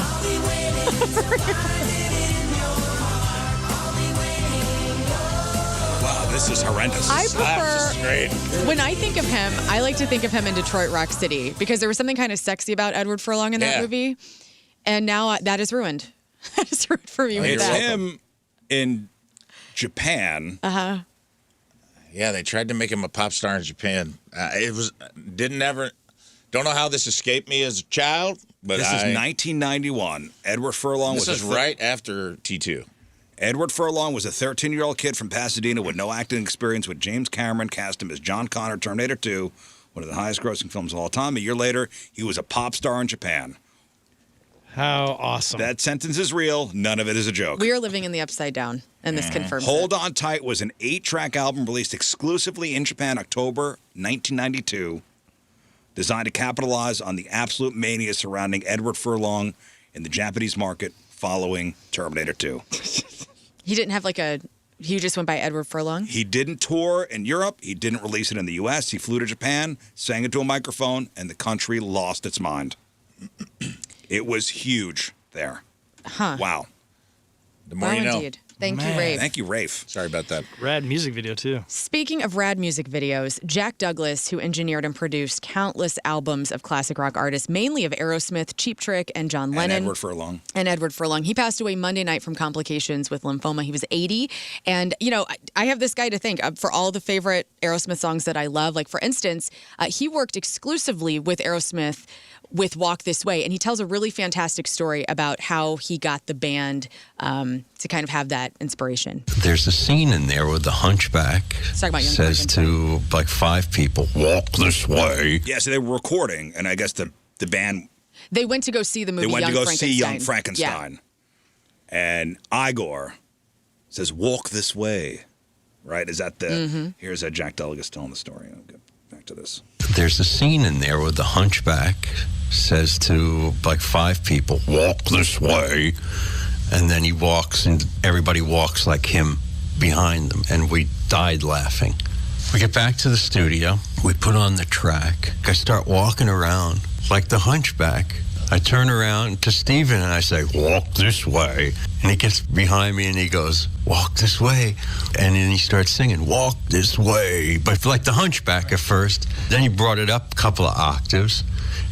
Wow, this is horrendous. I This prefer, is great. when I think of him, I like to think of him in Detroit Rock City because there was something kind of sexy about Edward Furlong in that Yeah. movie. And now that is ruined. That is ruined for me with It's that. him in Japan. Yeah, they tried to make him a pop star in Japan. Don't know how this escaped me as a child, but This is 1991. Edward Furlong This was is right after T2. Edward Furlong was a 13-year-old kid from Pasadena with no acting experience when James Cameron cast him as John Connor, Terminator 2, one of the highest-grossing films of all time. A year later, he was a pop star in Japan. How awesome. That sentence is real. None of it is a joke. We are living in the upside down, and this confirms Hold it. On Tight was an 8-track album released exclusively in Japan October 1992, designed to capitalize on the absolute mania surrounding Edward Furlong in the Japanese market following Terminator 2. He didn't have he just went by Edward Furlong? He didn't tour in Europe. He didn't release it in the U.S. He flew to Japan, sang into a microphone, and the country lost its mind. It was huge there. Huh. Wow. The more Wow, you know. indeed. Thank you, Man. Rafe. Thank you, Rafe. Sorry about that. Rad music video, too. Speaking of rad music videos, Jack Douglas, who engineered and produced countless albums of classic rock artists, mainly of Aerosmith, Cheap Trick, and John Lennon. And Edward Furlong. He passed away Monday night from complications with lymphoma. He was 80. And, I have this guy to thank for all the favorite Aerosmith songs that I love. Like, for instance, he worked exclusively with Aerosmith with Walk This Way. And he tells a really fantastic story about how he got the band to kind of have that inspiration. There's a scene in there where the hunchback talking about Young says to like 5 people, walk this way. Yeah, so they were recording, and I guess the band, They went to go see the movie they went Young to go Frankenstein. see Young Frankenstein. Yeah. And Igor says, walk this way. Right? Is that the... Mm-hmm. Here's Jack Douglas telling the story. I'll get back to this. There's a scene in there where the hunchback says to like 5 people, walk this way. And then he walks and everybody walks like him behind them. And we died laughing. We get back to the studio. We put on the track. I start walking around like the hunchback. I turn around to Steven and I say, walk this way. And he gets behind me and he goes, walk this way. And then he starts singing, walk this way. But like the hunchback at first. Then he brought it up a couple of octaves.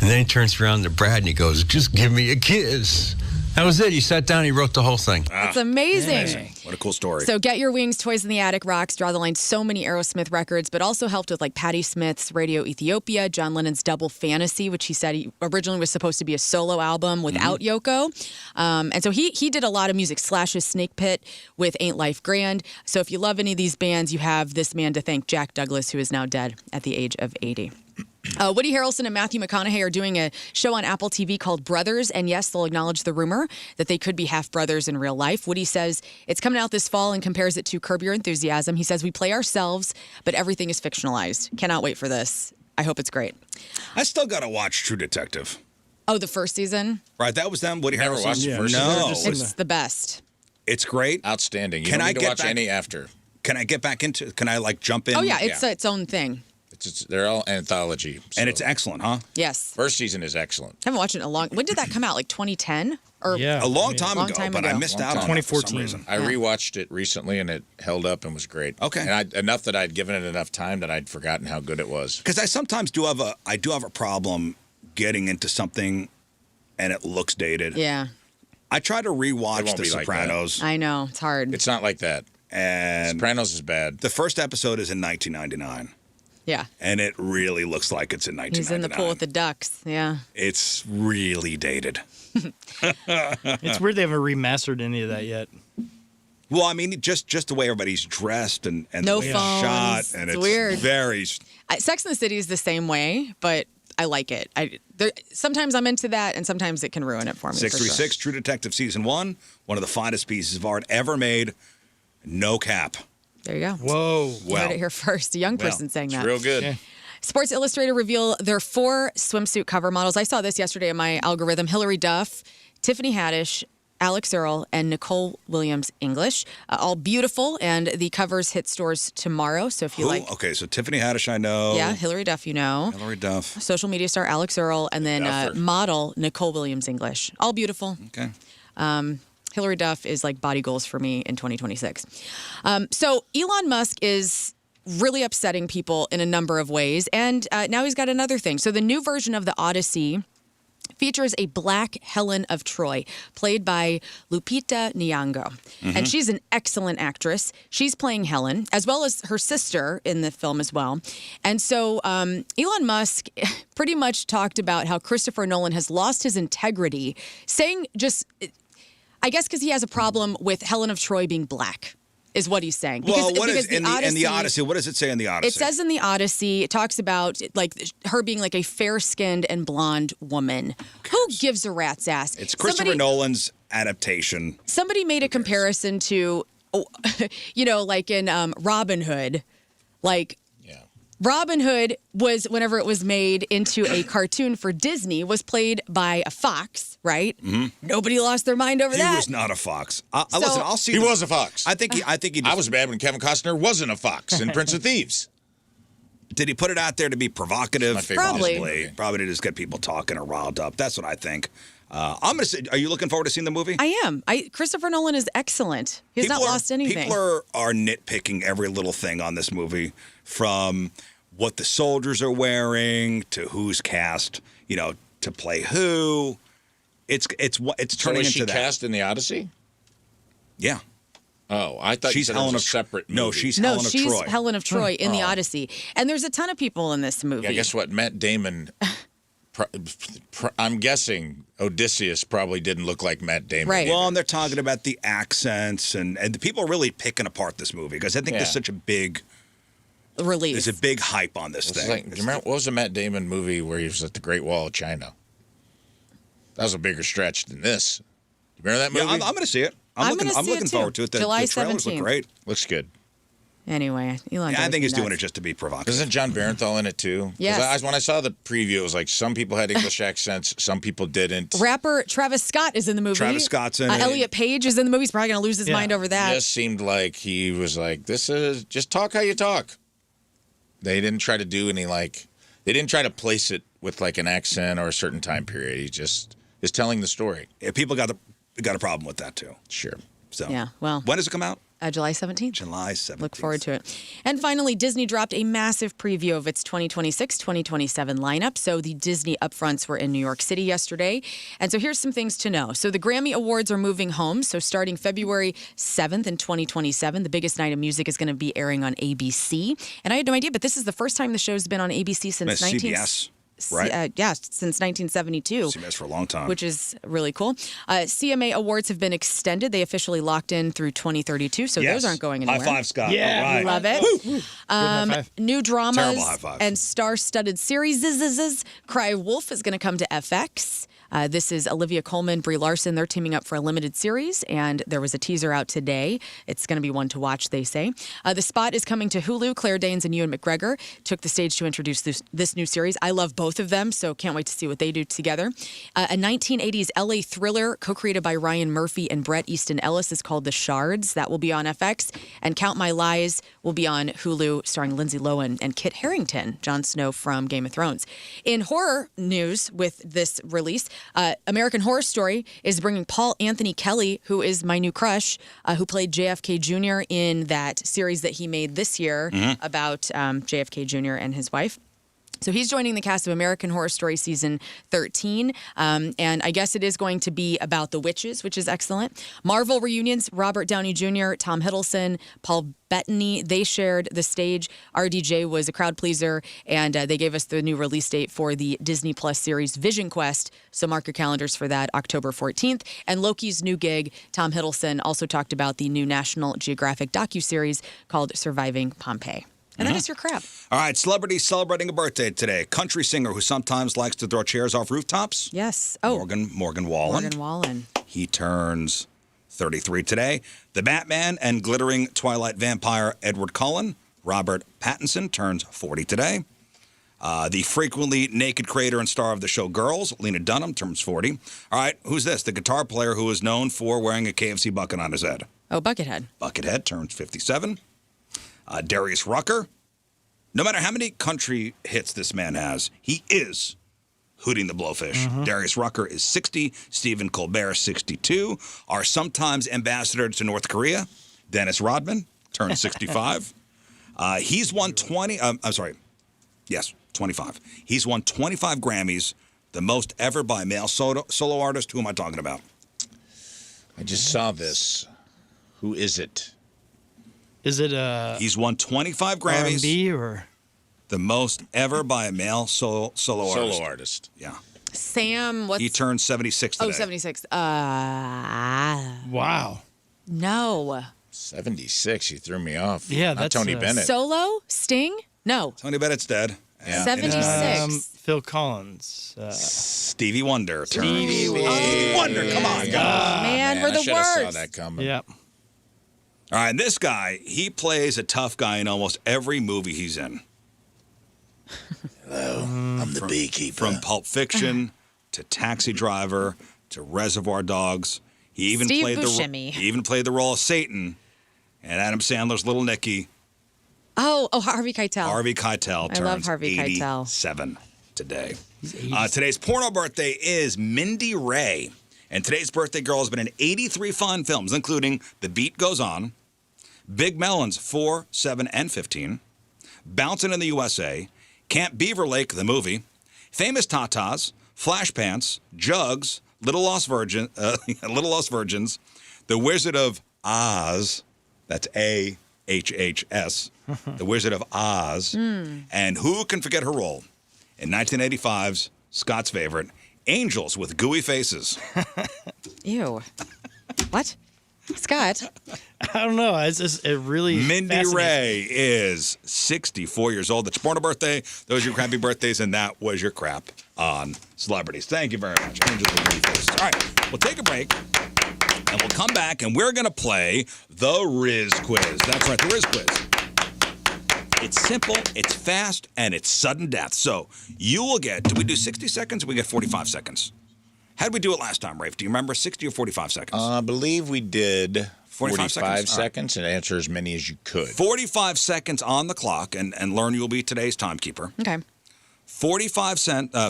And then he turns around to Brad and he goes, just give me a kiss. That was it. He sat down, he wrote the whole thing. It's amazing. What a cool story. So Get Your Wings, Toys in the Attic, Rocks, Draw the Line, so many Aerosmith records, but also helped with like Patti Smith's Radio Ethiopia, John Lennon's Double Fantasy, which he said he originally was supposed to be a solo album without Yoko. And so he did a lot of music, Slash's Snake Pit with Ain't Life Grand. So if you love any of these bands, you have this man to thank, Jack Douglas, who is now dead at the age of 80. Woody Harrelson and Matthew McConaughey are doing a show on Apple TV called Brothers, and yes, they'll acknowledge the rumor that they could be half brothers in real life. Woody says it's coming out this fall and compares it to Curb Your Enthusiasm. He says we play ourselves, but everything is fictionalized. Cannot wait for this. I hope it's great. I still got to watch True Detective. Oh, the first season? Right, that was them. Woody Never Harrelson. watched the first No, season. It's the best. it's great. Outstanding. You Can don't I need to get watch back- any after. Can I get back into? Can I like jump in? Oh, yeah, it's its own thing. They're all anthology. And so- it's excellent, huh? Yes. First season is excellent. I haven't watched it in a long... When did that come out? Like 2010? Or Yeah. A long time Long ago, time but I ago. missed Long out time. on it for some 2014. reason. I rewatched it recently and it held up and was great. Okay. And enough that I'd given it enough time that I'd forgotten how good it was. Because I sometimes do have a problem getting into something and it looks dated. Yeah, I try to It rewatch won't The be like Sopranos, I know. It's hard. It's not like that. and Sopranos is bad. the first episode is in 1999, Yeah. and it really looks like it's in 1999. He's in the pool with the ducks. Yeah. It's really dated. It's weird they haven't remastered any of that yet. Well, I mean, just the way everybody's dressed and No the way it's phones. shot, and It's it's weird. very. Sex and the City is the same way, but I like it. Sometimes I'm into that, and sometimes it can ruin it for me. 636 True Detective Season 1, one of the finest pieces of art ever made. No cap. There you go. Whoa. You heard it here first. A young person saying that. Real good. Okay. Sports Illustrated reveal their 4 swimsuit cover models. I saw this yesterday in my algorithm. Hillary Duff, Tiffany Haddish, Alex Earle, and Nicole Williams English. All beautiful, and the covers hit stores tomorrow. So if you like... Okay, so Tiffany Haddish, I know. Yeah, Hillary Duff, you know. Hillary Duff. Social media star Alex Earle, and then model Nicole Williams English. All beautiful. Okay. Hillary Duff is like body goals for me in 2026. So Elon Musk is really upsetting people in a number of ways. And now he's got another thing. So the new version of the Odyssey features a black Helen of Troy, played by Lupita Nyong'o. And she's an excellent actress. She's playing Helen, as well as her sister in the film as well. And so Elon Musk pretty much talked about how Christopher Nolan has lost his integrity, saying just, I guess because he has a problem with Helen of Troy being black. Is what he's saying. Well, what is in the Odyssey? What does it say in the Odyssey? It says in the Odyssey, it talks about like her being like a fair-skinned and blonde woman. Who gives a rat's ass? It's Christopher Nolan's adaptation. Somebody made a comparison to, like in Robin Hood, like. Robin Hood was, whenever it was made into a cartoon for Disney, was played by a fox, right? Mm-hmm. Nobody lost their mind over that. He was not a fox. Listen, I'll see. He was a fox. I think he. I was mad when Kevin Costner wasn't a fox in Prince of Thieves. Did he put it out there to be provocative? Probably. Probably to just get people talking or riled up. That's what I think. I'm gonna say, are you looking forward to seeing the movie? I am. Christopher Nolan is excellent. He's not lost anything. People are nitpicking every little thing on this movie, from what the soldiers are wearing to who's cast, to play who. It's turning into that. She cast in the Odyssey? Yeah. Oh, I thought she's Helen of separate movie. No, she's Helen of Troy. No, she's Helen of Troy in the Odyssey. And there's a ton of people in this movie. Yeah, guess what? Matt Damon, I'm guessing Odysseus probably didn't look like Matt Damon. Right. Well, and they're talking about the accents, and the people are really picking apart this movie because I think there's such a big release. There's a big hype on this thing. Do you remember, what was the Matt Damon movie where he was at the Great Wall of China? That was a bigger stretch than this. You remember that movie? Yeah, I'm going to see it. I'm looking forward to it. July the trailers 17th. look great. Looks good. Anyway, Elon. I think he's doing it just to be provocative. Isn't John Barenthal in it too? Yes. When I saw the preview, it was like some people had English accents, some people didn't. Rapper Travis Scott is in the movie. Travis Scott's in it. Elliot Page is in the movie. He's probably going to lose his mind over that. It just seemed like he was like, "This is just talk how you talk." They didn't try to do any they didn't try to place it with like an accent or a certain time period. He just is telling the story. Yeah, people got a problem with that too. Sure. So yeah, well, when does it come out? July 17th. July 17th. Look forward to it. And finally, Disney dropped a massive preview of its 2026-2027 lineup. So the Disney upfronts were in New York City yesterday. And so here's some things to know. So the Grammy Awards are moving home. So starting February 7th in 2027, the biggest night of music is going to be airing on ABC. And I had no idea, but this is the first time the show's been on ABC since CBS. Right? Since 1972. CBS for a long time. Which is really cool. CMA awards have been extended. They officially locked in through 2032, so those aren't going anywhere. High five, Scott. Yeah. All right. Love it. New dramas Terrible high five. and star-studded series. Cry Wolf is going to come to FX. This is Olivia Colman, Brie Larson. They're teaming up for a limited series, and there was a teaser out today. It's going to be one to watch, they say. The Spot is coming to Hulu. Claire Danes and Ewan McGregor took the stage to introduce this new series. I love both of them, so can't wait to see what they do together. A 1980s LA thriller co-created by Ryan Murphy and Bret Easton Ellis is called The Shards. That will be on FX. And Count My Lies will be on Hulu, starring Lindsay Lohan and Kit Harington, Jon Snow from Game of Thrones. In horror news with this release, American Horror Story is bringing Paul Anthony Kelly, who is my new crush, who played JFK Jr. in that series that he made this year about JFK Jr. and his wife. So he's joining the cast of American Horror Story Season 13. And I guess it is going to be about the witches, which is excellent. Marvel reunions, Robert Downey Jr., Tom Hiddleston, Paul Bettany, they shared the stage. RDJ was a crowd pleaser, and they gave us the new release date for the Disney Plus series Vision Quest. So mark your calendars for that, October 14th. And Loki's new gig, Tom Hiddleston also talked about the new National Geographic docuseries called Surviving Pompeii. And that is your crap. All right, celebrity celebrating a birthday today. Country singer who sometimes likes to throw chairs off rooftops. Yes. Oh. Morgan Wallen. Morgan Wallen. He turns 33 today. The Batman and glittering Twilight vampire Edward Cullen, Robert Pattinson, turns 40 today. The frequently naked creator and star of the show Girls, Lena Dunham, turns 40. All right, who's this? The guitar player who is known for wearing a KFC bucket on his head. Oh, Buckethead. Buckethead turns 57. Darius Rucker. No matter how many country hits this man has, he is Hooting the Blowfish. Darius Rucker is 60. Stephen Colbert, 62. Our sometimes ambassador to North Korea, Dennis Rodman, turns 65. He's won 20. Yes, 25. He's won 25 Grammys, the most ever by a male solo artist. Who am I talking about? I just saw this. Who is it? Is it He's won 25 Grammys. R&B or The most ever by a male solo artist. Solo artist. Yeah. Sam, what's... He turned 76 today. Oh, 76. wow? No. 76. You threw me off. Yeah, Not that's Tony Bennett. Solo? Sting? No. Tony Bennett's dead. Yeah. 76. Phil Collins. Stevie Wonder turns. Stevie Wonder, come on, guys. Man, we're I the should have saw worst. that coming. Yeah. All right, this guy, he plays a tough guy in almost every movie he's in. Hello, I'm the beekeeper. From Pulp Fiction to Taxi Driver to Reservoir Dogs. He even Steve played Buscemi. He even played the role of Satan and Adam Sandler's Little Nicky. Oh, Harvey Keitel. Harvey Keitel I turns love Harvey Keitel. 87 today. Today's porno birthday is Mindy Ray. And today's birthday girl has been in 83 fun films, including The Beat Goes On, Big Melons 4, 7, and 15, Bouncin' in the USA, Camp Beaver Lake, the movie, Famous Tatas, Flash Pants, Jugs, Little Lost Virgins, The Wizard of Oz, that's A-H-H-S, The Wizard of Oz, and who can forget her role in 1985's Scott's favorite, Angels with Gooey Faces. Ew. What? Scott? I don't know. It's just, it really Mindy fascinates Ray is 64 years old. That's porno birthday. Those are your crappy birthdays, and that was your crap on celebrities. Thank you very much. Angels with Gooey Faces. All right, we'll take a break, and we'll come back, and we're going to play the Rizz quiz. That's right, the Rizz quiz. It's simple, it's fast, and it's sudden death. So you will get, did we do 60 seconds or we get 45 seconds? How did we do it last time, Rafe? Do you remember 60 or 45 seconds? I believe we did 45 seconds? seconds and answer as many as you could. 45 seconds on the clock, and learn you'll be today's timekeeper. Okay. 45 seconds on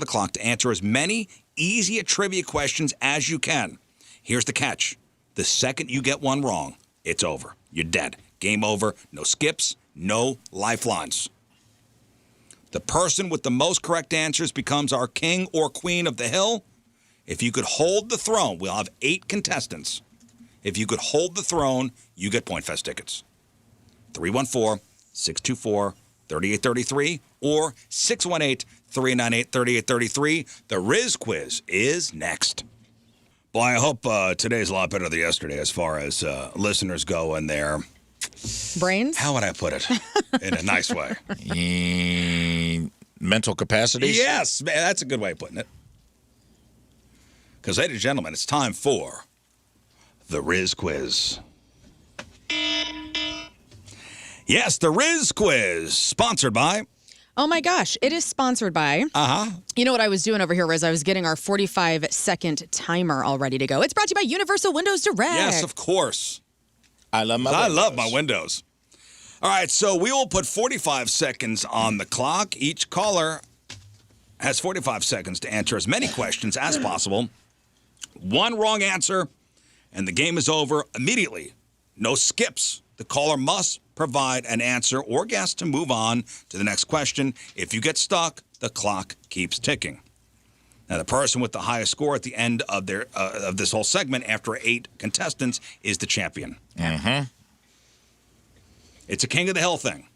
the clock to answer as many easy trivia questions as you can. Here's the catch. The second you get one wrong, it's over. You're dead. Game over. No skips. No lifelines. The person with the most correct answers becomes our king or queen of the hill. If you could hold the throne, we'll have 8 contestants. If you could hold the throne, you get Point Fest tickets. 314-624-3833 or 618-398-3833. The Rizz quiz is next. Boy, I hope today's a lot better than yesterday as far as listeners go in there. Brains? How would I put it? In a nice way. Mental capacities? Yes, man, that's a good way of putting it. Because, ladies and gentlemen, it's time for the Rizz quiz. Yes, the Rizz quiz, sponsored by... Oh my gosh, it is sponsored by... You know what I was doing over here, Riz? I was getting our 45-second timer all ready to go. It's brought to you by Universal Windows Direct. Yes, of course. I love my windows. All right, so we will put 45 seconds on the clock. Each caller has 45 seconds to answer as many questions as possible. One wrong answer, and the game is over immediately. No skips. The caller must provide an answer or guess to move on to the next question. If you get stuck, the clock keeps ticking. Now, the person with the highest score at the end of this whole segment, after 8 contestants, is the champion. Mm-hmm. It's a king of the hill thing.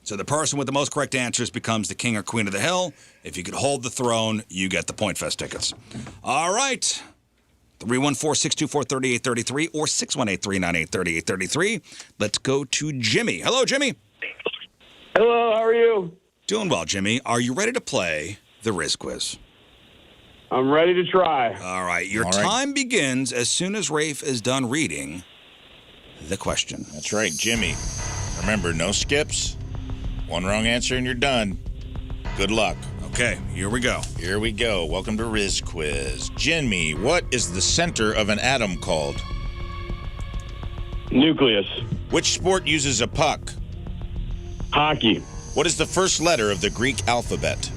So the person with the most correct answers becomes the king or queen of the hill. If you could hold the throne, you get the Point Fest tickets. All right. 314-624-3833 or 618-398-3833. Let's go to Jimmy. Hello, Jimmy. Hello, how are you? Doing well, Jimmy. Are you ready to play the Rizz quiz? I'm ready to try. All right. Your time begins as soon as Rafe is done reading the question. That's right, Jimmy. Remember, no skips. One wrong answer and you're done. Good luck. Okay, here we go. Here we go. Welcome to Rizz Quiz. Jimmy, what is the center of an atom called? Nucleus. Which sport uses a puck? Hockey. What is the first letter of the Greek alphabet?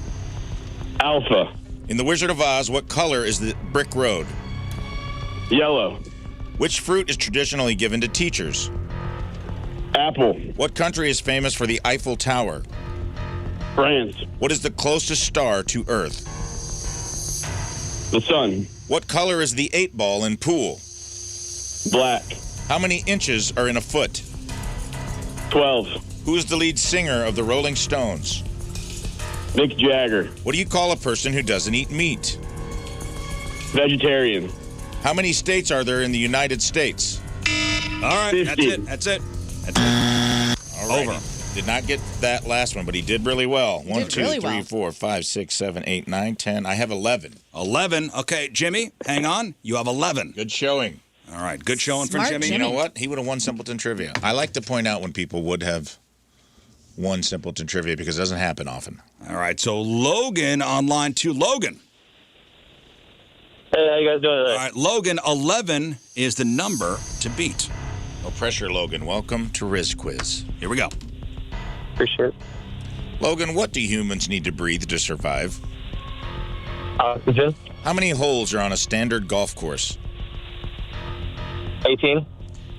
Alpha. In The Wizard of Oz, what color is the brick road? Yellow. Which fruit is traditionally given to teachers? Apple. What country is famous for the Eiffel Tower? France. What is the closest star to Earth? The sun. What color is the 8-ball in pool? Black. How many inches are in a foot? 12. Who is the lead singer of the Rolling Stones? Mick Jagger. What do you call a person who doesn't eat meat? Vegetarian. How many states are there in the United States? All right, 50. That's it. All right. Over. Did not get that last one, but he did really well. He 1, did 2, really 3, well. 4, 5, 6, 7, 8, 9, 10. I have 11. 11. Okay, Jimmy, hang on. You have 11. Good showing. All right, good showing Smart from Jimmy. You know what? He would have won Simpleton Trivia. I like to point out when people would have won Simpleton Trivia because it doesn't happen often. All right, so Logan on line 2. Logan. Hey, how you guys doing today? All right, Logan, 11 is the number to beat. No pressure, Logan. Welcome to Rizz Quiz. Here we go. Appreciate it. Logan, what do humans need to breathe to survive? Oxygen. How many holes are on a standard golf course? 18.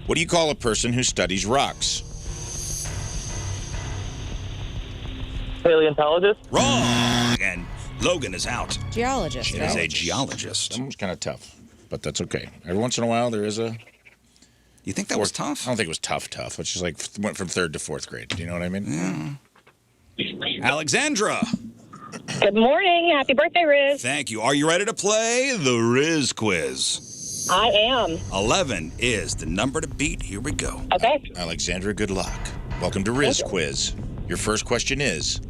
What do you call a person who studies rocks? Paleontologist. Wrong. And Logan is out. Geologist. It is a geologist. That one was kind of tough, but that's okay. Every once in a while, there is a... You think that was tough? I don't think it was tough. It's just like went from 3rd to 4th grade. Do you know what I mean? Yeah. Alexandra. Good morning. Happy birthday, Rizz. Thank you. Are you ready to play the Rizz Quiz? I am. 11 is the number to beat. Here we go. Okay. Alexandra, good luck. Welcome to Rizz Quiz. Your first question is,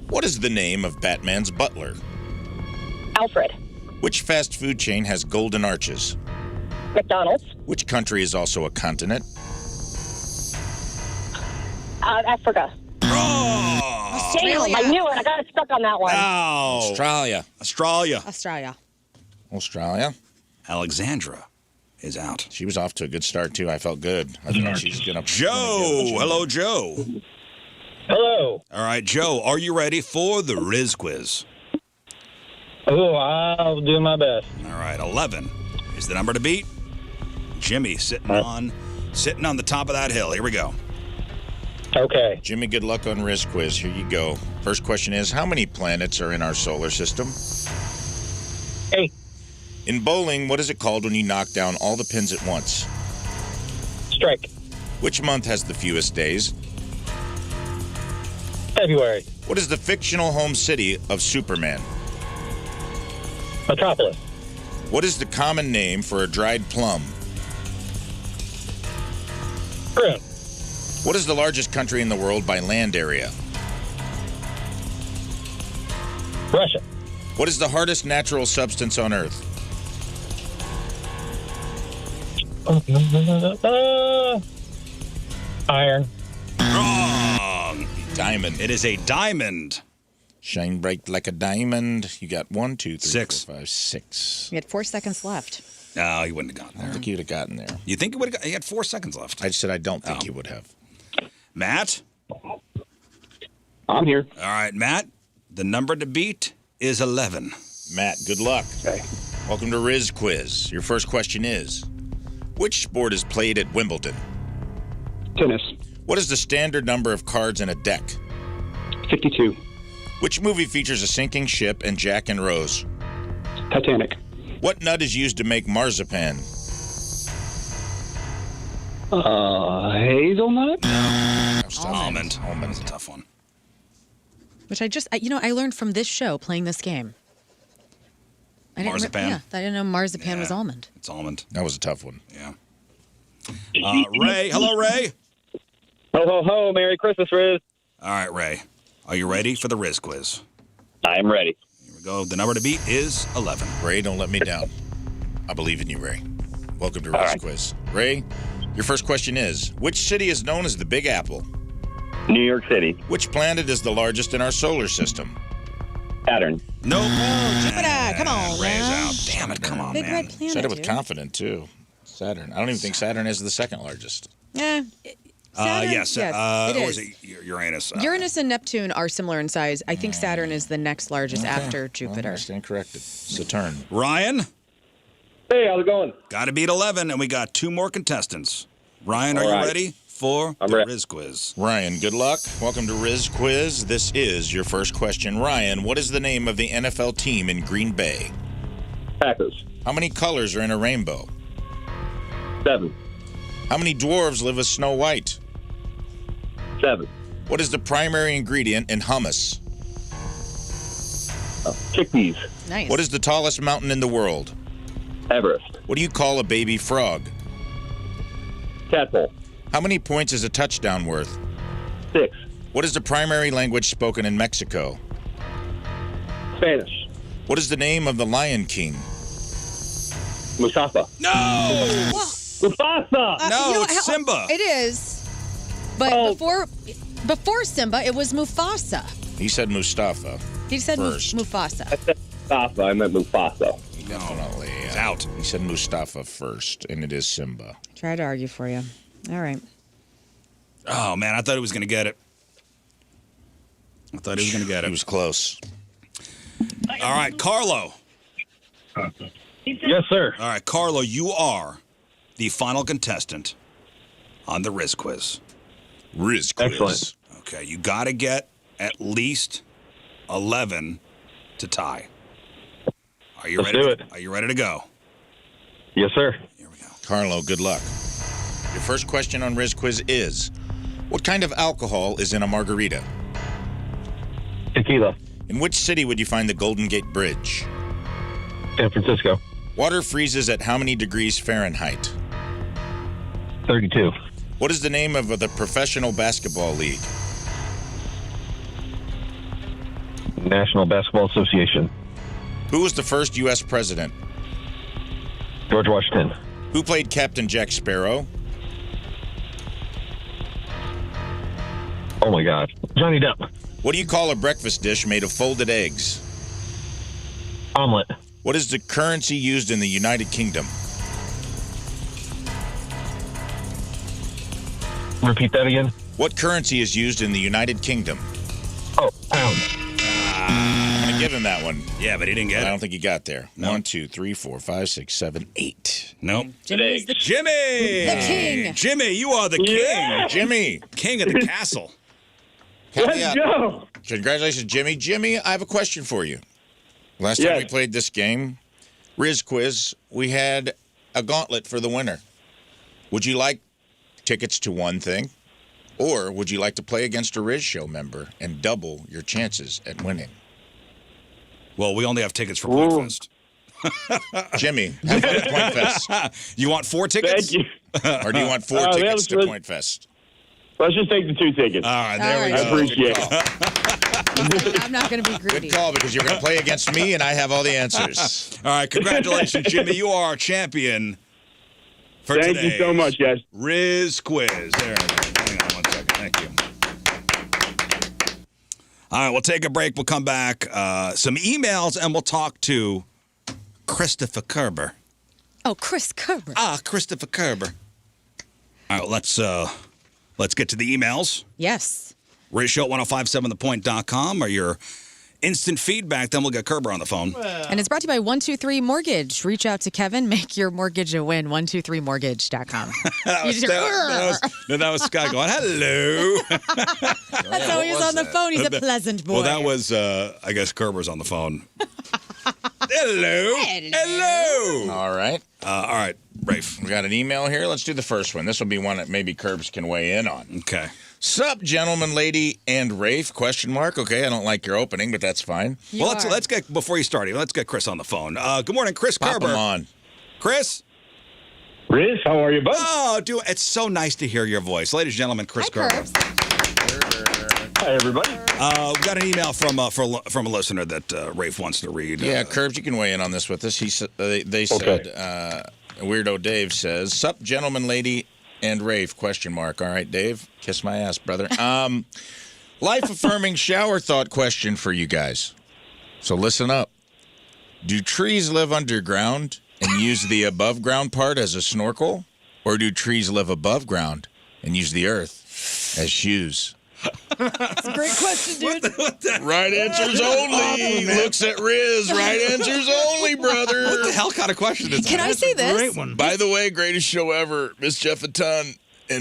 what is the name of Batman's butler? Alfred. Which fast food chain has golden arches? McDonald's. Which country is also a continent? Africa. Oh, Damn, I knew it. I got stuck on that one. Australia. Australia. Australia. Alexandra is out. She was off to a good start, too. I felt good. I thought she's going to... Joe. Hello, Joe. Hello. All right, Joe, are you ready for the Rizz Quiz? Oh, I'll do my best. All right, 11 is the number to beat. Jimmy sitting on the top of that hill. Here we go. Okay. Jimmy, good luck on Rizz Quiz. Here you go. First question is, how many planets are in our solar system? 8. In bowling, what is it called when you knock down all the pins at once? Strike. Which month has the fewest days? February. What is the fictional home city of Superman? Metropolis. What is the common name for a dried plum? Prune. What is the largest country in the world by land area? Russia. What is the hardest natural substance on Earth? Iron. Wrong. Diamond. It is a diamond. Shine bright like a diamond. You got 1, 2, 3, 6. 4, 5, 6. You had 4 seconds left. No, he wouldn't have gotten I don't there. think you'd have gotten there. You think he would have? He had 4 seconds left. I just said I don't think you would have. Matt. I'm here. All right, Matt. The number to beat is 11. Matt, good luck. Okay. Welcome to Rizz Quiz. Your first question is, which sport is played at Wimbledon? Tennis. What is the standard number of cards in a deck? 52. Which movie features a sinking ship and Jack and Rose? Titanic. What nut is used to make marzipan? Hazelnut? Almond. Almond is a tough one. Which I learned from this show playing this game. Marzipan? I didn't know marzipan was Yeah. almond. It's almond. That was a tough one. Yeah. Ray. Hello, Ray. Ho, ho, ho. Merry Christmas, Rizz. All right, Ray. Are you ready for the Rizz Quiz? I am ready. Here we we go. The number to beat is 11. Ray, don't let me down. I believe in you, Ray. Welcome to Rizz Quiz. Ray, your first question is, which city is known as the Big Apple? New York City. Which planet is the largest in our solar system? Saturn. Nope. Jupiter, come on, Ray's now. out. Damn it, come on, Big man. red planet. Said it with dude. confidence, too. Saturn. I don't even think Saturn is the second largest. Yeah. Saturn, Yes. it Or is. is it Uranus? Uranus and Neptune are similar in size. I think Saturn is the next largest after Jupiter. Well, I stand corrected. Saturn. Ryan, Hey, how's it going? got to beat 11, and we got 2 more contestants. Ryan, are All you right. ready for I'm the ready. Rizz Quiz? Ryan, good luck. Welcome to Rizz Quiz. This is your first question. Ryan, what is the name of the NFL team in Green Bay? Packers. How many colors are in a rainbow? 7. How many dwarves live with Snow White? 7. What is the primary ingredient in hummus? Chickpeas. Nice. What is the tallest mountain in the world? Everest. What do you call a baby frog? Tadpole. How many points is a touchdown worth? 6. What is the primary language spoken in Mexico? Spanish. What is the name of the Lion King? Mustafa. No! Mufasa! No, You know it's what? Simba. It is. But Oh. before Simba, it was Mufasa. He said Mustafa. He said First. Mufasa. I said Mustafa. I meant Mufasa. Definitely. It's out. He said Mustafa first, and it is Simba. Try to argue for you. All right. Oh, man, I thought he was going to get it. He was close. All right, Carlo. Yes, sir. All right, Carlo, you are the final contestant on the Rizz Quiz. Rizz Quiz. Excellent. Okay, you got to get at least 11 to tie. Are you Let's ready? do it. Are you ready to go? Yes, sir. Here we go. Carlo, good luck. Your first question on Rizz Quiz is, what kind of alcohol is in a margarita? Tequila. In which city would you find the Golden Gate Bridge? San Francisco. Water freezes at how many degrees Fahrenheit? 32. What is the name of the professional basketball league? National Basketball Association. Who was the first U.S. president? George Washington. Who played Captain Jack Sparrow? Oh, my God. Johnny Depp. What do you call a breakfast dish made of folded eggs? Omelet. What is the currency used in the United Kingdom? Repeat that again. What currency is used in the United Kingdom? Oh, pound. I'm going to give him that one. Yeah, but he didn't I get don't it. think he got there. No. 1, 2, 3, 4, 5, 6, 7, 8. Nope. Jimmy is the Jimmy! The king. Jimmy, you are the Yeah! Jimmy. king of the castle. Let's go. Congratulations, Jimmy. Jimmy, I have a question for you. Last time Yes. we played this game, Rizz Quiz, we had a gauntlet for the winner. Would you like tickets to one thing? Or would you like to play against a Rizz Show member and double your chances at winning? Well, we only have tickets for Point Ooh. Fest. Jimmy, have fun at Point Fest. You want 4 tickets? Thank you. Or do you want 4 Oh, tickets to let's- Point Fest? Let's just take the 2 tickets. All right, there we All go. I appreciate Good it. call. I'm not going to be greedy. Good call, because you're going to play against me, and I have all the answers. All right, congratulations, Jimmy. You are our champion for Thank today. you so much, guys. Rizz Quiz. There. Hang on 1 second. Thank you. All right, we'll take a break. We'll come back. Some emails, and we'll talk to Christopher Kerber. Oh, Chris Kerber. Christopher Kerber. All right, let's get to the emails. Yes. Rizzshow at 1057thepoint.com or your instant feedback. Then we'll get Kerber on the phone. And it's brought to you by 123 Mortgage. Reach out to Kevin. Make your mortgage a win. 123mortgage.com. That was, You just- that was Scott going, hello. That's how he was on the phone. He's a pleasant boy. Well, that was, I guess, Kerber's on the phone. Hello. All right. All right, Rafe. We got an email here. Let's do the first one. This will be one that maybe Curbs can weigh in on. Okay. Sup, gentleman, lady, and Rafe? Question mark. Okay, I don't like your opening, but that's fine. You Well, are. let's get, before you start, let's get Chris on the phone. Good morning, Chris Pop Kerber. him on. Chris? Riz, how are you, bud? Oh, it's so nice to hear your voice. Ladies and gentlemen, Chris Hi, Kerber. Curbs. Hi, everybody. We got an email from a listener that Rafe wants to read. Yeah, Curbs, you can weigh in on this with us. They said, Weirdo Dave says, "Sup, gentleman, lady, and Rafe, question mark. All right, Dave, kiss my ass, brother. Life-affirming shower thought question for you guys. So listen up. Do trees live underground and use the above-ground part as a snorkel? Or do trees live above ground and use the earth as shoes?" It's a great question, dude. Right answers only. Looks at Rizz. Right answers only, brother. What the hell kind of question is that? Can I say this? Great one. By the way, greatest show ever. Miss Jeff a ton.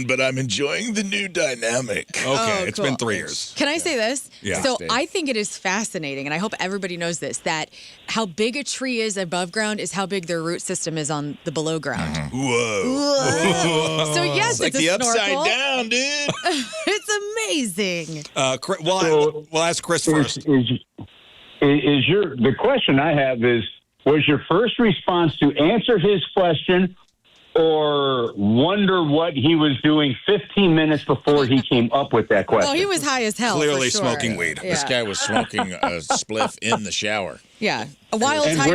But I'm enjoying the new dynamic. Okay, it's cool. been 3 years. Can I say this? Yeah. So Dave. I think it is fascinating, and I hope everybody knows this, that how big a tree is above ground is how big their root system is on the below ground. Whoa. So yes, Like it's the a snorkel. upside down, dude. It's amazing. We'll ask Chris first. The question I have is, was your first response to answer his question or wonder what he was doing 15 minutes before he came up with that question? Oh, he was high as hell. Clearly for sure. smoking weed. Yeah. This guy was smoking a spliff in the shower. Yeah. A wild and typing.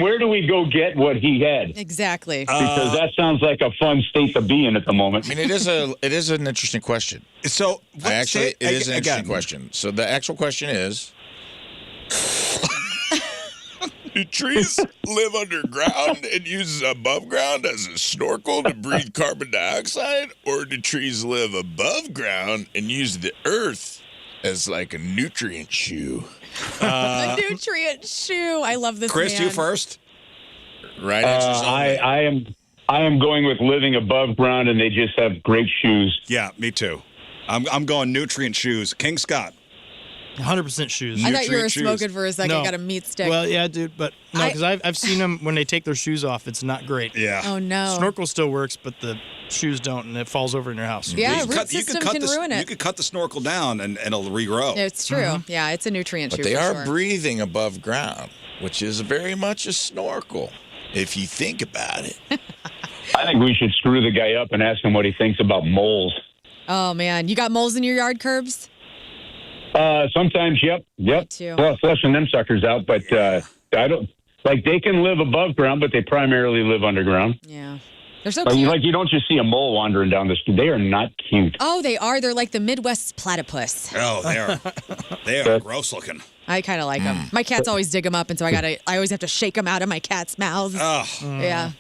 where do we go get what he had? Exactly. Because that sounds like a fun state to be in at the moment. I mean, it is an interesting question. So It is an interesting again. question. So the actual question is, do trees live underground and use above ground as a snorkel to breathe carbon dioxide? Or do trees live above ground and use the earth as like a nutrient shoe? A nutrient shoe. I love this Chris, man. you first. Right answers only. I am going with living above ground, and they just have great shoes. Yeah, me too. I'm going nutrient shoes. King Scott. 100% shoes. I thought you were nutrient shoes. smoking for a second. No. Got a meat stick. Well, yeah, dude, but no, because I've seen them when they take their shoes off. It's not great. Yeah. Oh, no. Snorkel still works, but the shoes don't, and it falls over in your house. Yeah, You root could system cut can the, ruin You it. could cut the snorkel down and it'll regrow. It's true. Yeah, it's a nutrient But shoe they for are sure. breathing above ground, which is very much a snorkel, if you think about it. I think we should screw the guy up and ask him what he thinks about moles. Oh, man. You got moles in your yard, Curbs? Sometimes, yep. too. Well, flushing them suckers out, but I don't like they can live above ground, but they primarily live underground. Yeah. They're so Like, cute. you don't just see a mole wandering down the street. They are not cute. Oh, they are. They're like the Midwest platypus. Oh, they are gross looking. I kind of like them. My cats always dig them up, and so I always have to shake them out of my cat's mouths. Oh, Yeah.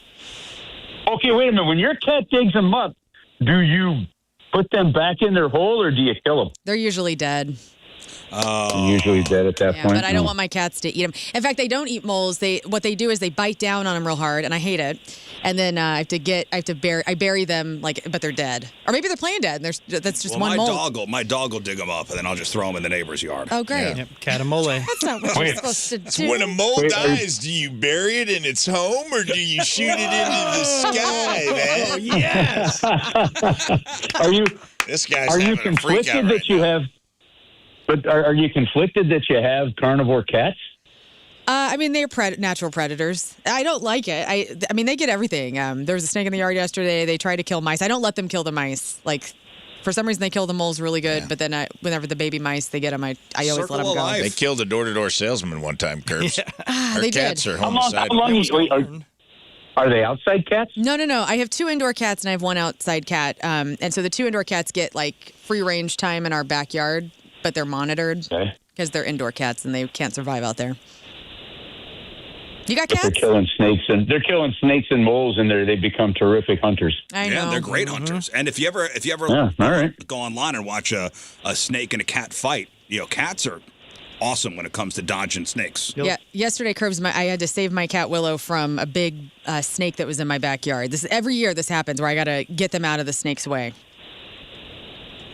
Okay, wait a minute. When your cat digs them up, do you put them back in their hole or do you kill them? They're usually dead. Usually dead at that Yeah, point. but I don't want my cats to eat them. In fact, they don't eat moles. What they do is they bite down on them real hard, and I hate it. And then I bury them but they're dead, or maybe they're playing dead. And that's just one mole. My dog will dig them up, and then I'll just throw them in the neighbor's yard. Oh, great. Yeah. Yep, cat and mole. That's not what you're supposed to do. When a mole Wait, dies, do you bury it in its home or do you shoot it into the sky, man? Yes. Are you This guy's are you having a freak out conflicted right that you now. have? But are you conflicted that you have carnivore cats? I mean, they're natural predators. I don't like it. I mean, they get everything. There was a snake in the yard yesterday. They tried to kill mice. I don't let them kill the mice. Like, for some reason, they kill the moles really good. Yeah. But then whenever the baby mice, they get them, I always Circle let them of go. life. They killed a door-to-door salesman one time, Curbs. Our They cats did. are How long? homicidal. Are they outside cats? No. I have 2 indoor cats and I have 1 outside cat. And so the 2 indoor cats get like free range time in our backyard, but they're monitored Okay. because they're indoor cats and they can't survive out there. You got They're cats? killing snakes and moles, and they become terrific hunters. I know. Yeah, they're great hunters. And if you ever Yeah, all right. go online and watch a snake and a cat fight, cats are awesome when it comes to dodging snakes. Yeah, yesterday, Curbs, I had to save my cat Willow from a big snake that was in my backyard. Every year this happens where I got to get them out of the snake's way.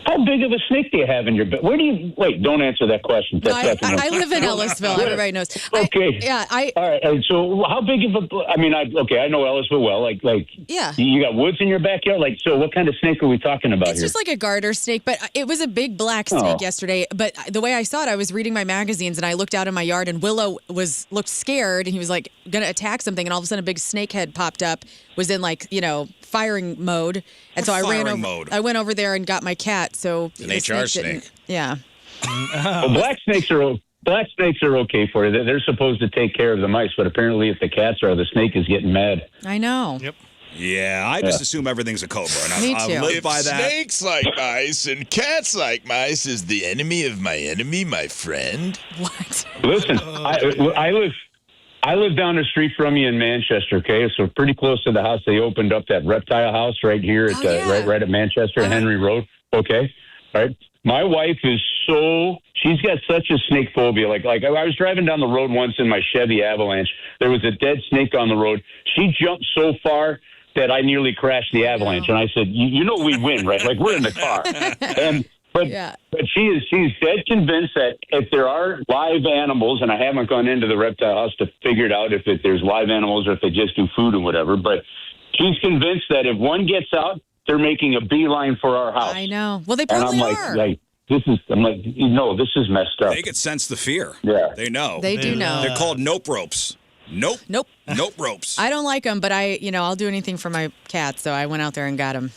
How big of a snake do you have in your bed? Where do you wait? Don't answer that question. No, That's I live in Ellisville. Everybody knows. Okay. All right. So, how big of a? I mean, I know Ellisville well. Like, Yeah. You got woods in your backyard. Like, so what kind of snake are we talking about It's here? just like a garter snake, but it was a big black snake yesterday. But the way I saw it, I was reading my magazines and I looked out in my yard and Willow looked scared and he was like going to attack something. And all of a sudden a big snake head popped up, was in firing mode. And so I ran over. mode? I went over there and got my cat so An the HR snake didn't- snake. Yeah. Well, black snakes are okay for you. They're supposed to take care of the mice, but apparently if the cats are, the snake is getting mad. I know. Yep. Yeah, I just assume everything's a cobra, and Me I too. live by that. Snakes like mice and cats like mice is the enemy of my enemy, my friend. What? Listen, I live down the street from you in Manchester. Okay, so pretty close to the house. They opened up that reptile house right here at right at Manchester Henry Road. Okay, all right. My wife is she's got such a snake phobia. Like I was driving down the road once in my Chevy Avalanche. There was a dead snake on the road. She jumped so far that I nearly crashed the Avalanche. And I said, you know we win, right? Like, we're in the car. But she's dead convinced that if there are live animals, and I haven't gone into the reptile house to figure it out if there's live animals or if they just do food and whatever, but she's convinced that if one gets out, they're making a beeline for our house. I know. Well, they And I'm probably like, are. I'm like, no, this is messed up. They could sense the fear. Yeah. They know. They do know. They're called nope ropes. Nope. Nope. Nope ropes. I don't like them, but I'll do anything for my cat, so I went out there and got him.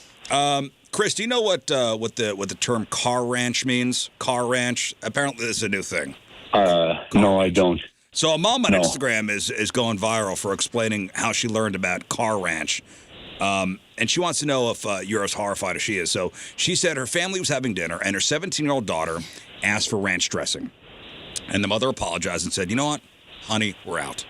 Chris, do you know what the term car ranch means? Car ranch. Apparently, this is a new thing. No, I don't. So a mom on Instagram is going viral for explaining how she learned about car ranch. And she wants to know if you're as horrified as she is. So she said her family was having dinner, and her 17-year-old daughter asked for ranch dressing. And the mother apologized and said, you know what, honey, we're out.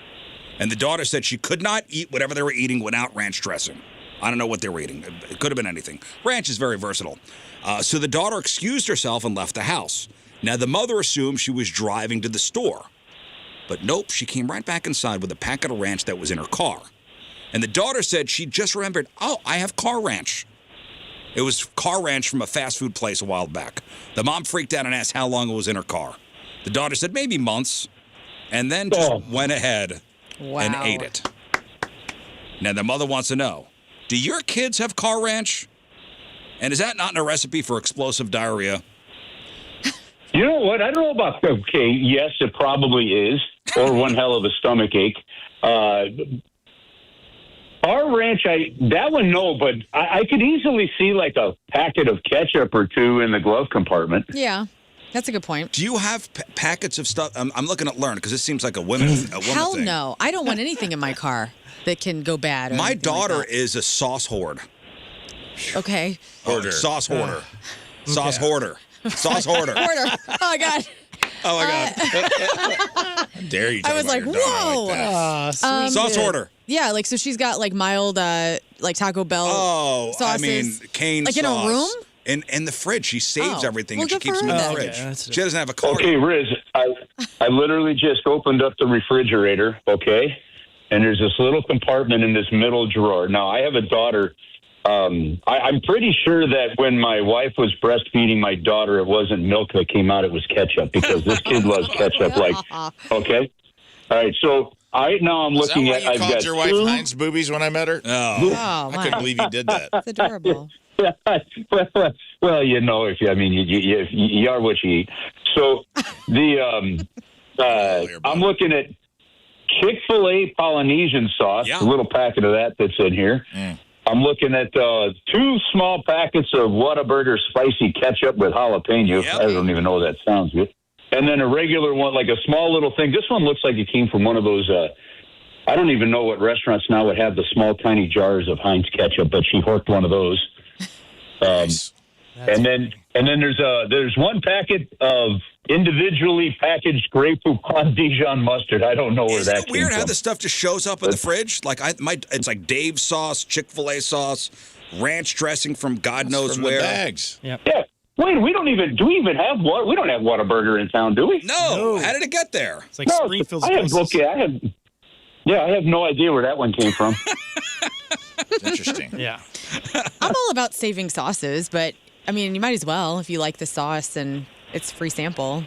And the daughter said she could not eat whatever they were eating without ranch dressing. I don't know what they were eating. It could have been anything. Ranch is very versatile. So the daughter excused herself and left the house. Now, the mother assumed she was driving to the store. But nope, she came right back inside with a packet of ranch that was in her car. And the daughter said she just remembered, oh, I have car ranch. It was car ranch from a fast food place a while back. The mom freaked out and asked how long it was in her car. The daughter said maybe months, and then just went ahead and ate it. Now the mother wants to know, do your kids have car ranch? And is that not in a recipe for explosive diarrhea? You know what? I don't know about, okay, yes, it probably is, or one hell of a stomach ache. Our ranch, that one, no, but I could easily see like a packet of ketchup or two in the glove compartment. Yeah, that's a good point. Do you have packets of stuff? I'm looking at Learn because this seems like a woman Hell thing. no. I don't want anything in my car that can go bad. My daughter is a sauce hoard. Okay. Hoarder. Sauce hoarder. Sauce hoarder. Sauce hoarder. Hoarder. Oh, my God. Oh, my God. Dare you? I was like, whoa. Sauce hoarder. Yeah, like, so she's got, like, mild, like, Taco Bell sauces. I mean, cane like sauce. in a room? In the fridge. She saves everything Well, and she good keeps for them in her the then. fridge. Okay, She doesn't have a car. Okay, Rizz, I literally just opened up the refrigerator, okay? And there's this little compartment in this middle drawer. Now, I have a daughter. I'm pretty sure that when my wife was breastfeeding my daughter, it wasn't milk that came out, it was ketchup, because this kid loves ketchup. Like, okay? All right, so now I'm looking at. I've got your wife Heinz boobies when I met her. Oh, I couldn't believe you did that. That's adorable. well, you know, you are what you eat. So I'm looking at Chick-fil-A Polynesian sauce, a little packet of that's in here. I'm looking at 2 small packets of Whataburger spicy ketchup with jalapeno. I don't even know what that sounds good. And then a regular one, like a small little thing. This one looks like it came from one of those. I don't even know what restaurants now would have the small, tiny jars of Heinz ketchup, but she horked one of those. Nice. And then there's one packet of individually packaged grapefruit Dijon mustard. I don't know where Isn't that it came weird from. how this stuff just shows up in the fridge? Like it's like Dave's sauce, Chick-fil-A sauce, ranch dressing from God knows From where. the bags. Yeah. Wait, do we even have water? We don't have Whataburger in town, do we? No. How did it get there? It's like Springfield's I have no idea where that one came from. Interesting. Yeah. I'm all about saving sauces, but, I mean, you might as well if you like the sauce and it's free sample.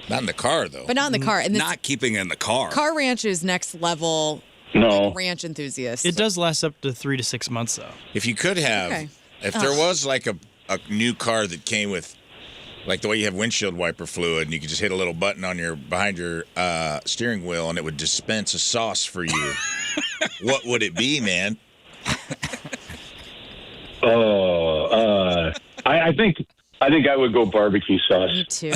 Not in the car, though. But not in the car. And Not keeping it in the car. Car ranch is next level ranch enthusiast. It does last up to 3 to 6 months, though. If you could have, if there was like a new car that came with, like the way you have windshield wiper fluid, and you could just hit a little button on behind your steering wheel, and it would dispense a sauce for you. What would it be, man? I think I think I would go barbecue sauce. Me too.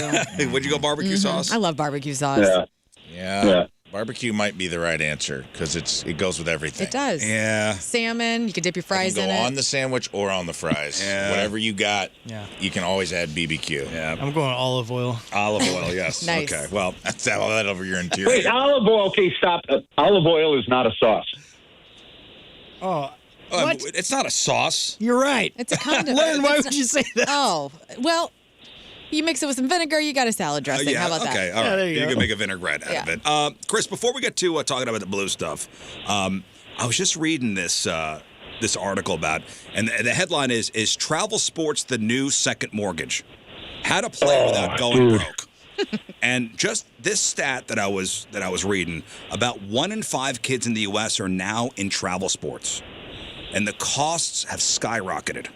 Would you go barbecue sauce? I love barbecue sauce. Yeah. Barbecue might be the right answer because it goes with everything. It does. Yeah. Salmon, you could dip your fries in it. Go on the sandwich or on the fries. Yeah. Whatever you got, Yeah. you can always add BBQ. Yeah. I'm going olive oil. Olive oil, yes. Nice. Okay, well. That's all that over your interior. Wait, olive oil. Okay, stop. Olive oil is not a sauce. Oh, what? It's not a sauce. You're right. It's a condiment. Learn, why It's would you say that? Oh, well, you mix it with some vinegar, you got a salad dressing. Yeah, How about okay, that? all right. there you go. can make a vinaigrette out of it. Chris, before we get to talking about the blue stuff, I was just reading this article about, and the headline is Travel Sports the New Second Mortgage? How to play without going broke. And just this stat that I was reading, about 1 in 5 kids in the U.S. are now in travel sports, and the costs have skyrocketed.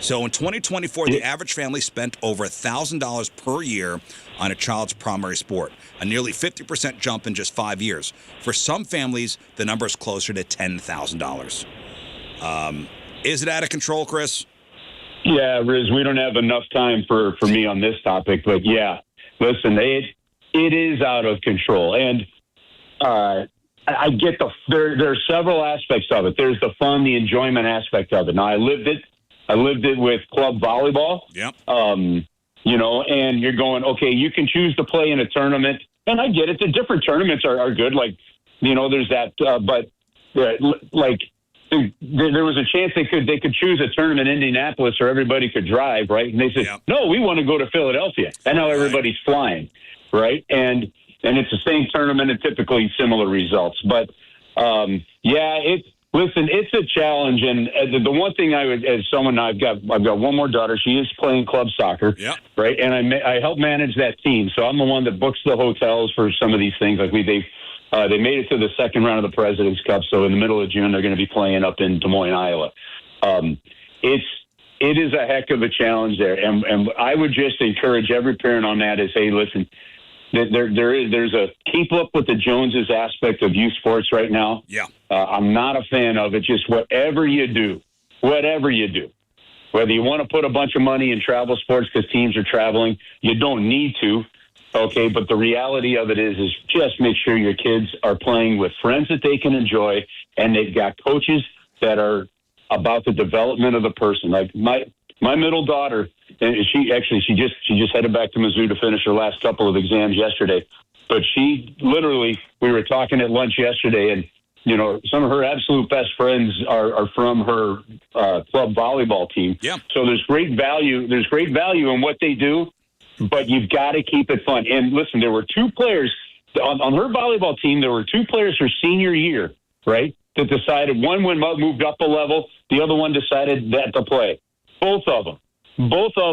So in 2024, the average family spent over $1,000 per year on a child's primary sport, a nearly 50% jump in just 5 years. For some families, the number is closer to $10,000. Is it out of control, Chris? Yeah, Riz, we don't have enough time for me on this topic, but yeah, listen, it is out of control. And I get there are several aspects of it. There's the fun, the enjoyment aspect of it. Now, I lived it with club volleyball. Yep. And you're going, okay, you can choose to play in a tournament. And I get it. The different tournaments are good. Like, there's that, but there was a chance they could choose a tournament in Indianapolis or everybody could drive, right? And they said, no, we want to go to Philadelphia. And now everybody's flying, right? And it's the same tournament and typically similar results. But, it's a challenge. And the one thing I would, as someone, I've got one more daughter. She is playing club soccer, right? And I help manage that team. So I'm the one that books the hotels for some of these things. Like they made it to the second round of the President's Cup. So in the middle of June, they're going to be playing up in Des Moines, Iowa. It is a heck of a challenge there. And I would just encourage every parent on that is, hey, listen, there's a keep up with the Joneses aspect of youth sports right now. Yeah. I'm not a fan of it. Just whatever you do, whether you want to put a bunch of money in travel sports because teams are traveling, you don't need to. Okay, but the reality of it is just make sure your kids are playing with friends that they can enjoy, and they've got coaches that are about the development of the person. Like my middle daughter, and she just headed back to Mizzou to finish her last couple of exams yesterday. But she literally, we were talking at lunch yesterday, and some of her absolute best friends are from her club volleyball team. Yeah. So there's great value in what they do. But you've got to keep it fun. And listen, there were 2 players on her volleyball team. There were 2 players her senior year, right, that decided one moved up a level. The other one decided that to play. Both of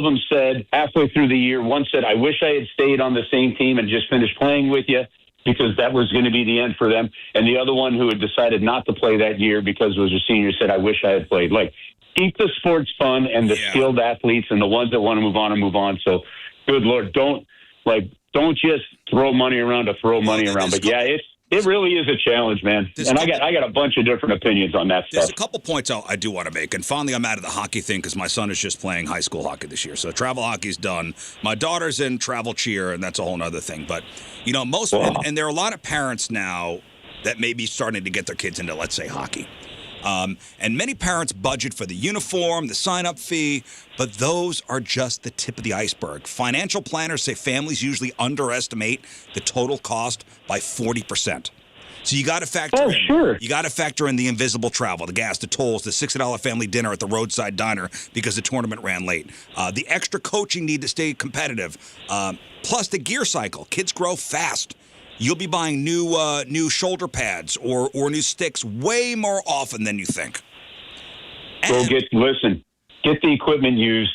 them said halfway through the year, one said, I wish I had stayed on the same team and just finished playing with you because that was going to be the end for them. And the other one who had decided not to play that year because it was a senior said, I wish I had played. Like, keep the sports fun and the skilled athletes and the ones that want to move on. So, good Lord, don't just throw money around to throw money around. But it really is a challenge, man. And I got a bunch of different opinions on that stuff. There's a couple points I do want to make. And finally, I'm out of the hockey thing because my son is just playing high school hockey this year. So travel hockey's done. My daughter's in travel cheer, and that's a whole other thing. But, and there are a lot of parents now that may be starting to get their kids into, let's say, hockey. And many parents budget for the uniform, the sign-up fee, but those are just the tip of the iceberg. Financial planners say families usually underestimate the total cost by 40%. So you got to factor in. Sure. You got to factor in the invisible travel, the gas, the tolls, the $60 family dinner at the roadside diner because the tournament ran late, the extra coaching need to stay competitive, plus the gear cycle. Kids grow fast. You'll be buying new shoulder pads or new sticks way more often than you think. Get the equipment used.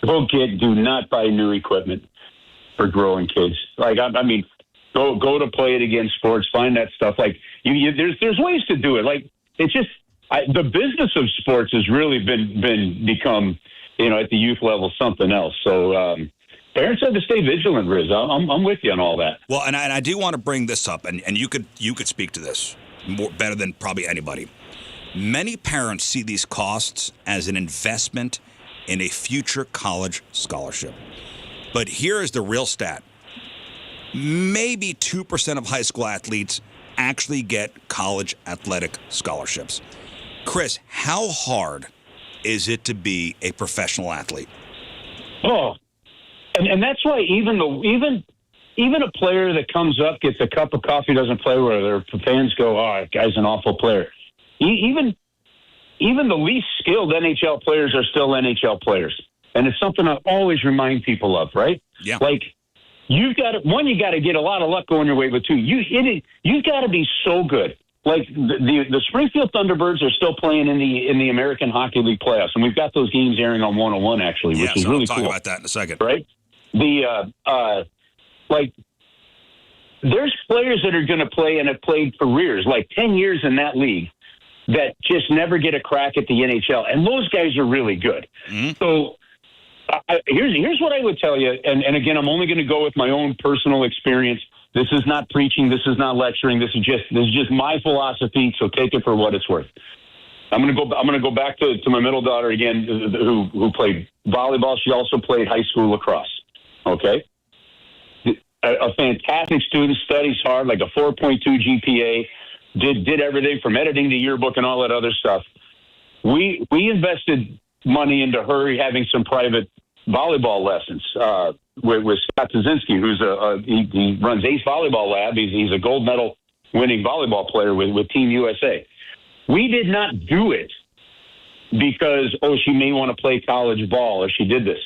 Do not buy new equipment for growing kids. Like, go to Play It Again Sports, find that stuff. Like, there's ways to do it. Like, it's just, the business of sports has really become, at the youth level, something else. So, parents have to stay vigilant, Rizz. I'm with you on all that. Well, and I do want to bring this up, and you could speak to this better than probably anybody. Many parents see these costs as an investment in a future college scholarship. But here is the real stat. Maybe 2% of high school athletes actually get college athletic scholarships. Chris, how hard is it to be a professional athlete? Oh, and that's why even a player that comes up, gets a cup of coffee, doesn't play, where their fans go, "Oh, that guy's an awful player." Even the least skilled NHL players are still NHL players, and it's something I always remind people of. Right? Yeah. Like you got to get a lot of luck going your way, but two, you got to be so good. Like the Springfield Thunderbirds are still playing in the American Hockey League playoffs, and we've got those games airing on 101 actually, which is really cool. We'll talk about that in a second. Right? Like there's players that are going to play and have played careers, like 10 years in that league, that just never get a crack at the NHL, and those guys are really good. Mm-hmm. So here's what I would tell you, and again, I'm only going to go with my own personal experience. This is not preaching. This is not lecturing. This is just my philosophy. So take it for what it's worth. I'm going to go back to my middle daughter again, who played volleyball. She also played high school lacrosse. Okay, a fantastic student, studies hard, like a 4.2 GPA. Did everything from editing the yearbook and all that other stuff. We invested money into her having some private volleyball lessons with Scott Tazinski, who's he runs Ace Volleyball Lab. He's a gold medal winning volleyball player with Team USA. We did not do it because, she may want to play college ball, or she did this.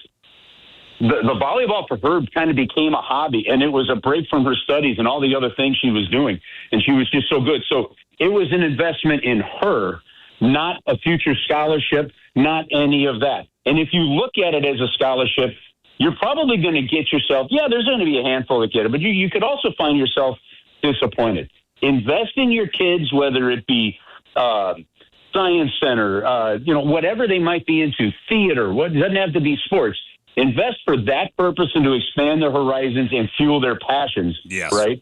The volleyball for her kind of became a hobby, and it was a break from her studies and all the other things she was doing, and she was just so good. So it was an investment in her, not a future scholarship, not any of that. And if you look at it as a scholarship, you're probably going to get yourself, there's going to be a handful that get it, but you could also find yourself disappointed. Invest in your kids, whether it be science center, whatever they might be into, theater, it doesn't have to be sports. Invest for that purpose and to expand their horizons and fuel their passions, yes. Right?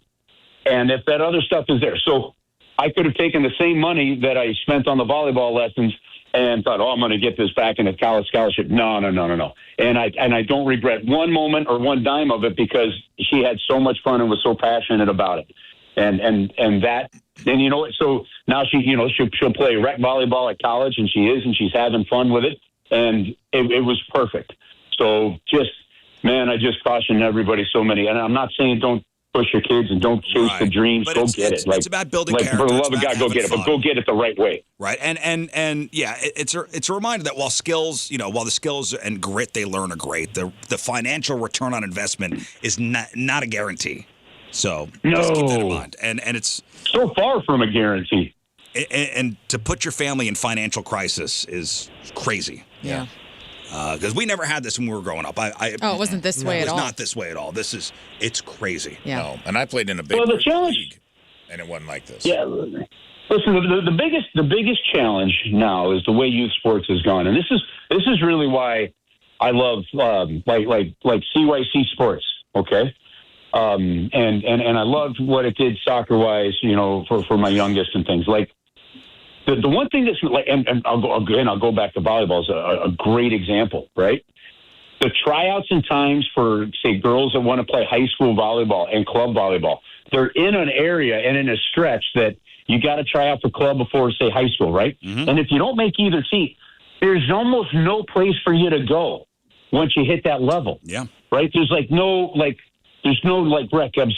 And if that other stuff is there. So I could have taken the same money that I spent on the volleyball lessons and thought, I'm going to get this back in a college scholarship. No. And I don't regret one moment or one dime of it, because she had so much fun and was so passionate about it. And you know what? So now she'll play rec volleyball at college, and she's having fun with it. And it was perfect. So I just caution everybody so many. And I'm not saying don't push your kids and don't chase the dreams. Go get it. It's about building character. For the love of God, go get it. But go get it the right way. Right. And yeah, it's a reminder that while the skills and grit they learn are great, the financial return on investment is not a guarantee. So just keep that in mind. And it's so far from a guarantee. And to put your family in financial crisis is crazy. Yeah. Because we never had this when we were growing up. It wasn't this way at all. It was not this way at all. It's crazy. Yeah. No, and I played in a big league, and it wasn't like this. Yeah. Listen, the biggest challenge now is the way youth sports has gone, and this is really why I love like CYC sports. Okay. And I loved what it did soccer wise, for my youngest and things like. The one thing that's like, and I'll go back to volleyball is a great example, right? The tryouts and times for, say, girls that want to play high school volleyball and club volleyball, they're in an area and in a stretch that you got to try out for club before, say, high school, right? Mm-hmm. And if you don't make either team, there's almost no place for you to go once you hit that level. Yeah. Right? There's no rec.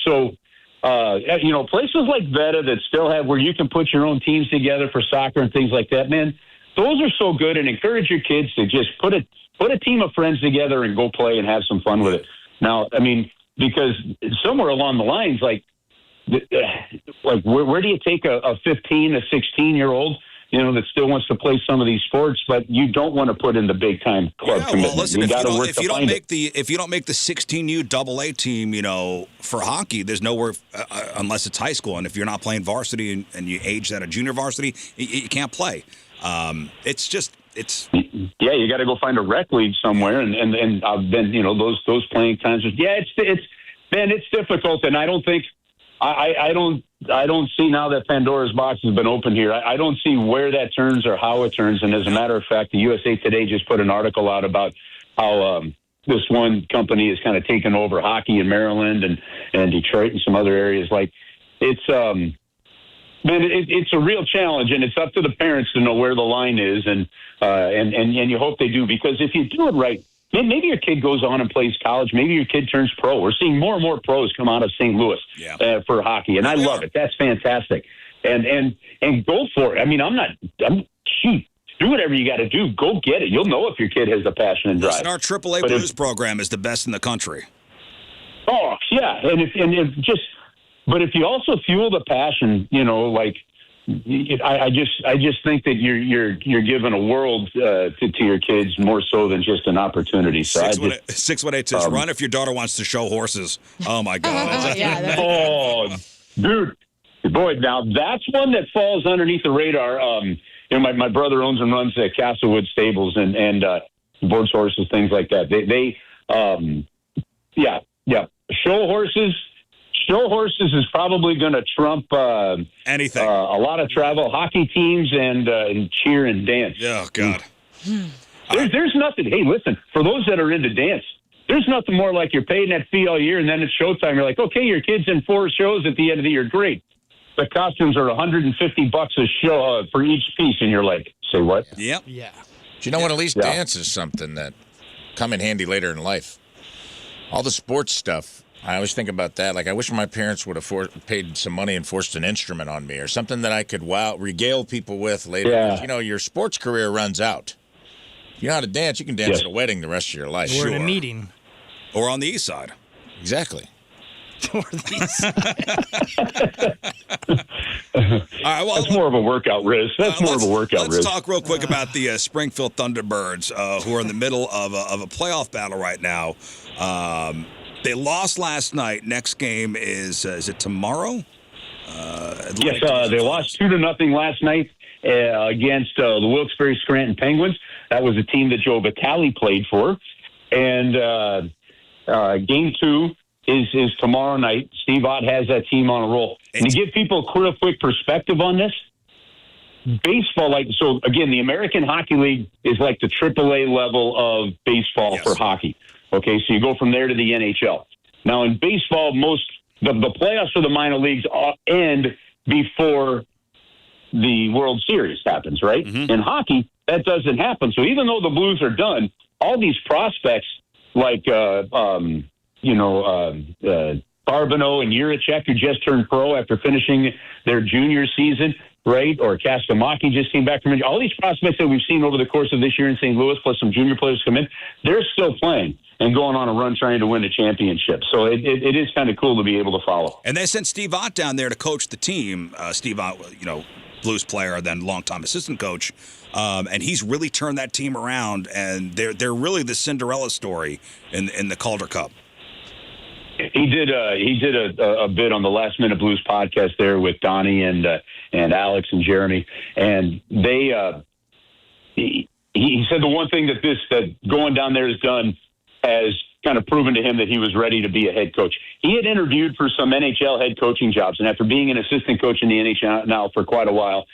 So, places like Veta that still have where you can put your own teams together for soccer and things like that, man, those are so good, and encourage your kids to just put a team of friends together and go play and have some fun with it. Now, I mean, because somewhere along the lines, where do you take a 15, a 16-year-old, that still wants to play some of these sports, but you don't want to put in the big time club commitment. Well, listen, if you don't make the 16U AA team, for hockey, there's nowhere unless it's high school, and if you're not playing varsity and you age at a junior varsity, you can't play. It's you got to go find a rec league somewhere, and I've been those playing times. Yeah, it's difficult, and I don't think. I don't don't see now that Pandora's box has been opened here. I don't see where that turns or how it turns. And as a matter of fact, the USA Today just put an article out about how this one company is kind of taking over hockey in Maryland and Detroit and some other areas. Like, it's it's a real challenge, and it's up to the parents to know where the line is, and you hope they do, because if you do it right, maybe your kid goes on and plays college. Maybe your kid turns pro. We're seeing more and more pros come out of St. Louis for hockey, and I love it. That's fantastic. And go for it. I mean, I'm cheap. Do whatever you got to do. Go get it. You'll know if your kid has the passion and drive. Listen, our AAA Blues program is the best in the country. Oh, yeah. But if you also fuel the passion, like, I just think that you're giving a world to your kids more so than just an opportunity. So 618 says, run if your daughter wants to show horses. Oh my God! Dude, boy, now that's one that falls underneath the radar. My brother owns and runs Castlewood Stables and boards horses, things like that. Show horses is probably going to trump anything. A lot of travel, hockey teams, and cheer and dance. Oh, God. There's nothing. Hey, listen, for those that are into dance, there's nothing more like you're paying that fee all year, and then it's showtime. You're like, okay, your kid's in 4 shows at the end of the year. Great. The costumes are $150 a show for each piece, and you're like, say what? Yep. Yeah. Do you know what? At least dance is something that come in handy later in life. All the sports stuff, I always think about that. Like, I wish my parents would have paid some money and forced an instrument on me or something that I could regale people with later. Yeah. Your sports career runs out. If you know how to dance, you can dance at a wedding the rest of your life. Or in a meeting. Or on the east side. Exactly. All right, well, that's more of a workout, Rizz. That's more of a workout, Rizz. Let's talk real quick about the Springfield Thunderbirds, who are in the middle of a playoff battle right now. They lost last night. Next game is it tomorrow? Yes, they lost 2-0 last night against the Wilkes-Barre Scranton Penguins. That was a team that Joe Vitale played for. And game 2 is tomorrow night. Steve Ott has that team on a roll. And to give people a real quick perspective on this, baseball, again, the American Hockey League is like the AAA level of baseball for hockey. Okay, so you go from there to the NHL. Now, in baseball, the playoffs for the minor leagues end before the World Series happens, right? Mm-hmm. In hockey, that doesn't happen. So even though the Blues are done, all these prospects like Barbano and Jiricek, who just turned pro after finishing their junior season, right? Or Kastamaki just came back from injury. All these prospects that we've seen over the course of this year in St. Louis, plus some junior players come in, they're still playing and going on a run trying to win a championship. So it is kind of cool to be able to follow. And they sent Steve Ott down there to coach the team. Steve Ott, Blues player, then longtime assistant coach. And he's really turned that team around, and they're really the Cinderella story in the Calder Cup. He did a bit on the Last Minute Blues podcast there with Donnie and Alex and Jeremy, and they he said the one thing that going down there has done has kind of proven to him that he was ready to be a head coach. He had interviewed for some NHL head coaching jobs, and after being an assistant coach in the NHL now for quite a while,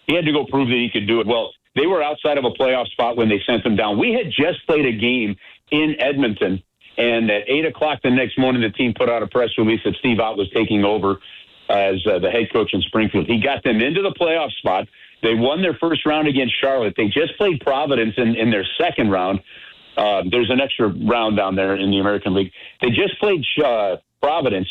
he had to go prove that he could do it. Well, they were outside of a playoff spot when they sent him down. We had just played a game in Edmonton, and at 8 o'clock the next morning, the team put out a press release that Steve Ott was taking over as the head coach in Springfield. He got them into the playoff spot. They won their first round against Charlotte. They just played Providence in their second round. There's an extra round down there in the American League. They just played Providence.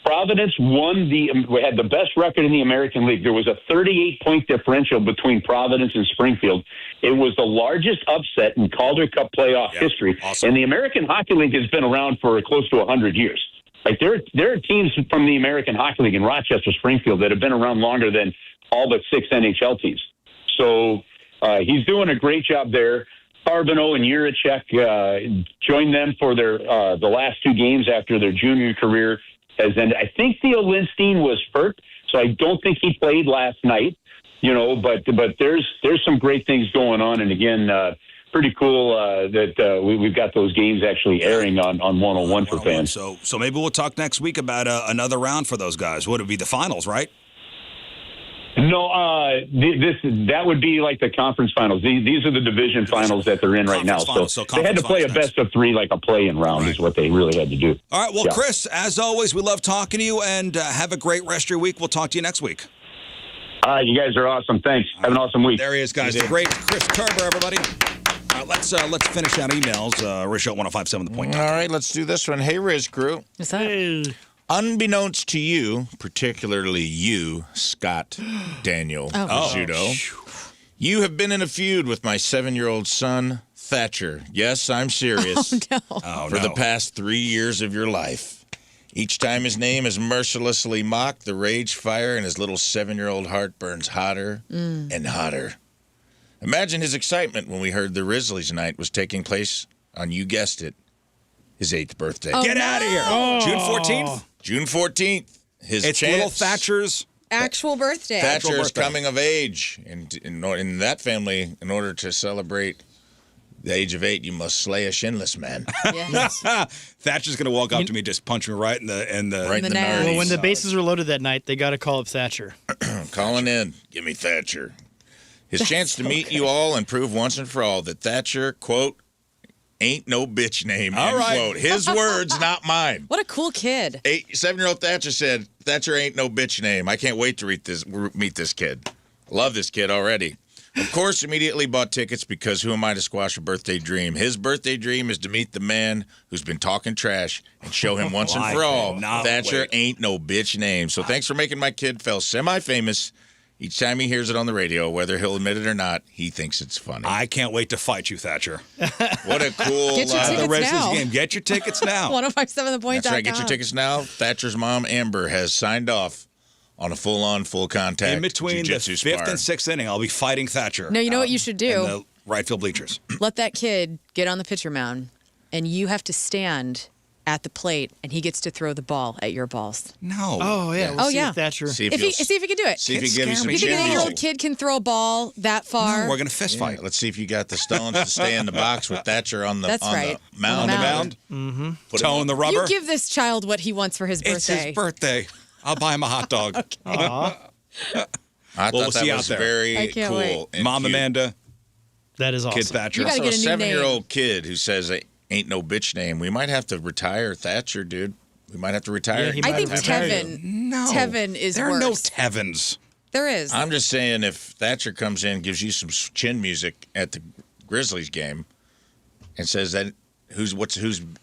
Providence had the best record in the American League. There was a 38-point differential between Providence and Springfield. It was the largest upset in Calder Cup playoff history. Awesome. And the American Hockey League has been around for close to 100 years. Like there are teams from the American Hockey League in Rochester, Springfield that have been around longer than all but 6 NHL teams. So he's doing a great job there. Carbonneau and Jiricek joined them for their the last 2 games after their junior career has ended. I think Theo Lindstein was hurt, so I don't think he played last night. But there's some great things going on. And again, pretty cool that we've got those games actually airing on 101 for fans. So maybe we'll talk next week about another round for those guys. Would it be the finals, right? No, that would be like the conference finals. These are the division finals that they're in right now. So they had to play a best of 3, like a play-in round, is what they really had to do. All right. Well, yeah. Chris, as always, we love talking to you, and have a great rest of your week. We'll talk to you next week. All right, you guys are awesome. Thanks. Have an awesome week. There he is, guys. The great Chris Kerber, everybody. All right, let's finish out emails. Rizz at 1057 The Point. All right, let's do this one. Hey, Rizz crew. What's up? Unbeknownst to you, particularly you, Scott Daniel Rizzuto, you have been in a feud with my 7-year-old son, Thatcher. Yes, I'm serious. For the past 3 years of your life. Each time his name is mercilessly mocked, the rage fire in his little 7-year-old heart burns hotter and hotter. Imagine his excitement when we heard the Rizzlies night was taking place on, you guessed it, his 8th birthday. Get out of here. June 14th? June 14th. It's little Thatcher's actual birthday. Thatcher's coming of age. In that family, in order to celebrate the age of 8, you must slay a shinless man. Yes. Thatcher's going to walk up to me, just punch me right in the nards. Well, when the bases are loaded that night, they got to call up Thatcher. Calling in. Give me Thatcher. His chance to meet you all and prove once and for all that Thatcher, quote, ain't no bitch name, end quote. His words, not mine. What a cool kid. 7-year-old Thatcher said, Thatcher ain't no bitch name. I can't wait to meet this kid. Love this kid already. Of course, immediately bought tickets because who am I to squash a birthday dream? His birthday dream is to meet the man who's been talking trash and show him once and for all Thatcher ain't no bitch name. So thanks for making my kid feel semi-famous. Each time he hears it on the radio, whether he'll admit it or not, he thinks it's funny. I can't wait to fight you, Thatcher. What a cool... Get your tickets now. Game. Get your tickets now. 1057thepoint.com. That's right. Get your tickets now. Thatcher's mom, Amber, has signed off on a full-on, full-contact in between the 5th and 6th inning, I'll be fighting Thatcher. No, you know what you should do? In the right field bleachers. Let that kid get on the pitcher mound, and you have to stand at the plate, and he gets to throw the ball at your balls. No. Oh, yeah. We'll see if Thatcher. See if he can do it. See if he gives me You think an 8-year-old kid can throw a ball that far? No, we're going to fist fight. Let's see if you got the stones to stay in the box with Thatcher on the mound. On the mound? Mm-hmm. Toe in the rubber? You give this child what he wants for his birthday. It's his birthday. I'll buy him a hot dog. Okay. I thought that was very cool. Mom Amanda. That is awesome. Kid Thatcher. You got to get a new name. 7-year-old kid who says ain't no bitch name. We might have to retire Thatcher, dude. We might have to retire. I think Tevin. No. Tevin is there worse. There are no Tevins. There is. I'm just saying if Thatcher comes in, gives you some chin music at the Grizzlies game and says that whose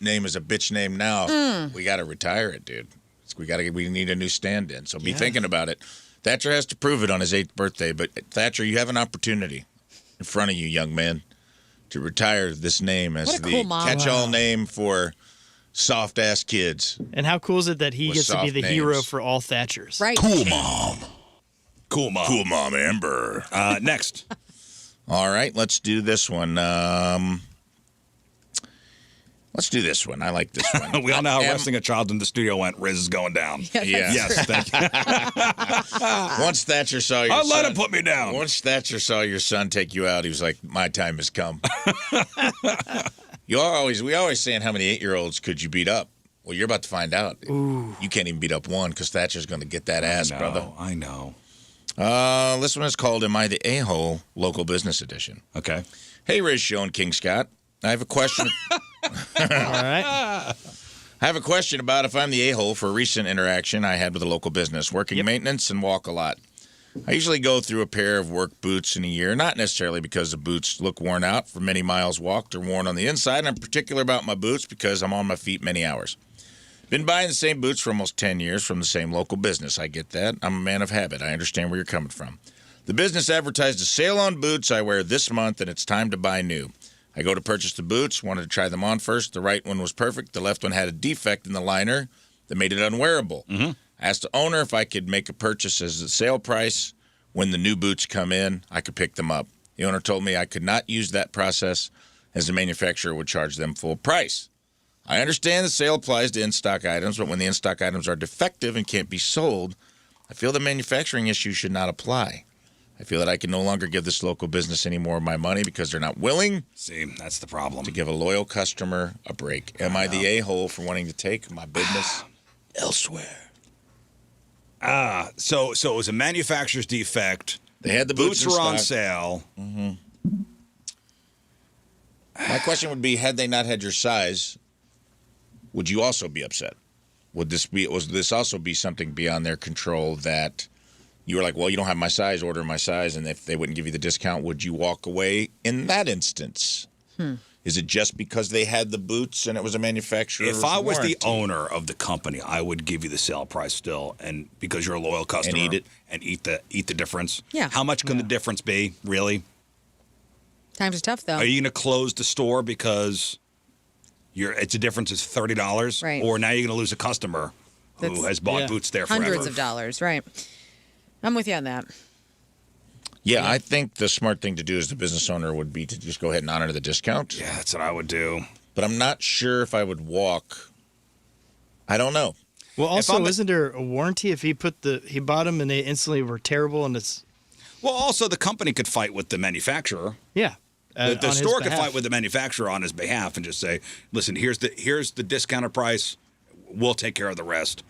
name is a bitch name now, we got to retire it, dude. We need a new stand-in. So be thinking about it. Thatcher has to prove it on his 8th birthday, but Thatcher, you have an opportunity in front of you, young man, to retire this name as the catch-all name for soft-ass kids. And how cool is it that he gets to be the hero for all Thatchers? Right. Cool mom. Cool mom. Cool mom, Amber. Next. All right, let's do this one. Let's do this one. I like this one. We all know how wrestling a child in the studio went. Rizz is going down. Yes, thank you. Once Thatcher saw your son... let him put me down. Once Thatcher saw your son take you out, he was like, my time has come. We always saying how many 8-year-olds could you beat up? Well, you're about to find out. Ooh. You can't even beat up one because Thatcher's going to get that ass, brother. I know. This one is called Am I the A-Hole? Local Business Edition. Okay. Hey, Rizz Show and King Scott. I have a question. All right. I have a question about if I'm the a-hole for a recent interaction I had with a local business, working maintenance and walk a lot. I usually go through a pair of work boots in a year, not necessarily because the boots look worn out from many miles walked or worn on the inside. I'm particular about my boots because I'm on my feet many hours. Been buying the same boots for almost 10 years from the same local business. I get that. I'm a man of habit. I understand where you're coming from. The business advertised a sale on boots I wear this month, and it's time to buy new. I go to purchase the boots, wanted to try them on first. The right one was perfect. The left one had a defect in the liner that made it unwearable. I asked the owner if I could make a purchase as the sale price. When the new boots come in, I could pick them up. The owner told me I could not use that process as the manufacturer would charge them full price. I understand the sale applies to in-stock items, but when the in-stock items are defective and can't be sold, I feel the manufacturing issue should not apply. I feel that I can no longer give this local business any more of my money because they're not willing. See, that's the problem. To give a loyal customer a break. Am I the a-hole for wanting to take my business elsewhere? So it was a manufacturer's defect. They had the boots were on stock. sale. Mm-hmm. My question would be, had they not had your size, would you also be upset? Was this also be something beyond their control that you were like, well, you don't have my size, order my size, and if they wouldn't give you the discount, would you walk away in that instance? Is it just because they had the boots and it was a manufacturer's If I was warranty? the owner of the company, I would give you the sale price still, and because you're a loyal customer, eat it. and eat the difference. Yeah. How much can the difference be, really? Times are tough, though. Are you going to close the store because it's a difference is $30, Right. or now you're going to lose a customer who That's- has bought boots there forever? Hundreds of dollars, right. I'm with you on that. Yeah, I think the smart thing to do as the business owner would be to just go ahead and honor the discount. Yeah, that's what I would do. But I'm not sure if I would walk. I don't know. Well, also, isn't there a warranty if he bought them and they instantly were terrible and it's... Well, also the company could fight with the manufacturer. Yeah. The on his store could behalf. fight with the manufacturer on his behalf and just say, "Listen, here's the discounted price. We'll take care of the rest."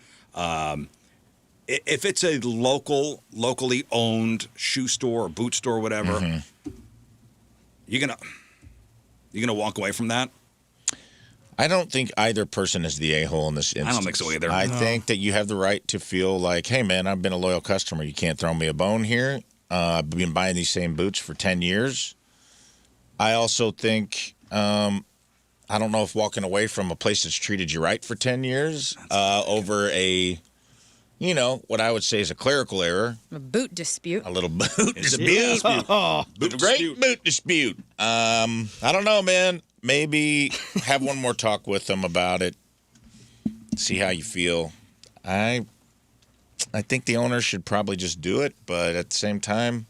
If it's a locally owned shoe store or boot store or whatever, you're gonna walk away from that. I don't think either person is the a-hole in this instance. I don't think so either. I No. think that you have the right to feel like, hey, man, I've been a loyal customer. You can't throw me a bone here. I've been buying these same boots for 10 years. I also think, I don't know if walking away from a place that's treated you right for 10 years over what I would say is a clerical error. A boot dispute. A little boot dispute. Boot dispute. I don't know, man. Maybe have one more talk with them about it. See how you feel. I think the owner should probably just do it, but at the same time,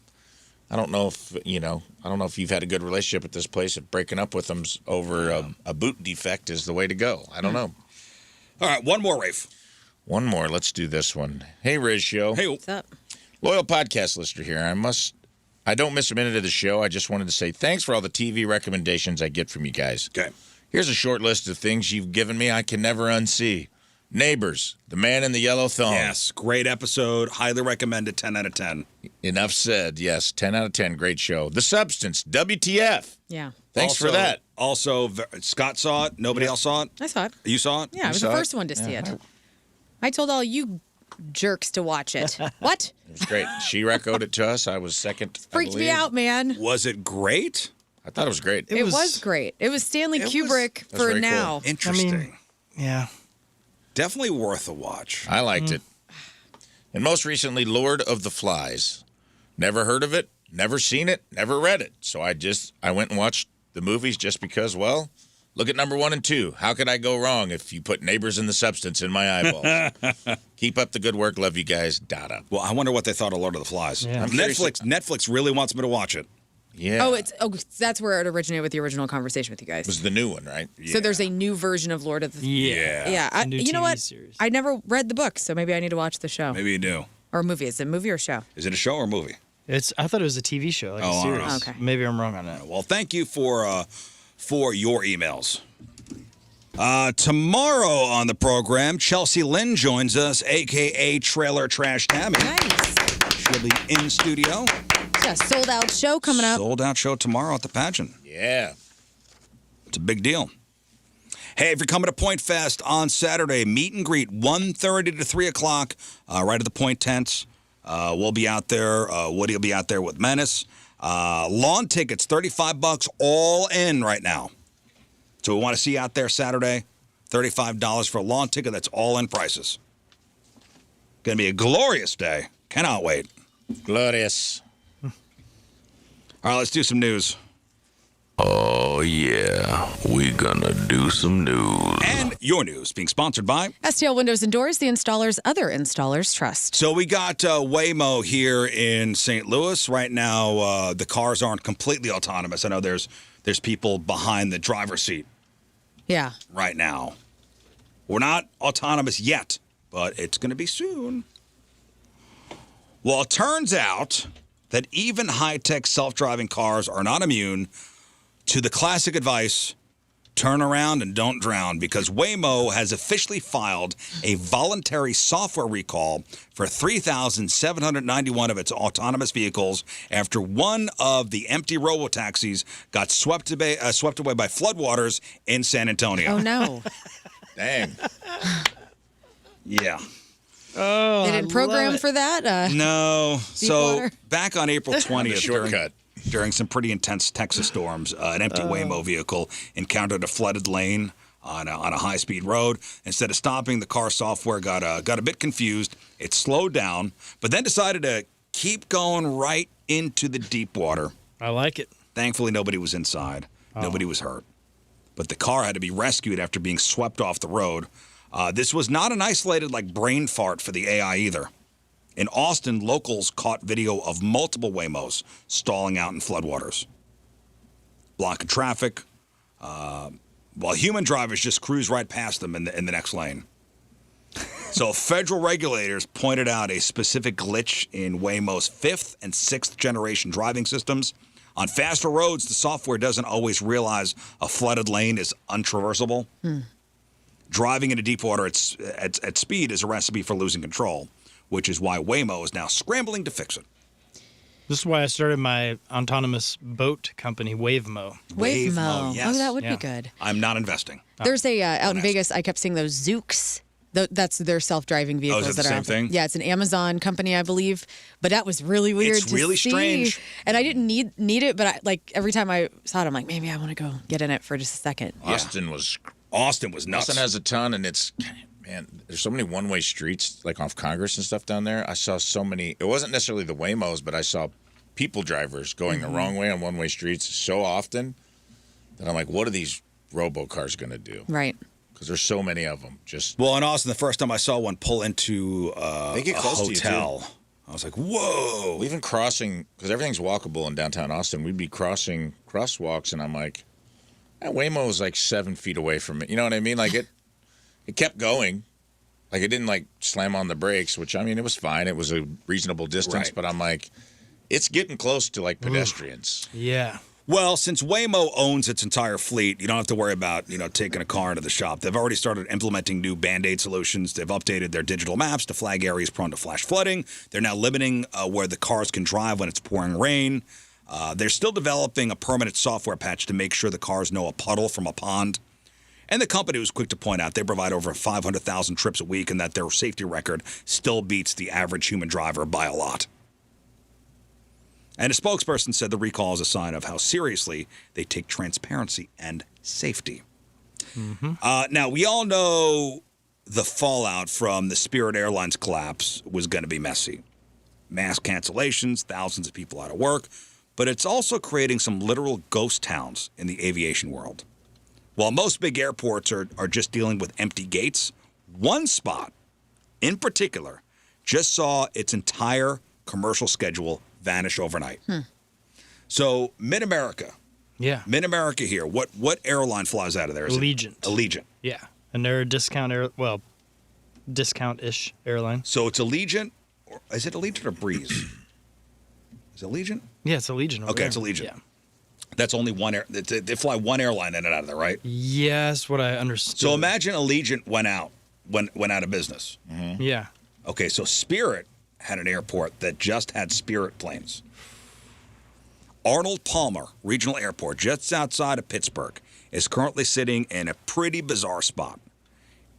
I don't know if you've had a good relationship at this place. If breaking up with them over a boot defect is the way to go. I don't know. All right, one more, Rafe. One more. Let's do this one. Hey, Rizz Show. Hey, what's up? Loyal podcast listener here. I don't miss a minute of the show. I just wanted to say thanks for all the TV recommendations I get from you guys. Okay. Here's a short list of things you've given me I can never unsee. Neighbors, The Man in the Yellow Thong. Yes, great episode. Highly recommended. 10 out of 10. Enough said. Yes, 10 out of 10. Great show. The Substance, WTF. Yeah. Thanks for that. Also, Scott saw it. Nobody else saw it. I saw it. You saw it? Yeah, I was the first one to see it. I told all you jerks to watch it. What? It was great. She echoed it to us. I was second. Freaked me out, man. Was it great? I thought it was great. It was great. It was Stanley Kubrick That's for very now. cool. Interesting. Yeah. Definitely worth a watch. I liked it. And most recently, Lord of the Flies. Never heard of it, never seen it, never read it. So I went and watched the movies just because, well, look at number 1 and 2. How could I go wrong if you put Neighbors in the Substance in my eyeballs? Keep up the good work. Love you guys. Dada. Well, I wonder what they thought of Lord of the Flies. Yeah. I'm Netflix really wants me to watch it. Yeah. That's where it originated with the original conversation with you guys. It was the new one, right? So there's a new version of Lord of the Yeah. Yeah. New You know TV what? series. I never read the book, so maybe I need to watch the show. Maybe you do. Or a movie. Is it a movie or a show? Is it a show or a movie? I thought it was a TV show, like Oh, a I don't series. know. Okay. Maybe I'm wrong on that. Well, thank you for your emails. Tomorrow on the program, Chelsea Lynn joins us, a.k.a. Trailer Trash Tammy. Nice. She'll be in studio. It's a sold-out show coming up. Sold out show tomorrow at the pageant. Yeah. It's a big deal. Hey, if you're coming to Point Fest on Saturday, meet and greet 1:30 to 3 o'clock, right at the Point tents. We'll be out there. Woody will be out there with Menace. Lawn tickets, $35 all in right now. So we want to see you out there Saturday. $35 for a lawn ticket. That's all in prices. Going to be a glorious day. Cannot wait. Glorious. All right, let's do some news. Oh, yeah. We gonna do some news. And your news being sponsored by STL Windows and Doors, the installers other installers trust. So we got Waymo here in St. Louis. Right now, the cars aren't completely autonomous. I know there's people behind the driver's seat Yeah. right now. We're not autonomous yet, but it's going to be soon. Well, it turns out that even high-tech self-driving cars are not immune to the classic advice, turn around and don't drown, because Waymo has officially filed a voluntary software recall for 3,791 of its autonomous vehicles after one of the empty robotaxis got swept away by floodwaters in San Antonio. Oh, no. Dang. Yeah. Oh, They didn't program for that? No. So water? back on April 20th, Shortcut. during some pretty intense Texas storms, an empty Waymo vehicle encountered a flooded lane on a high-speed road. Instead of stopping, the car software got a bit confused. It slowed down, but then decided to keep going right into the deep water. I like it. Thankfully, nobody was inside. Nobody was hurt. But the car had to be rescued after being swept off the road. This was not an isolated brain fart for the AI either. In Austin, locals caught video of multiple Waymos stalling out in floodwaters, blocking traffic, while human drivers just cruise right past them in the next lane. So federal regulators pointed out a specific glitch in Waymo's 5th and 6th generation driving systems. On faster roads, the software doesn't always realize a flooded lane is untraversable. Driving into deep water at speed is a recipe for losing control, which is why Waymo is now scrambling to fix it. This is why I started my autonomous boat company, Wavemo. Wavemo. Yes. Oh, that would be good. I'm not investing. There's a out in Vegas. I kept seeing those Zooks. That's their self-driving vehicles. is that the that are same out there. thing? Yeah, it's an Amazon company, I believe. But that was really weird. It's really see. strange. And I didn't need it, but every time I saw it, I'm like, maybe I want to go get in it for just a second. Austin was nuts. Austin has a ton, and there's so many one-way streets off Congress and stuff down there. I saw so many. It wasn't necessarily the Waymos, but I saw people drivers going the wrong way on one-way streets so often that I'm like, what are these robocars going to do? Right. Because there's so many of them. Well, in Austin, the first time I saw one pull into they get a close hotel, to you, I was like, whoa. even crossing, because everything's walkable in downtown Austin, we'd be crossing crosswalks, and I'm like, that Waymo was 7 feet away from me. You know what I mean? It kept going. It didn't slam on the brakes, which it was fine. It was a reasonable distance, Right. but I'm like, it's getting close to pedestrians. Yeah. Well, since Waymo owns its entire fleet, you don't have to worry about, taking a car into the shop. They've already started implementing new Band-Aid solutions. They've updated their digital maps to flag areas prone to flash flooding. They're now limiting where the cars can drive when it's pouring rain. They're still developing a permanent software patch to make sure the cars know a puddle from a pond. And the company was quick to point out they provide over 500,000 trips a week and that their safety record still beats the average human driver by a lot. And a spokesperson said the recall is a sign of how seriously they take transparency and safety. Now, we all know the fallout from the Spirit Airlines collapse was going to be messy. Mass cancellations, thousands of people out of work, but it's also creating some literal ghost towns in the aviation world. While most big airports are just dealing with empty gates, one spot in particular just saw its entire commercial schedule vanish overnight. So Mid-America. Yeah. Mid-America here. What airline flies out of there? Is Allegiant. Allegiant. Yeah. And they're a discount-ish airline. So it's Allegiant, or is it Allegiant or Breeze? Is it Allegiant? Yeah, it's Allegiant. over Okay, there. it's Allegiant. Yeah. That's only one air. They fly one airline in and out of there, right? Yeah, that's what I understood. So imagine Allegiant went out of business. Yeah. Okay, so Spirit had an airport that just had Spirit planes. Arnold Palmer Regional Airport, just outside of Pittsburgh, is currently sitting in a pretty bizarre spot.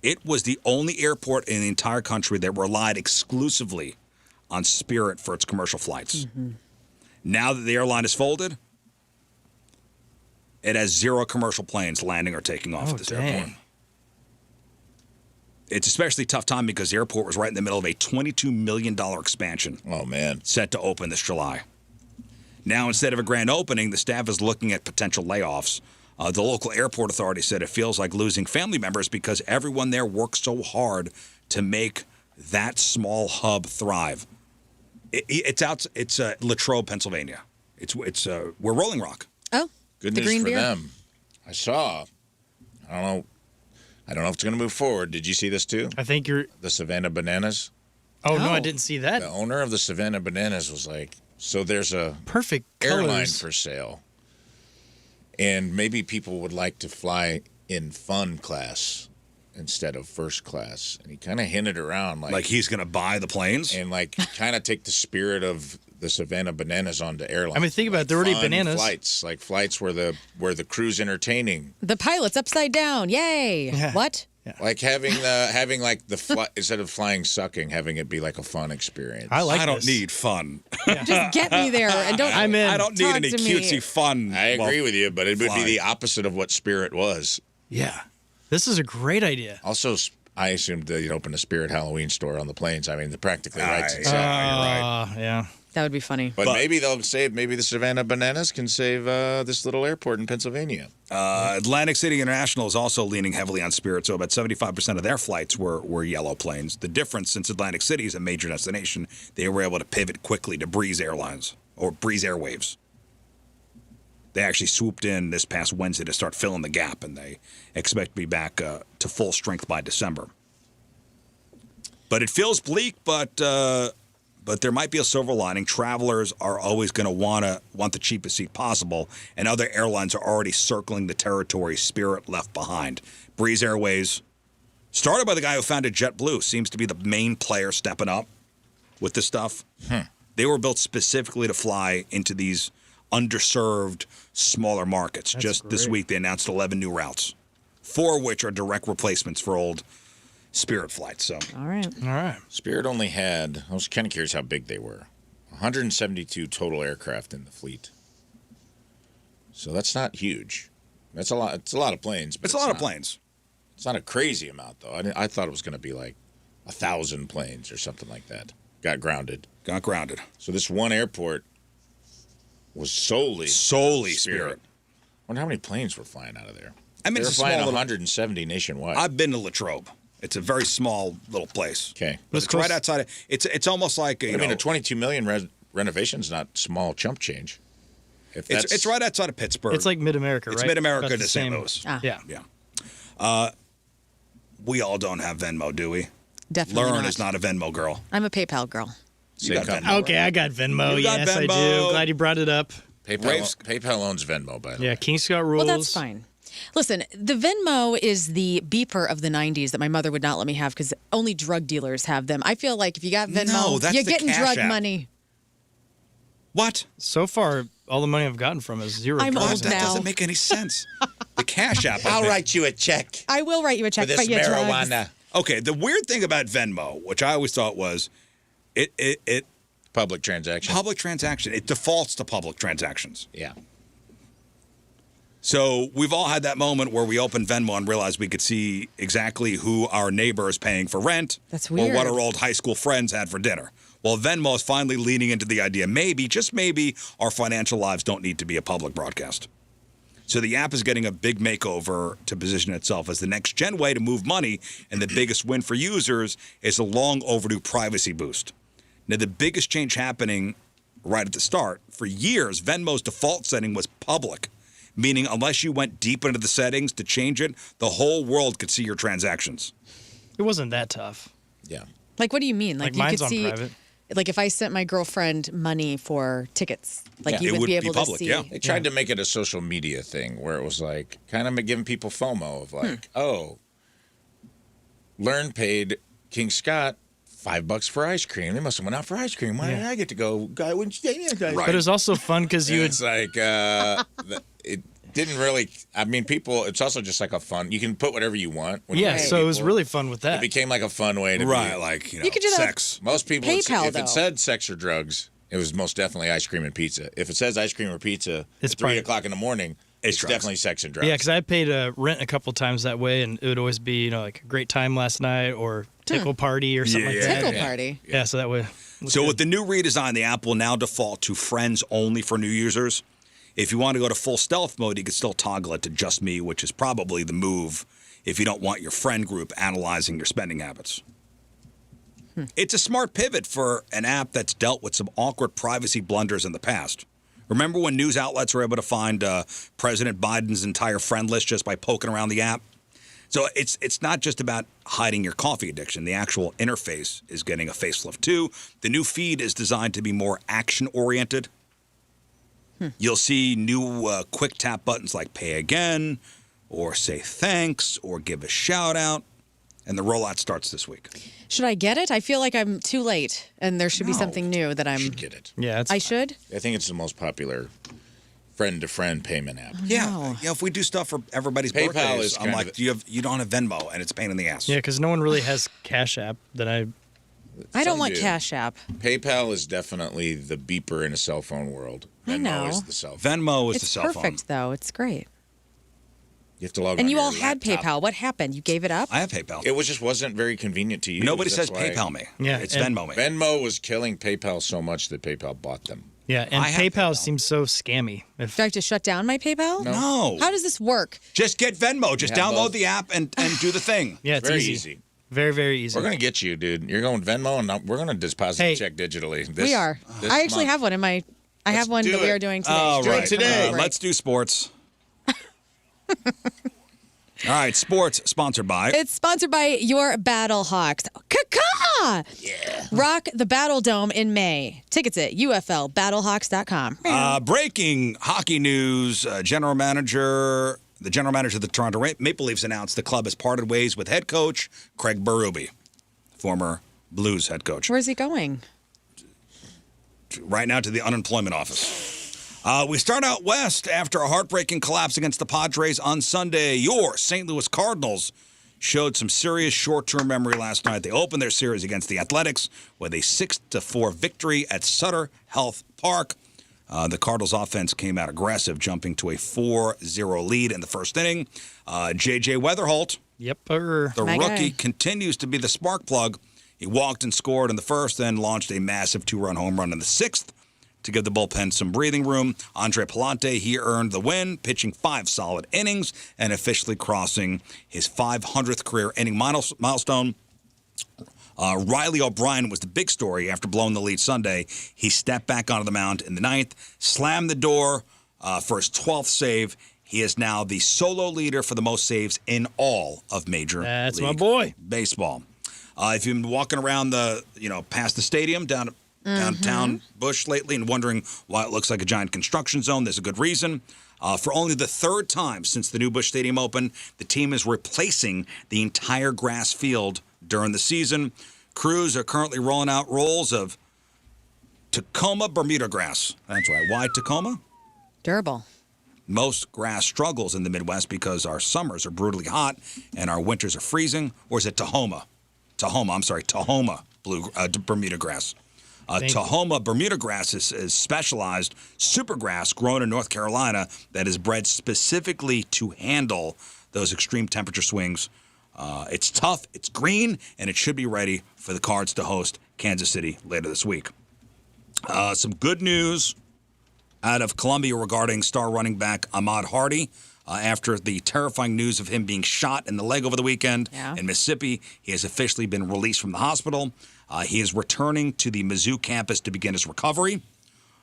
It was the only airport in the entire country that relied exclusively on Spirit for its commercial flights. Now that the airline is folded, it has 0 commercial planes landing or taking off at this airport. It's especially tough time because the airport was right in the middle of a $22 million expansion. Oh, man. Set to open this July. Now, instead of a grand opening, the staff is looking at potential layoffs. The local airport authority said it feels like losing family members because everyone there works so hard to make that small hub thrive. It's Latrobe, Pennsylvania. We're Rolling Rock. Oh, Good the news green for beer. them. I saw. I don't know if it's going to move forward. Did you see this too? I think you're. The Savannah Bananas. Oh, no, I Oh. didn't see that. The owner of the Savannah Bananas was like, So there's a perfect airline colors. for sale. And maybe people would like to fly in fun class instead of first class. And he kind of hinted around like he's going to buy the planes? And like kind of take the spirit of the Savannah Bananas onto airlines. I mean, think about it. They're already bananas. Flights, like flights where the crew's entertaining. The pilot's upside down. Yay. Yeah. What? Yeah. Like having like the instead of flying sucking, having it be like a fun experience. I don't need fun. Just get me there and don't. I'm in. I don't need Talk any to me. cutesy fun. I agree with you, but it would flying. be the opposite of what Spirit was. Yeah. This is a great idea. Also, I assumed that you'd open a Spirit Halloween store on the planes. I mean, the practically writes itself. Right. Yeah. That would be funny. But maybe they'll save. Maybe the Savannah Bananas can save this little airport in Pennsylvania. Atlantic City International is also leaning heavily on Spirit, so about 75% of their flights were yellow planes. The difference, since Atlantic City is a major destination, they were able to pivot quickly to Breeze Airlines or Breeze Airwaves. They actually swooped in this past Wednesday to start filling the gap, and they expect to be back to full strength by December. But it feels bleak, but there might be a silver lining. Travelers are always going to want the cheapest seat possible, and other airlines are already circling the territory Spirit left behind. Breeze Airways, started by the guy who founded JetBlue, seems to be the main player stepping up with this stuff. They were built specifically to fly into these underserved, smaller markets. Just this week, they announced 11 new routes, 4 of which are direct replacements for old Spirit flights. So, All right. Spirit only had. I was kind of curious how big they were. 172 total aircraft in the fleet. So that's not huge. That's a lot. It's a lot of planes. But it's a lot of planes. It's not a crazy amount, though. I thought it was going to be like 1,000 planes or something like that. Got grounded. So this one airport was solely Spirit. I wonder how many planes were flying out of there. I mean, they were it's a flying small 170 nationwide. I've been to Latrobe. It's a very small little place. Okay, but it's right outside. It's almost like I mean, a 22 million renovation's not small chump change. It's right outside of Pittsburgh. It's like Mid-America, right? It's Mid-America About to the St. same. Louis. Yeah. We all don't have Venmo, do we? Definitely Lauren not. is not a Venmo girl. I'm a PayPal girl. You got Venmo. Okay, I got Venmo. You got Yes, I Venmo. do. Glad you brought it up. PayPal owns Venmo, by the way. Yeah, King Scott rules. Well, that's fine. Listen, the Venmo is the beeper of the 90s that my mother would not let me have because only drug dealers have them. I feel like if you got Venmo, No, that's you're the getting Cash drug App. money. What? So far, all the money I've gotten from is zero. I'm drugs. old That now. doesn't make any sense. The Cash App. I'll write you a check I will write you a check for this your drugs. marijuana. Okay, the weird thing about Venmo, which I always thought was, it Public transaction. public transaction. It defaults to public transactions. Yeah. So we've all had that moment where we opened Venmo and realized we could see exactly who our neighbor is paying for rent. That's Or weird. what our old high school friends had for dinner. Well, Venmo is finally leaning into the idea, maybe, just maybe, our financial lives don't need to be a public broadcast. So the app is getting a big makeover to position itself as the next-gen way to move money, and the biggest win for users is a long-overdue privacy boost. Now, the biggest change happening right at the start, for years, Venmo's default setting was public, meaning unless you went deep into the settings to change it, the whole world could see your transactions. It wasn't that tough. Yeah. Like, what do you mean? Like, you mine's could on see. private. Like, if I sent my girlfriend money for tickets, like Yeah. you It would would be be able public, to see. yeah. They tried to make it a social media thing where it was like kind of giving people FOMO of like, oh, Learn paid King Scott $5 for ice cream. They must have went out for ice cream. Why did I get to go? Guy wouldn't stay there. Right. But it was also fun because you would. It's like it didn't really. I mean, people. It's also just like a fun. You can put whatever you want. when you Yeah, meet so it was people. really fun with It that. became like a fun way to Right, be. like, you know, You could do that sex. Most people, PayPal, if though. it said sex or drugs, it was most definitely ice cream and pizza. If it says ice cream or pizza It's at 3 probably- o'clock in the morning, it's drugs. definitely sex and drugs. Yeah, because I paid rent a couple times that way, and it would always be, you know, like a great time last night or tickle party or something like Yeah. that. Tickle party. Yeah, so that way. So with the new redesign, the app will now default to friends only for new users. If you want to go to full stealth mode, you can still toggle it to just me, which is probably the move if you don't want your friend group analyzing your spending habits. It's a smart pivot for an app that's dealt with some awkward privacy blunders in the past. Remember when news outlets were able to find President Biden's entire friend list just by poking around the app? So it's not just about hiding your coffee addiction. The actual interface is getting a facelift too. The new feed is designed to be more action-oriented. You'll see new quick tap buttons like pay again, or say thanks, or give a shout out. And the rollout starts this week. Should I get it? I feel like I'm too late, and there should be something new that I'm. You should get it. Yeah, I should. I think it's the most popular friend-to-friend payment app. Yeah, if we do stuff for everybody's PayPal birthdays, is I'm kind like, of- you don't have Venmo, and it's a pain in the ass. Yeah, because no one really has Cash App that I. I don't want do. Cash App. PayPal is definitely the beeper in a cell phone world. I know. Venmo is the cell phone. Venmo is It's the cell phone. perfect, though. It's great. You have to log on And to you your all had laptop. PayPal. What happened? You gave it up? I have PayPal. It wasn't very convenient to use. Nobody That's says why PayPal me. Yeah, it's and- Venmo me. Venmo was killing PayPal so much that PayPal bought them. Yeah, and I have PayPal PayPal. seems so scammy. If Do I have to shut down my PayPal? No. How does this work? Just get Venmo. Just have download both. the app and do the thing. yeah, it's Very easy. easy. Very, very easy. We're gonna get you, dude. You're going Venmo, and we're gonna deposit Hey. the check digitally. We are. I actually have one in my. I have one do that we it. are doing today. All Do it right. today. Let's do sports. All right, sports sponsored by. It's sponsored by your Battle Hawks. Caw! Yeah. Rock the Battle Dome in May. Tickets at uflbattlehawks.com. Breaking hockey news: the general manager of the Toronto Maple Leafs announced the club has parted ways with head coach Craig Berube, former Blues head coach. Where's he going? Right now to the unemployment office. We start out west after a heartbreaking collapse against the Padres on Sunday. Your St. Louis Cardinals showed some serious short-term memory last night. They opened their series against the Athletics with a 6-4 victory at Sutter Health Park. The Cardinals offense came out aggressive, jumping to a 4-0 lead in the first inning. J.J. Weatherholt, Yep. the My rookie, guy. continues to be the spark plug. He walked and scored in the first, then launched a massive 2-run home run in the sixth to give the bullpen some breathing room. Andre Palante, he earned the win, pitching 5 solid innings and officially crossing his 500th career inning milestone. Riley O'Brien was the big story after blowing the lead Sunday. He stepped back onto the mound in the ninth, slammed the door for his 12th save. He is now the solo leader for the most saves in all of Major That's my League boy. Baseball. If you've been walking around past the stadium downtown Bush lately and wondering why it looks like a giant construction zone, there's a good reason. For only the third time since the new Busch Stadium opened, the team is replacing the entire grass field during the season. Crews are currently rolling out rolls of Tacoma Bermuda grass. That's right. Why Tacoma? Durable. Most grass struggles in the Midwest because our summers are brutally hot and our winters are freezing. Or is it Tahoma? Tahoma Bermuda grass. Tahoma Bermuda grass is specialized supergrass grown in North Carolina that is bred specifically to handle those extreme temperature swings. It's tough, it's green, and it should be ready for the Cards to host Kansas City later this week. Some good news out of Columbia regarding star running back Ahmad Hardy. After the terrifying news of him being shot in the leg over the weekend in Mississippi, he has officially been released from the hospital. He is returning to the Mizzou campus to begin his recovery.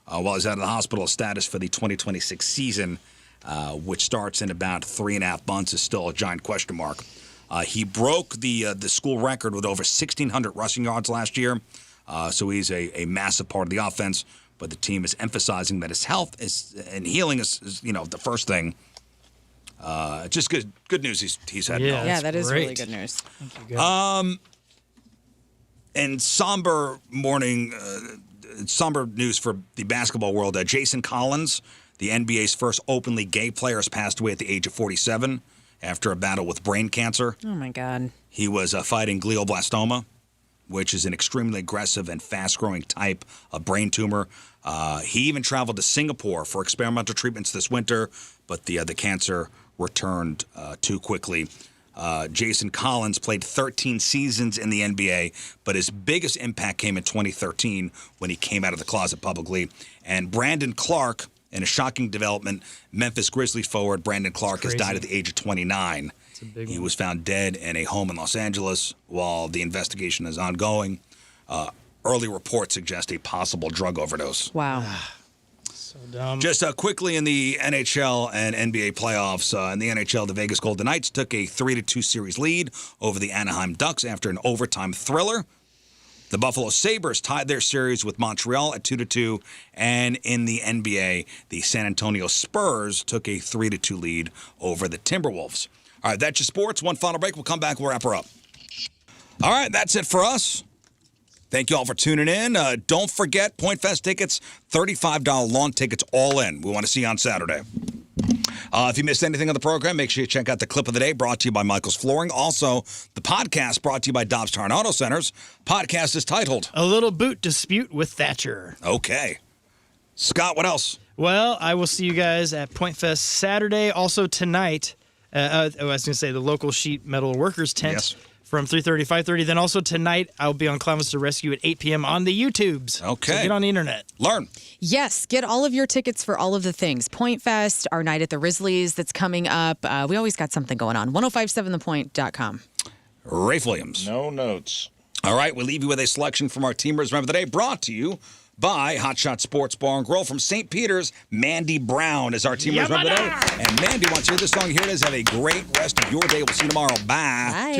While he's out of the hospital, status for the 2026 season, which starts in about 3.5 months, is still a giant question mark. He broke the school record with over 1,600 rushing yards last year, so he's a massive part of the offense. But the team is emphasizing that his health and healing is the first thing. Just good news. He's had. Yeah, that is really great. good news. Thank you, God. And somber morning, somber news for the basketball world. Jason Collins, the NBA's first openly gay player, has passed away at the age of 47 after a battle with brain cancer. Oh, my God. He was fighting glioblastoma, which is an extremely aggressive and fast-growing type of brain tumor. He even traveled to Singapore for experimental treatments this winter, but the cancer returned too quickly. Jason Collins played 13 seasons in the NBA, but his biggest impact came in 2013 when he came out of the closet publicly. And Brandon Clark, in a shocking development, Memphis Grizzlies forward Brandon Clark has died at the age of 29. He was found dead in a home in Los Angeles while the investigation is ongoing. Early reports suggest a possible drug overdose. Wow. So dumb. Just quickly in the NHL and NBA playoffs, in the NHL, the Vegas Golden Knights took a 3-2 series lead over the Anaheim Ducks after an overtime thriller. The Buffalo Sabres tied their series with Montreal at 2-2, and in the NBA, the San Antonio Spurs took a 3-2 lead over the Timberwolves. All right, that's your sports. One final break. We'll come back. We'll wrap her up. All right, that's it for us. Thank you all for tuning in. Don't forget, Point Fest tickets, $35 lawn tickets all in. We want to see you on Saturday. If you missed anything on the program, make sure you check out the clip of the day brought to you by Michael's Flooring. Also, the podcast brought to you by Dobbs Tire and Auto Centers. Podcast is titled A Little Boot Dispute with Thatcher. Okay. Scott, what else? Well, I will see you guys at Point Fest Saturday. Also tonight, I was going to say the local sheet metal workers tent. Yes. From 3:30 to 5:30. Then also tonight, I'll be on Clowns to Rescue at 8 p.m. on the YouTubes. Okay. So get on the internet. Learn. Yes, get all of your tickets for all of the things. Point Fest, our night at the Rizzlies that's coming up. We always got something going on. 1057thepoint.com. Rafe Williams. No notes. All right, we'll leave you with a selection from our Teamers Remember the Day, brought to you by Hot Shot Sports Bar and Grill from St. Peter's. Mandy Brown is our Teamers Remember the Day. And Mandy wants to hear this song. Here it is. Have a great rest of your day. We'll see you tomorrow. Bye. Bye.